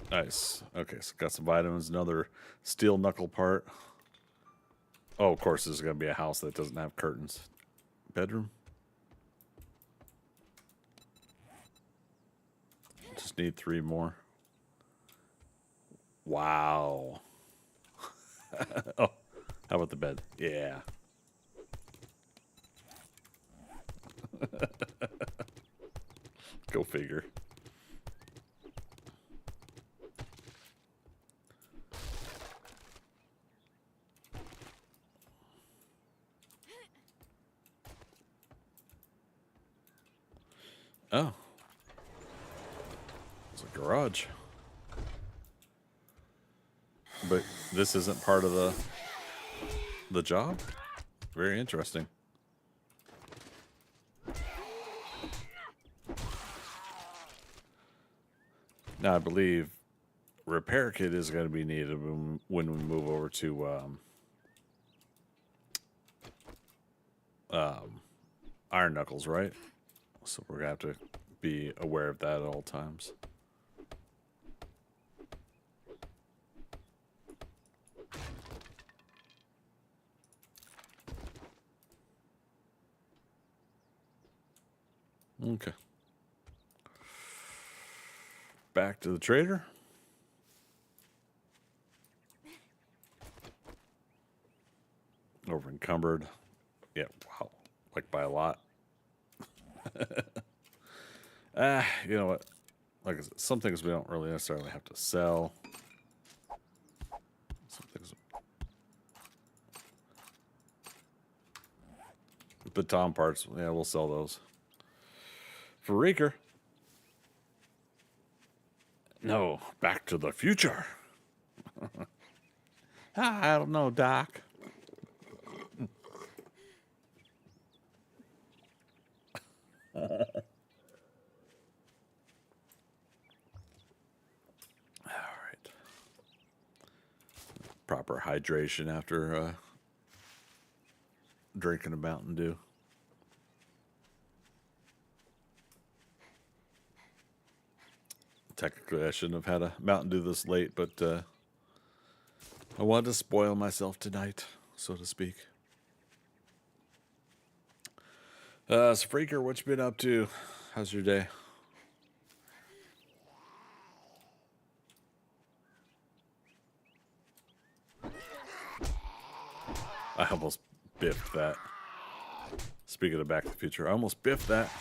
Nice. Okay, so got some vitamins, another steel knuckle part. Oh, of course, there's going to be a house that doesn't have curtains. Bedroom. Just need 3 more. Wow. Oh, how about the bed? Yeah. Go figure. Oh. It's a garage. But this isn't part of the job? Very interesting. Now, I believe repair kit is going to be needed when we move over to Iron Knuckles, right? So we're going to have to be aware of that at all times. Okay. Back to the trader. Over encumbered. Yeah, wow. Like by a lot. You know what? Like some things we don't really necessarily have to sell. baton parts. Yeah, we'll sell those. For Reeker. No, Back to the Future. I don't know, Doc. All right. Proper hydration after drinking a Mountain Dew. Technically, I shouldn't have had a Mountain Dew this late, but I wanted to spoil myself tonight, so to speak. So Freaker, what you been up to? How's your day? I almost biffed that. Speaking of Back to the Future, I almost biffed that.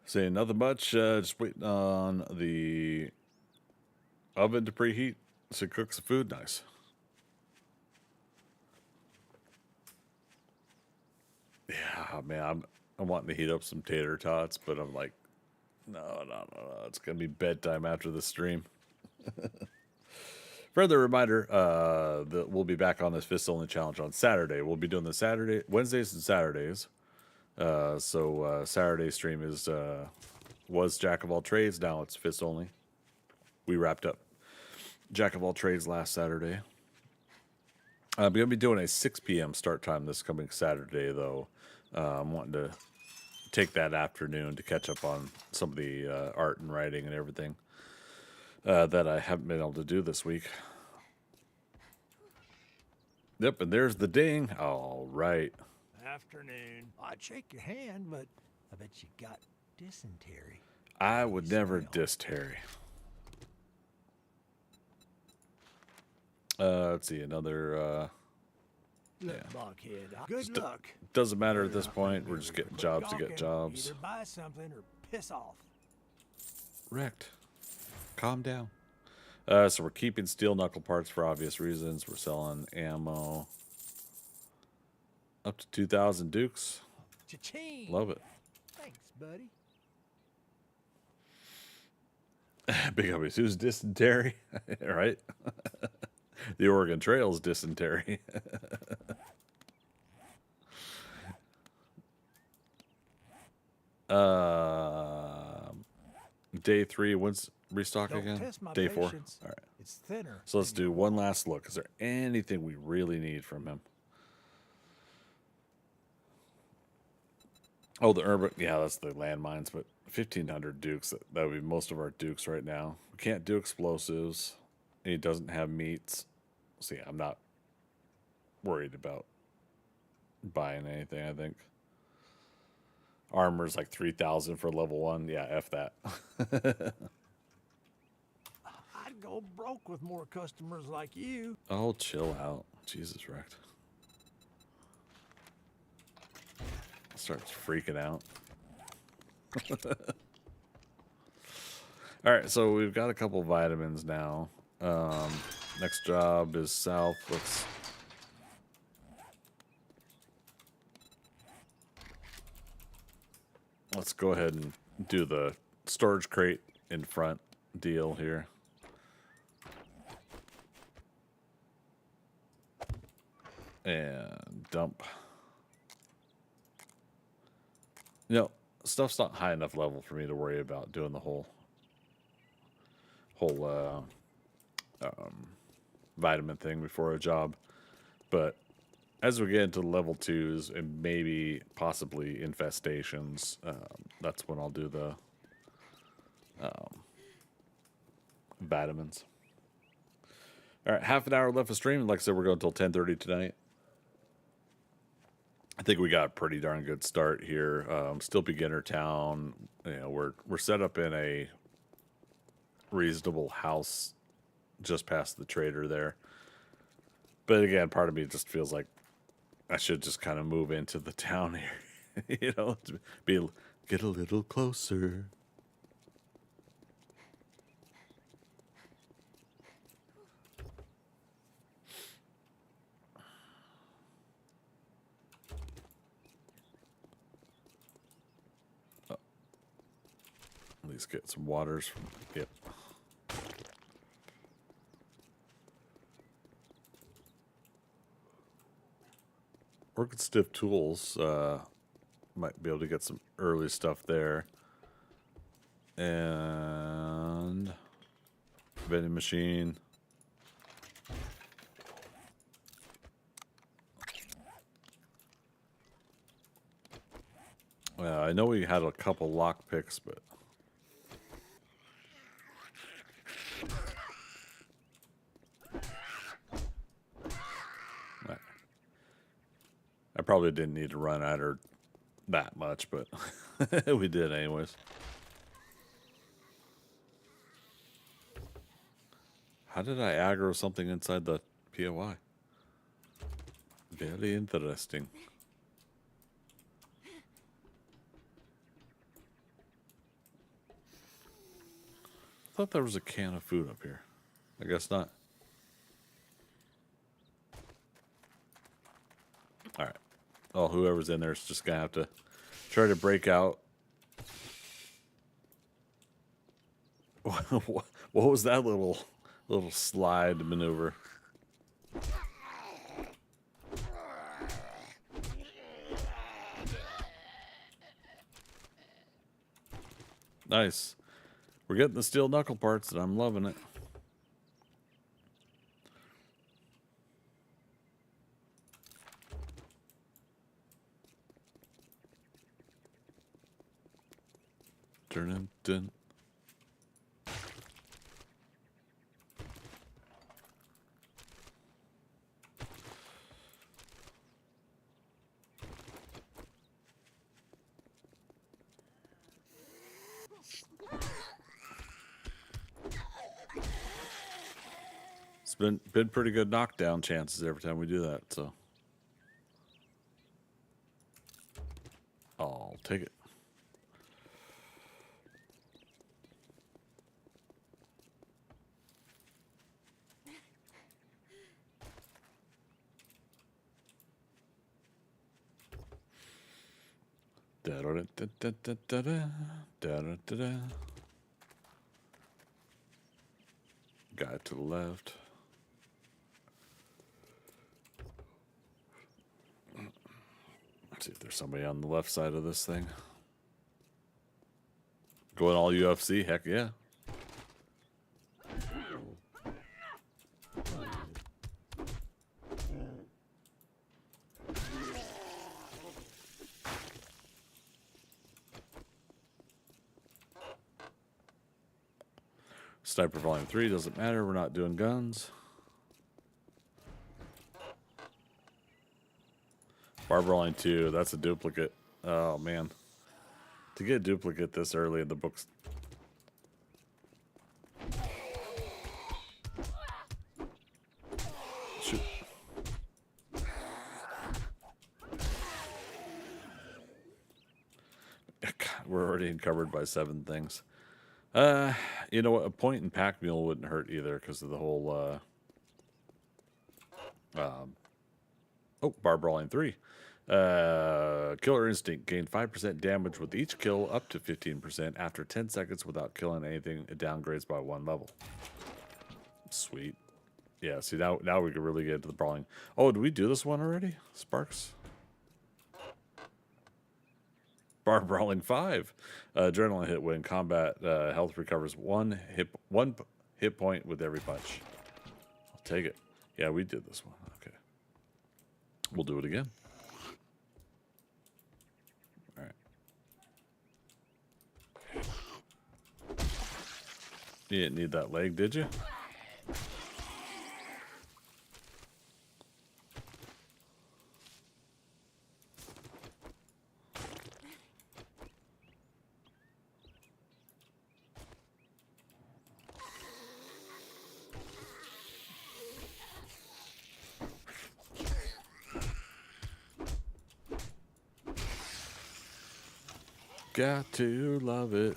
Saying nothing much. Just waiting on the oven to preheat so it cooks the food nice. Yeah, man, I'm wanting to heat up some tater tots, but I'm like, no. It's gonna be bedtime after the stream. Further reminder, that we'll be back on this Fist Only Challenge on Saturday. We'll be doing the Wednesdays and Saturdays. So Saturday stream was Jack of all trades. Now it's Fist Only. We wrapped up Jack of all trades last Saturday. I'm going to be doing a 6 p.m. start time this coming Saturday, though. I'm wanting to take that afternoon to catch up on some of the art and writing and everything that I haven't been able to do this week. Yep, and there's the ding. All right. Afternoon. I'd shake your hand, but I bet you got dysentery. I would never diss Terry. Let's see, another... Look, yeah. Blockhead, good luck. Doesn't matter at this point. We're just getting jobs to get jobs. Either buy something or piss off. Wrecked. Calm down. So we're keeping steel knuckle parts for obvious reasons. We're selling ammo. Up to 2,000 Dukes. Cha-ching. Love it. Thanks, buddy. Big obvious. Who's dysentery? Right? The Oregon Trail's dysentery. Day 3. When's restock Don't again? test my Day 4. All patience. right. It's thinner. So let's do one last look. Is there anything we really need from him? Oh, the urban. Yeah, that's the landmines, but 1,500 Dukes. That would be most of our Dukes right now. We can't do explosives. And he doesn't have meats. So yeah, I'm not worried about buying anything, I think. Armor's like 3,000 for level 1. Yeah, F that. I'd go broke with more customers like you. Oh, chill out. Jesus, wrecked. Starts freaking out. All right, so we've got a couple vitamins now. Next job is south. Let's go ahead and do the storage crate in front deal here. And dump. You know, stuff's not high enough level for me to worry about doing the whole vitamin thing before a job. But as we get into level 2s and maybe possibly infestations, that's when I'll do the vitamins. All right, half an hour left of stream. Like I said, we're going until 10:30 tonight. I think we got a pretty darn good start here. Still beginner town. You know, we're set up in a reasonable house just past the trader there. But again, part of me just feels like I should just kind of move into the town here. You know, be Get a little closer. Oh. At least get some waters from, yep. Working stiff tools, might be able to get some early stuff there. And vending machine. I know we had a couple lock picks, but I probably didn't need to run at her that much, but we did anyways. How did I aggro something inside the POI? Very interesting. I thought there was a can of food up here. I guess not. All right. Well, whoever's in there is just going to have to try to break out. What was that little slide maneuver? Nice. We're getting the steel knuckle parts, and I'm loving it. Dun, dun. It's been pretty good knockdown chances every time we do that, so I'll take it. Da-da-da-da-da-da-da. Guy to the left. Let's see if there's somebody on the left side of this thing. Going all UFC? Heck yeah. Sniper Volume 3 doesn't matter. We're not doing guns. Barber Line 2, that's a duplicate. Oh, man. To get a duplicate this early in the books. Shoot. God, we're already encumbered by 7 things. You know what? A point and pack mule wouldn't hurt either because of the whole, Barber Line 3. Killer Instinct. Gain 5% damage with each kill up to 15% after 10 seconds without killing anything. It downgrades by 1 level. Sweet. Yeah, see, now we can really get into the brawling. Oh, did we do this one already? Sparks? Bar Brawling 5. Adrenaline hit when combat health recovers one hit point with every punch. I'll take it. Yeah, we did this one. Okay. We'll do it again. All right. You didn't need that leg, did you? Got to love it.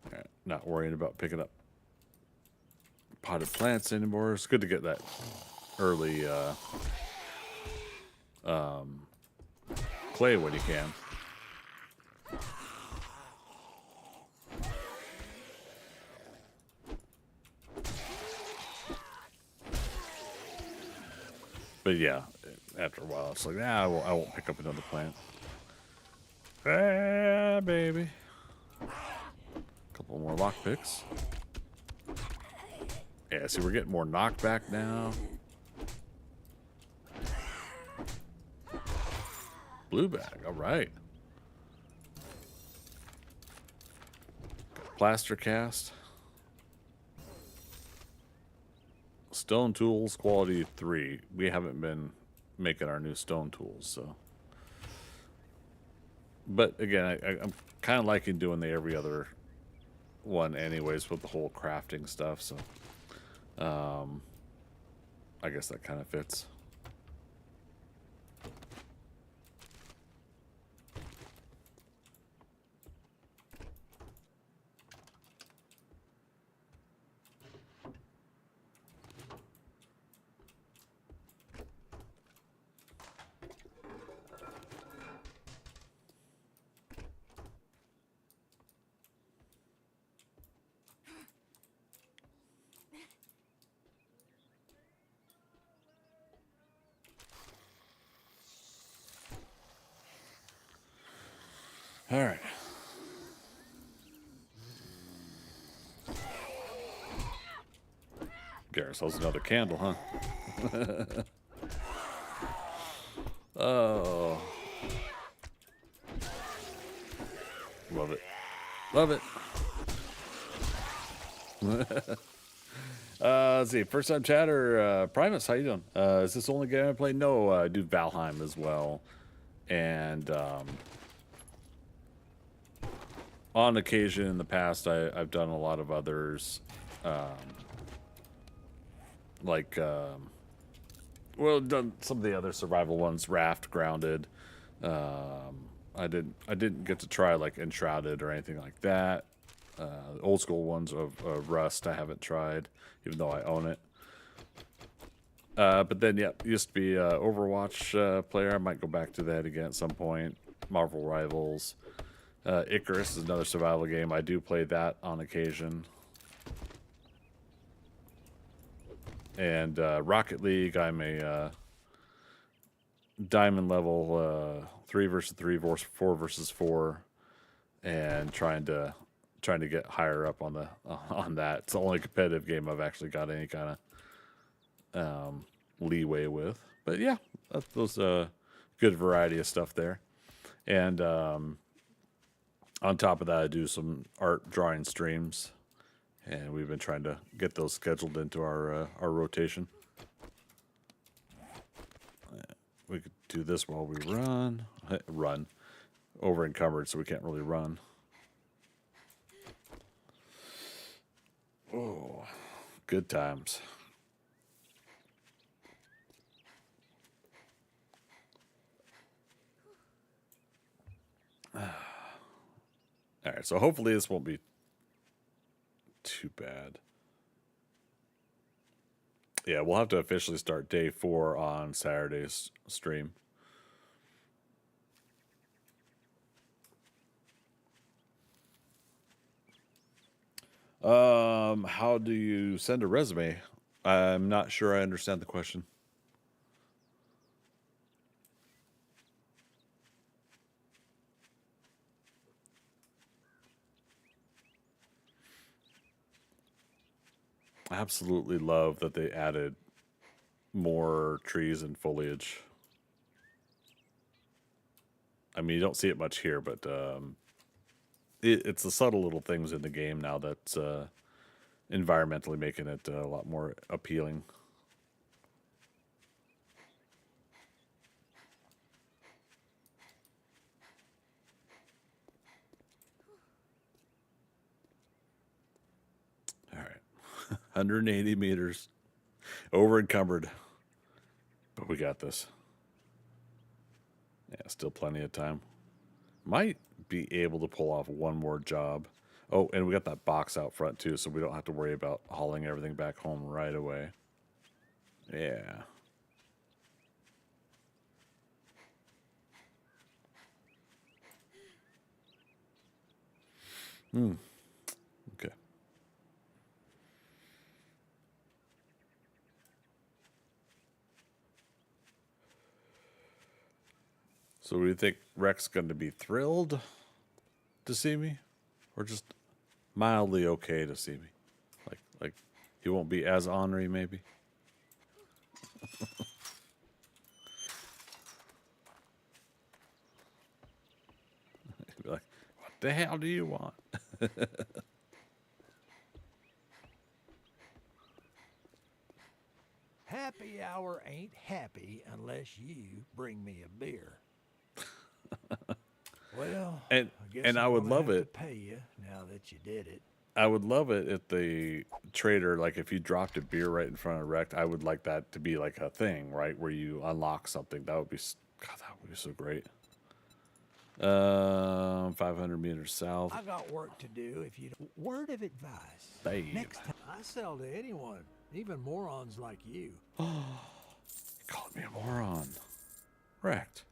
All right, not worrying about picking up potted plants anymore. It's good to get that early clay when you can. But yeah, after a while, it's like, I won't pick up another plant. Ah, baby. Couple more lockpicks. Yeah, see, we're getting more knockback now. Blue bag, all right. Plaster cast. Stone tools, quality 3. We haven't been making our new stone tools, so. But again, I'm kind of liking doing the every other one anyways with the whole crafting stuff, so. I guess that kind of fits. All right. Get ourselves another candle, huh? Oh. Love it. Love it. Let's see. First time chatter, Primus, how you doing? Is this the only game I play? No, I do Valheim as well. And on occasion in the past, I've done a lot of others. Well, done some of the other survival ones, Raft, Grounded. I didn't get to try like Enshrouded or anything like that. The old school ones of Rust I haven't tried, even though I own it. But then, yeah, used to be Overwatch player. I might go back to that again at some point. Marvel Rivals. Icarus is another survival game. I do play that on occasion. And Rocket League, I'm a diamond level 3 versus 3, 4 versus 4, and trying to get higher up on that. It's the only competitive game I've actually got any kind of leeway with. But yeah, those good variety of stuff there. And on top of that, I do some art drawing streams. And we've been trying to get those scheduled into our rotation. We could do this while we run. Run. Over encumbered, so we can't really run. Oh, good times. All right, so hopefully this won't be too bad. Yeah, we'll have to officially start day 4 on Saturday's stream. How do you send a resume? I'm not sure I understand the question. I absolutely love that they added more trees and foliage. I mean, you don't see it much here, but it's the subtle little things in the game now that's environmentally making it a lot more appealing. 180 meters. Over encumbered. But we got this. Yeah, still plenty of time. Might be able to pull off one more job. Oh, and we got that box out front too, so we don't have to worry about hauling everything back home right away. Yeah. Okay. So do you think Rex going to be thrilled to see me? Or just mildly okay to see me? Like he won't be as ornery maybe? He'd be like, what the hell do you want? Happy hour ain't happy unless you bring me a beer. Well, And I guess and I I'm would gonna love have it. to pay you now that you did it. I would love it if the trader, like if you dropped a beer right in front of Rect, I would like that to be like a thing, right? Where you unlock something. That would be, God, that would be so great. 500 meters south. I got work to do. If you word of advice, Babe. next time I sell to anyone, even morons like you. You called me a moron. Wrecked.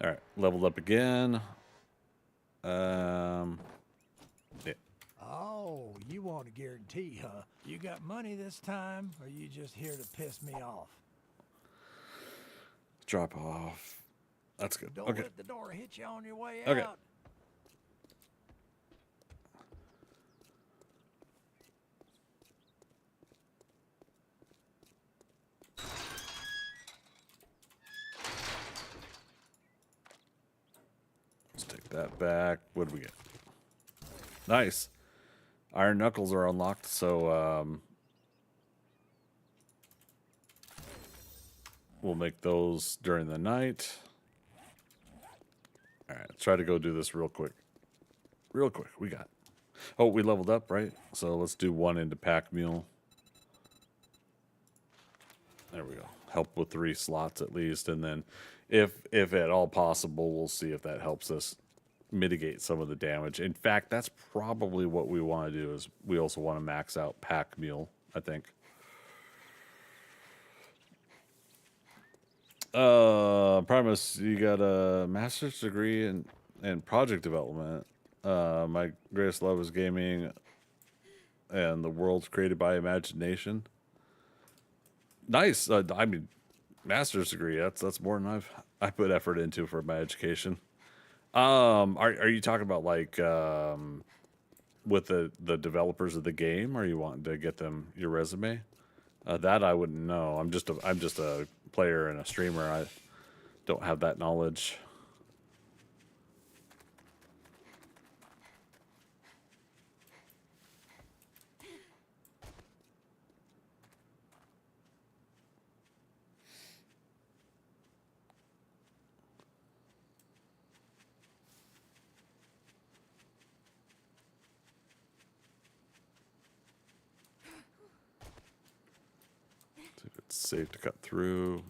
All right, leveled up again. Yeah. Oh, you want a guarantee, huh? You got money this time, or you just here to piss me off? Drop off. That's good. Don't Okay. let the door hit you on your way Okay. out. Let's take that back. What do we get? Nice. Iron knuckles are unlocked, so we'll make those during the night. All right, let's try to go do this real quick. Real quick, we got. Oh, we leveled up, right? So let's do one into pack mule. There we go. Help with 3 slots at least, and then if at all possible, we'll see if that helps us mitigate some of the damage. In fact, that's probably what we want to do. Is we also want to max out pack mule, I think. Primus, you got a master's degree in project development. My greatest love is gaming, and the world's created by imagination. Nice. I mean, master's degree. That's more than I put effort into for my education. Are you talking about like with the developers of the game? Or you wanting to get them your resume? That I wouldn't know. I'm just a player and a streamer. I don't have that knowledge. See if it's safe to cut through.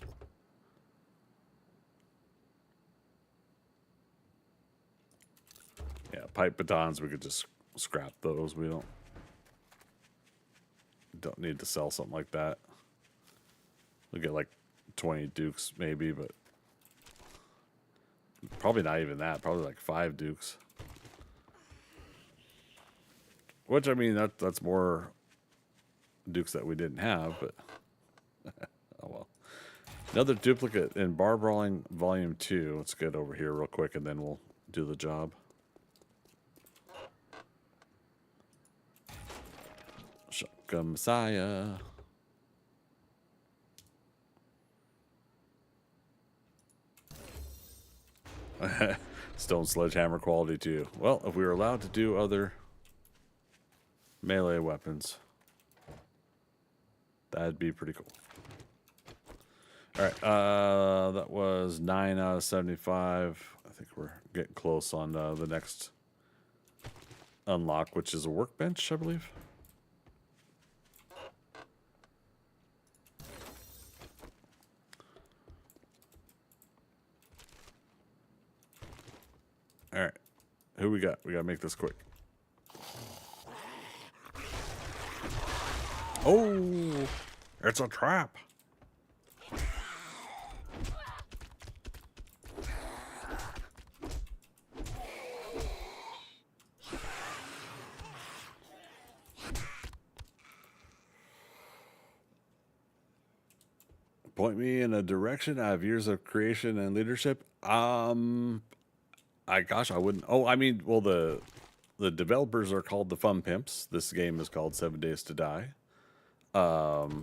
Yeah, pipe batons, we could just scrap those. We don't need to sell something like that. We'll get like 20 dukes maybe, but probably not even that. Probably like 5 dukes. Which, I mean, that's more dukes that we didn't have, but oh well. Another duplicate in Bar Brawling Volume 2. Let's get over here real quick and then we'll do the job. Shotgun Messiah. Stone Sledgehammer quality too. Well, if we were allowed to do other melee weapons, that'd be pretty cool. All right, that was 9 out of 75. I think we're getting close on the next unlock, which is a workbench, I believe. All right. Who we got? We got to make this quick. Oh, it's a trap. Point me in a direction. I have years of creation and leadership. Gosh, I wouldn't. Oh, I mean, well, the developers are called the Fun Pimps. This game is called 7 Days to Die.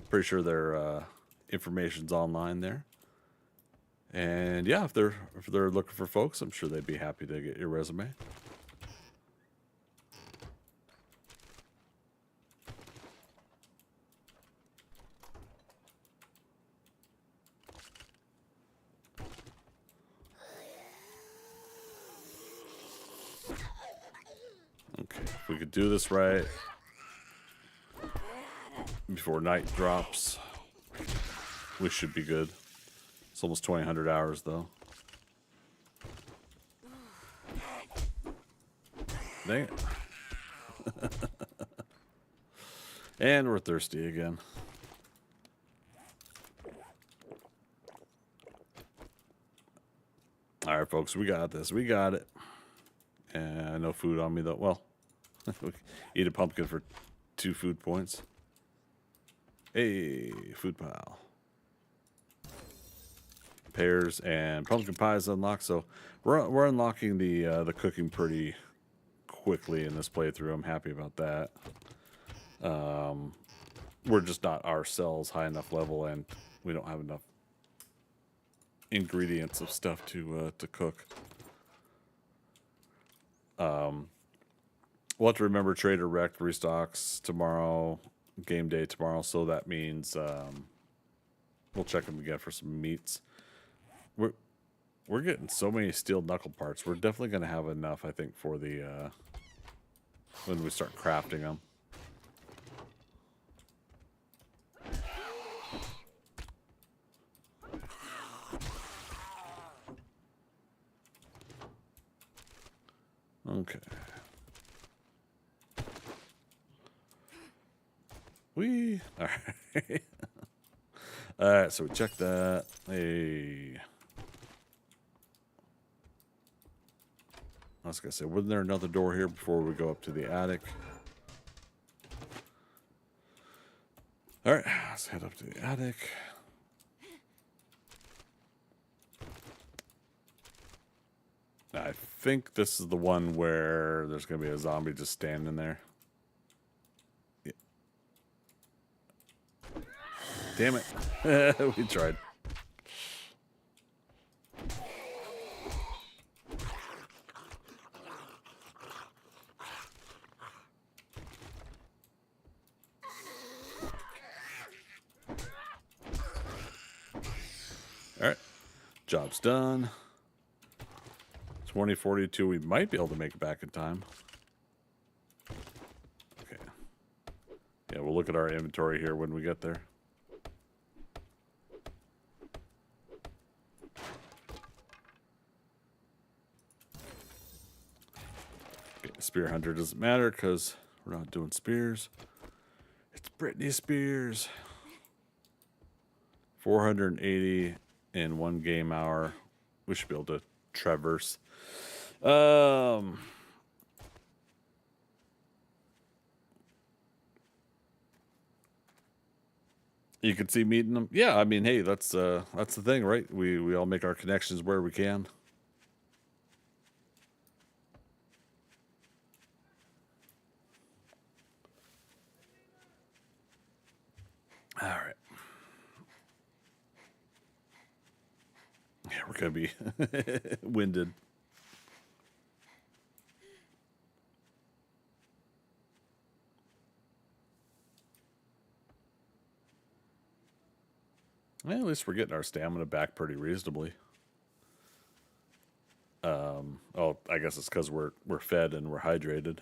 Pretty sure their information's online there. And yeah, if they're looking for folks, I'm sure they'd be happy to get your resume. Okay, if we could do this right before night drops, we should be good. It's almost 2,000 hours, though. Dang it. And we're thirsty again. All right, folks, we got this. We got it. And no food on me, though. Well, eat a pumpkin for 2 food points. Hey, food pile. Pears and pumpkin pies unlocked, so we're unlocking the cooking pretty quickly in this playthrough. I'm happy about that. We're just not ourselves high enough level, and we don't have enough ingredients of stuff to cook. We'll have to remember Trader Rect restocks tomorrow, game day tomorrow, so that means we'll check them again for some meats. We're getting so many steel knuckle parts. We're definitely going to have enough, I think, for the when we start crafting them. Okay. All right. All right, so we checked that. Hey. I was going to say, wasn't there another door here before we go up to the attic? All right, let's head up to the attic. I think this is the one where there's going to be a zombie just standing there. Yeah. Damn it. We tried. All right. Job's done. 2042, we might be able to make it back in time. Okay. Yeah, we'll look at our inventory here when we get there. Okay, Spear Hunter doesn't matter because we're not doing spears. It's Britney Spears. 480 in 1 game hour. We should be able to traverse. You could see meeting them. Yeah, I mean, hey, that's the thing, right? We all make our connections where we can. All right. Yeah, we're gonna be winded. Well, at least we're getting our stamina back pretty reasonably. Oh, I guess it's because we're fed and we're hydrated.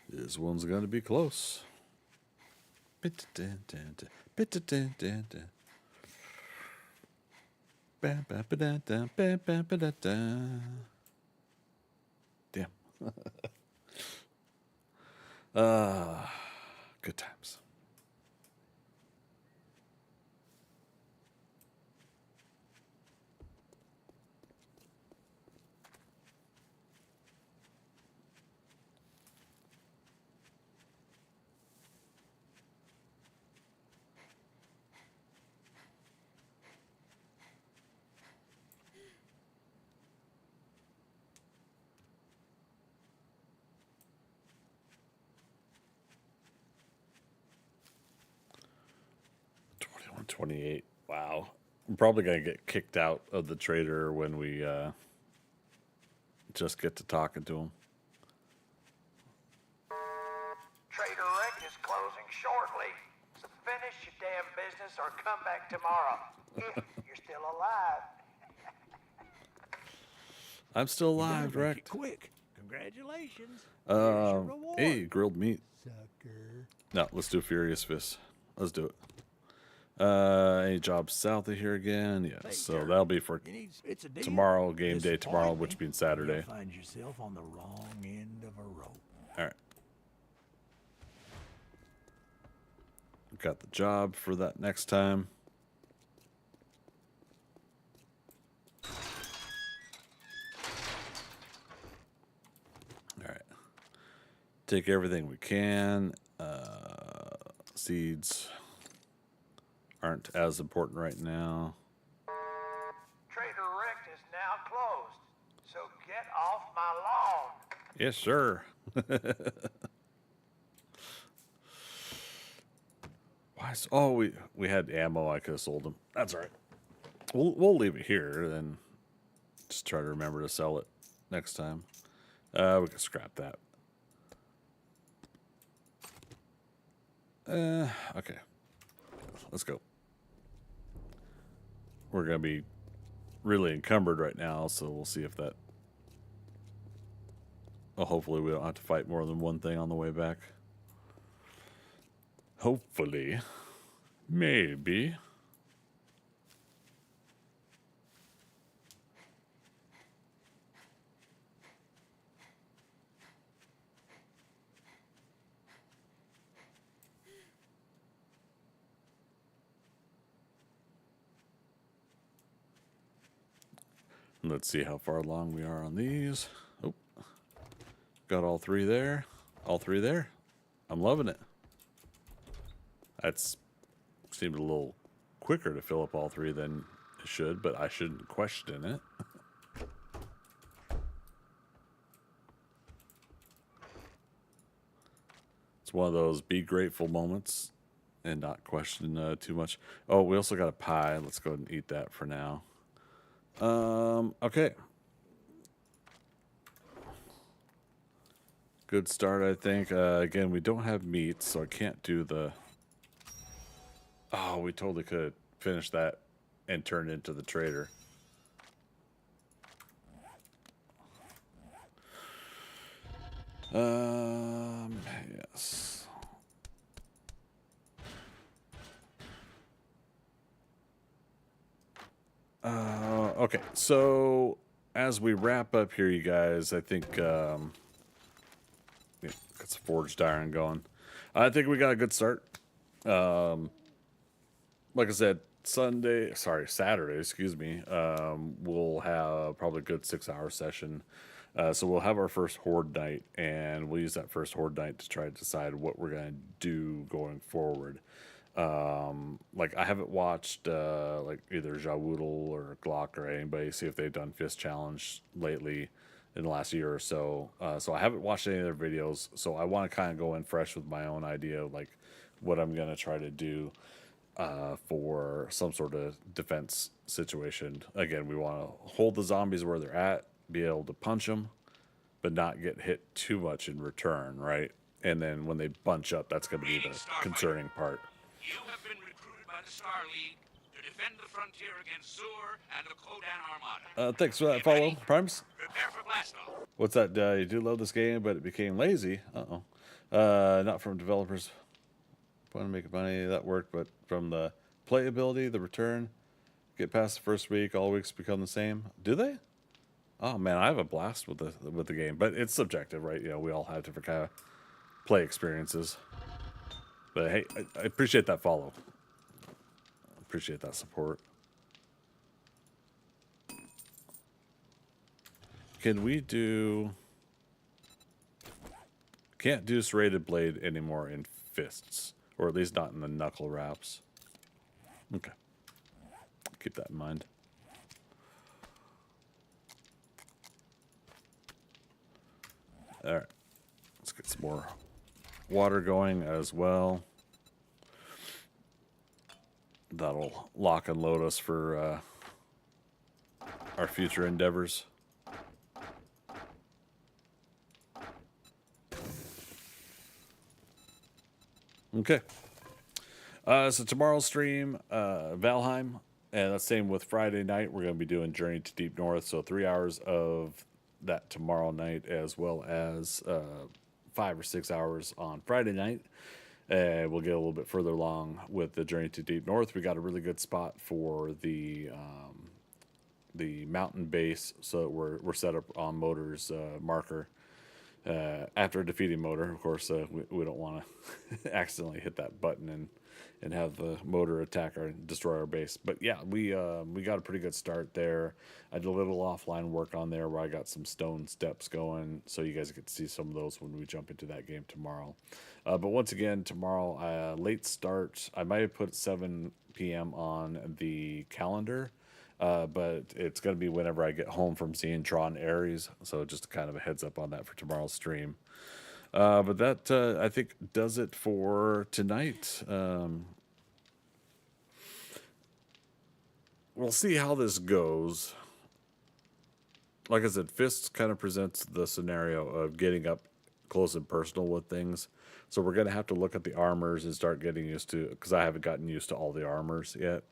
This one's gonna be close. Damn. Good times. $21.28. Wow. I'm probably gonna get kicked out of the trader when we just get to talking to him. Trader Rick is closing shortly. So finish your damn business or come back tomorrow. If you're still alive. I'm still You better alive, make it Rect. quick. Congratulations. Here's your reward. Hey, grilled meat. Sucker. No, let's do Furious Fist. Let's do it. Any jobs south of here again? Yeah, so Baker, that'll be for you need, it's a deal. tomorrow, game day tomorrow, Disappoint which me, means Saturday. You'll find yourself on the wrong end of a rope. All right. Got the job for that next time. All right. Take everything we can. Seeds aren't as important right now. Trader Rick is now closed. So get off my lawn. Yes, sir. Oh, we had ammo. I could have sold them. That's all right. We'll leave it here, then just try to remember to sell it next time. We can scrap that. Okay. Let's go. We're gonna be really encumbered right now, so we'll see if that. Well, hopefully we don't have to fight more than one thing on the way back. Hopefully. Maybe. Let's see how far along we are on these. Oh, got all three there. All three there. I'm loving it. That's seemed a little quicker to fill up all three than it should, but I shouldn't question it. It's one of those be grateful moments and not question too much. Oh, we also got a pie. Let's go ahead and eat that for now. Okay. Good start, I think. Again, we don't have meat, so I can't do the... Oh, we totally could have finished that and turned into the trader. Yes. Okay, so as we wrap up here, you guys, I think yeah, got some forged iron going. I think we got a good start. Like I said, Saturday, excuse me, we'll have probably a good 6-hour session. So we'll have our first horde night, and we'll use that first horde night to try to decide what we're going to do going forward. Like I haven't watched like either Jawoodle or Glock or anybody see if they've done Fist Challenge lately in the last year or so. So I haven't watched any of their videos, so I want to kind of go in fresh with my own idea of like what I'm going to try to do for some sort of defense situation. Again, we want to hold the zombies where they're at, be able to punch them, but not get hit too much in return, right? And then when they bunch up, that's going to be the concerning part. You have been recruited by the Star League to defend the frontier against Zur and the Kodan Armada. Thanks for that follow, Ready? Primes. Prepare for blast off. What's that? You do love this game, but it became lazy. Uh-oh. Not from developers want to make money, that worked, but from the playability, the return, get past the first week, all weeks become the same. Do they? Oh man, I have a blast with the game, but it's subjective, right? You know, we all have different kind of play experiences. But hey, I appreciate that follow. Appreciate that support. Can we do... Can't do serrated blade anymore in fists. Or at least not in the knuckle wraps. Okay. Keep that in mind. Alright. Let's get some more water going as well. That'll lock and load us for our future endeavors. Okay. So tomorrow's stream, Valheim, and that's same with Friday night. We're going to be doing Journey to Deep North, so 3 hours of that tomorrow night, as well as 5 or 6 hours on Friday night. We'll get a little bit further along with the Journey to Deep North. We got a really good spot for the mountain base, so we're set up on Motor's marker. After defeating Motor, of course, we don't want to accidentally hit that button and have the Motor attack or destroy our base. But yeah, we got a pretty good start there. I did a little offline work on there where I got some stone steps going, so you guys get to see some of those when we jump into that game tomorrow. But once again, tomorrow, late start. I might have put 7 p.m. on the calendar. But it's going to be whenever I get home from seeing Tron Ares. So just kind of a heads up on that for tomorrow's stream. But that, I think, does it for tonight. We'll see how this goes. Like I said, Fists kind of presents the scenario of getting up close and personal with things. So we're going to have to look at the armors and start getting used to, because I haven't gotten used to all the armors yet.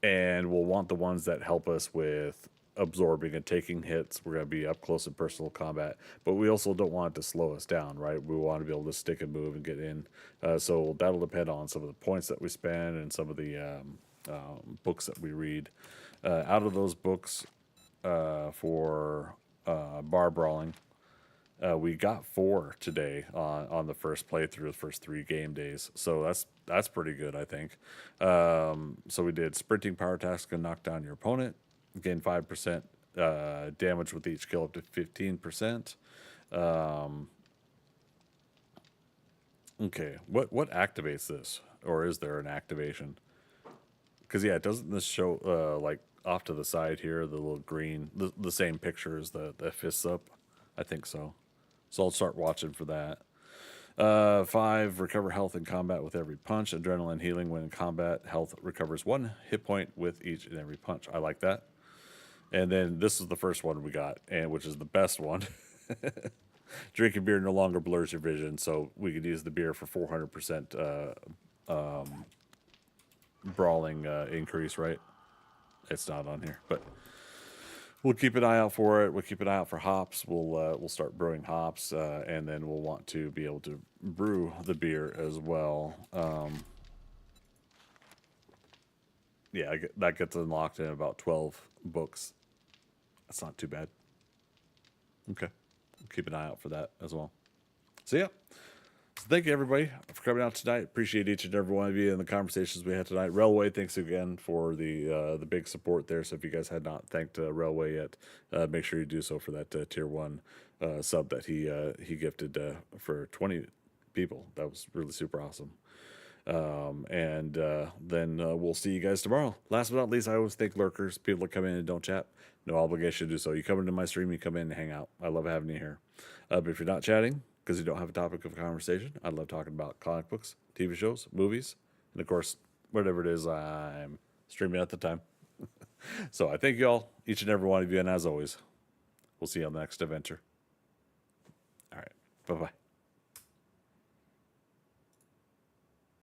And we'll want the ones that help us with absorbing and taking hits. We're going to be up close and personal combat. But we also don't want it to slow us down, right? We want to be able to stick and move and get in. So that'll depend on some of the points that we spend and some of the books that we read. Out of those books for bar brawling, we got 4 today on the first playthrough, the first 3 game days. So that's pretty good, I think. So we did sprinting power attacks can knock down your opponent, gain 5% damage with each kill up to 15%. Okay, what activates this, or is there an activation? Because yeah, doesn't this show like off to the side here, the little green, the same picture as the fists up? I think so. So I'll start watching for that. 5, recover health in combat with every punch. Adrenaline healing when in combat. Health recovers 1 hit point with each and every punch. I like that. And then this is the first one we got, and which is the best one. Drinking beer no longer blurs your vision, so we could use the beer for 400% brawling increase, right? It's not on here, but we'll keep an eye out for it. We'll keep an eye out for hops. We'll start brewing hops, and then we'll want to be able to brew the beer as well. Yeah, that gets unlocked in about 12 books. That's not too bad. Okay, keep an eye out for that as well. So yeah. So thank you, everybody, for coming out tonight. Appreciate each and every one of you in the conversations we had tonight. Railway, thanks again for the big support there. So if you guys had not thanked Railway yet, make sure you do so for that tier 1 sub that he gifted for 20 people. That was really super awesome. And then we'll see you guys tomorrow. Last but not least, I always thank lurkers, people that come in and don't chat. No obligation to do so. You come into my stream, you come in and hang out. I love having you here. But if you're not chatting, because you don't have a topic of conversation, I love talking about comic books, TV shows, movies, and of course, whatever it is I'm streaming at the time. So I thank you all, each and every one of you, and as always, we'll see you on the next adventure. All right, bye-bye.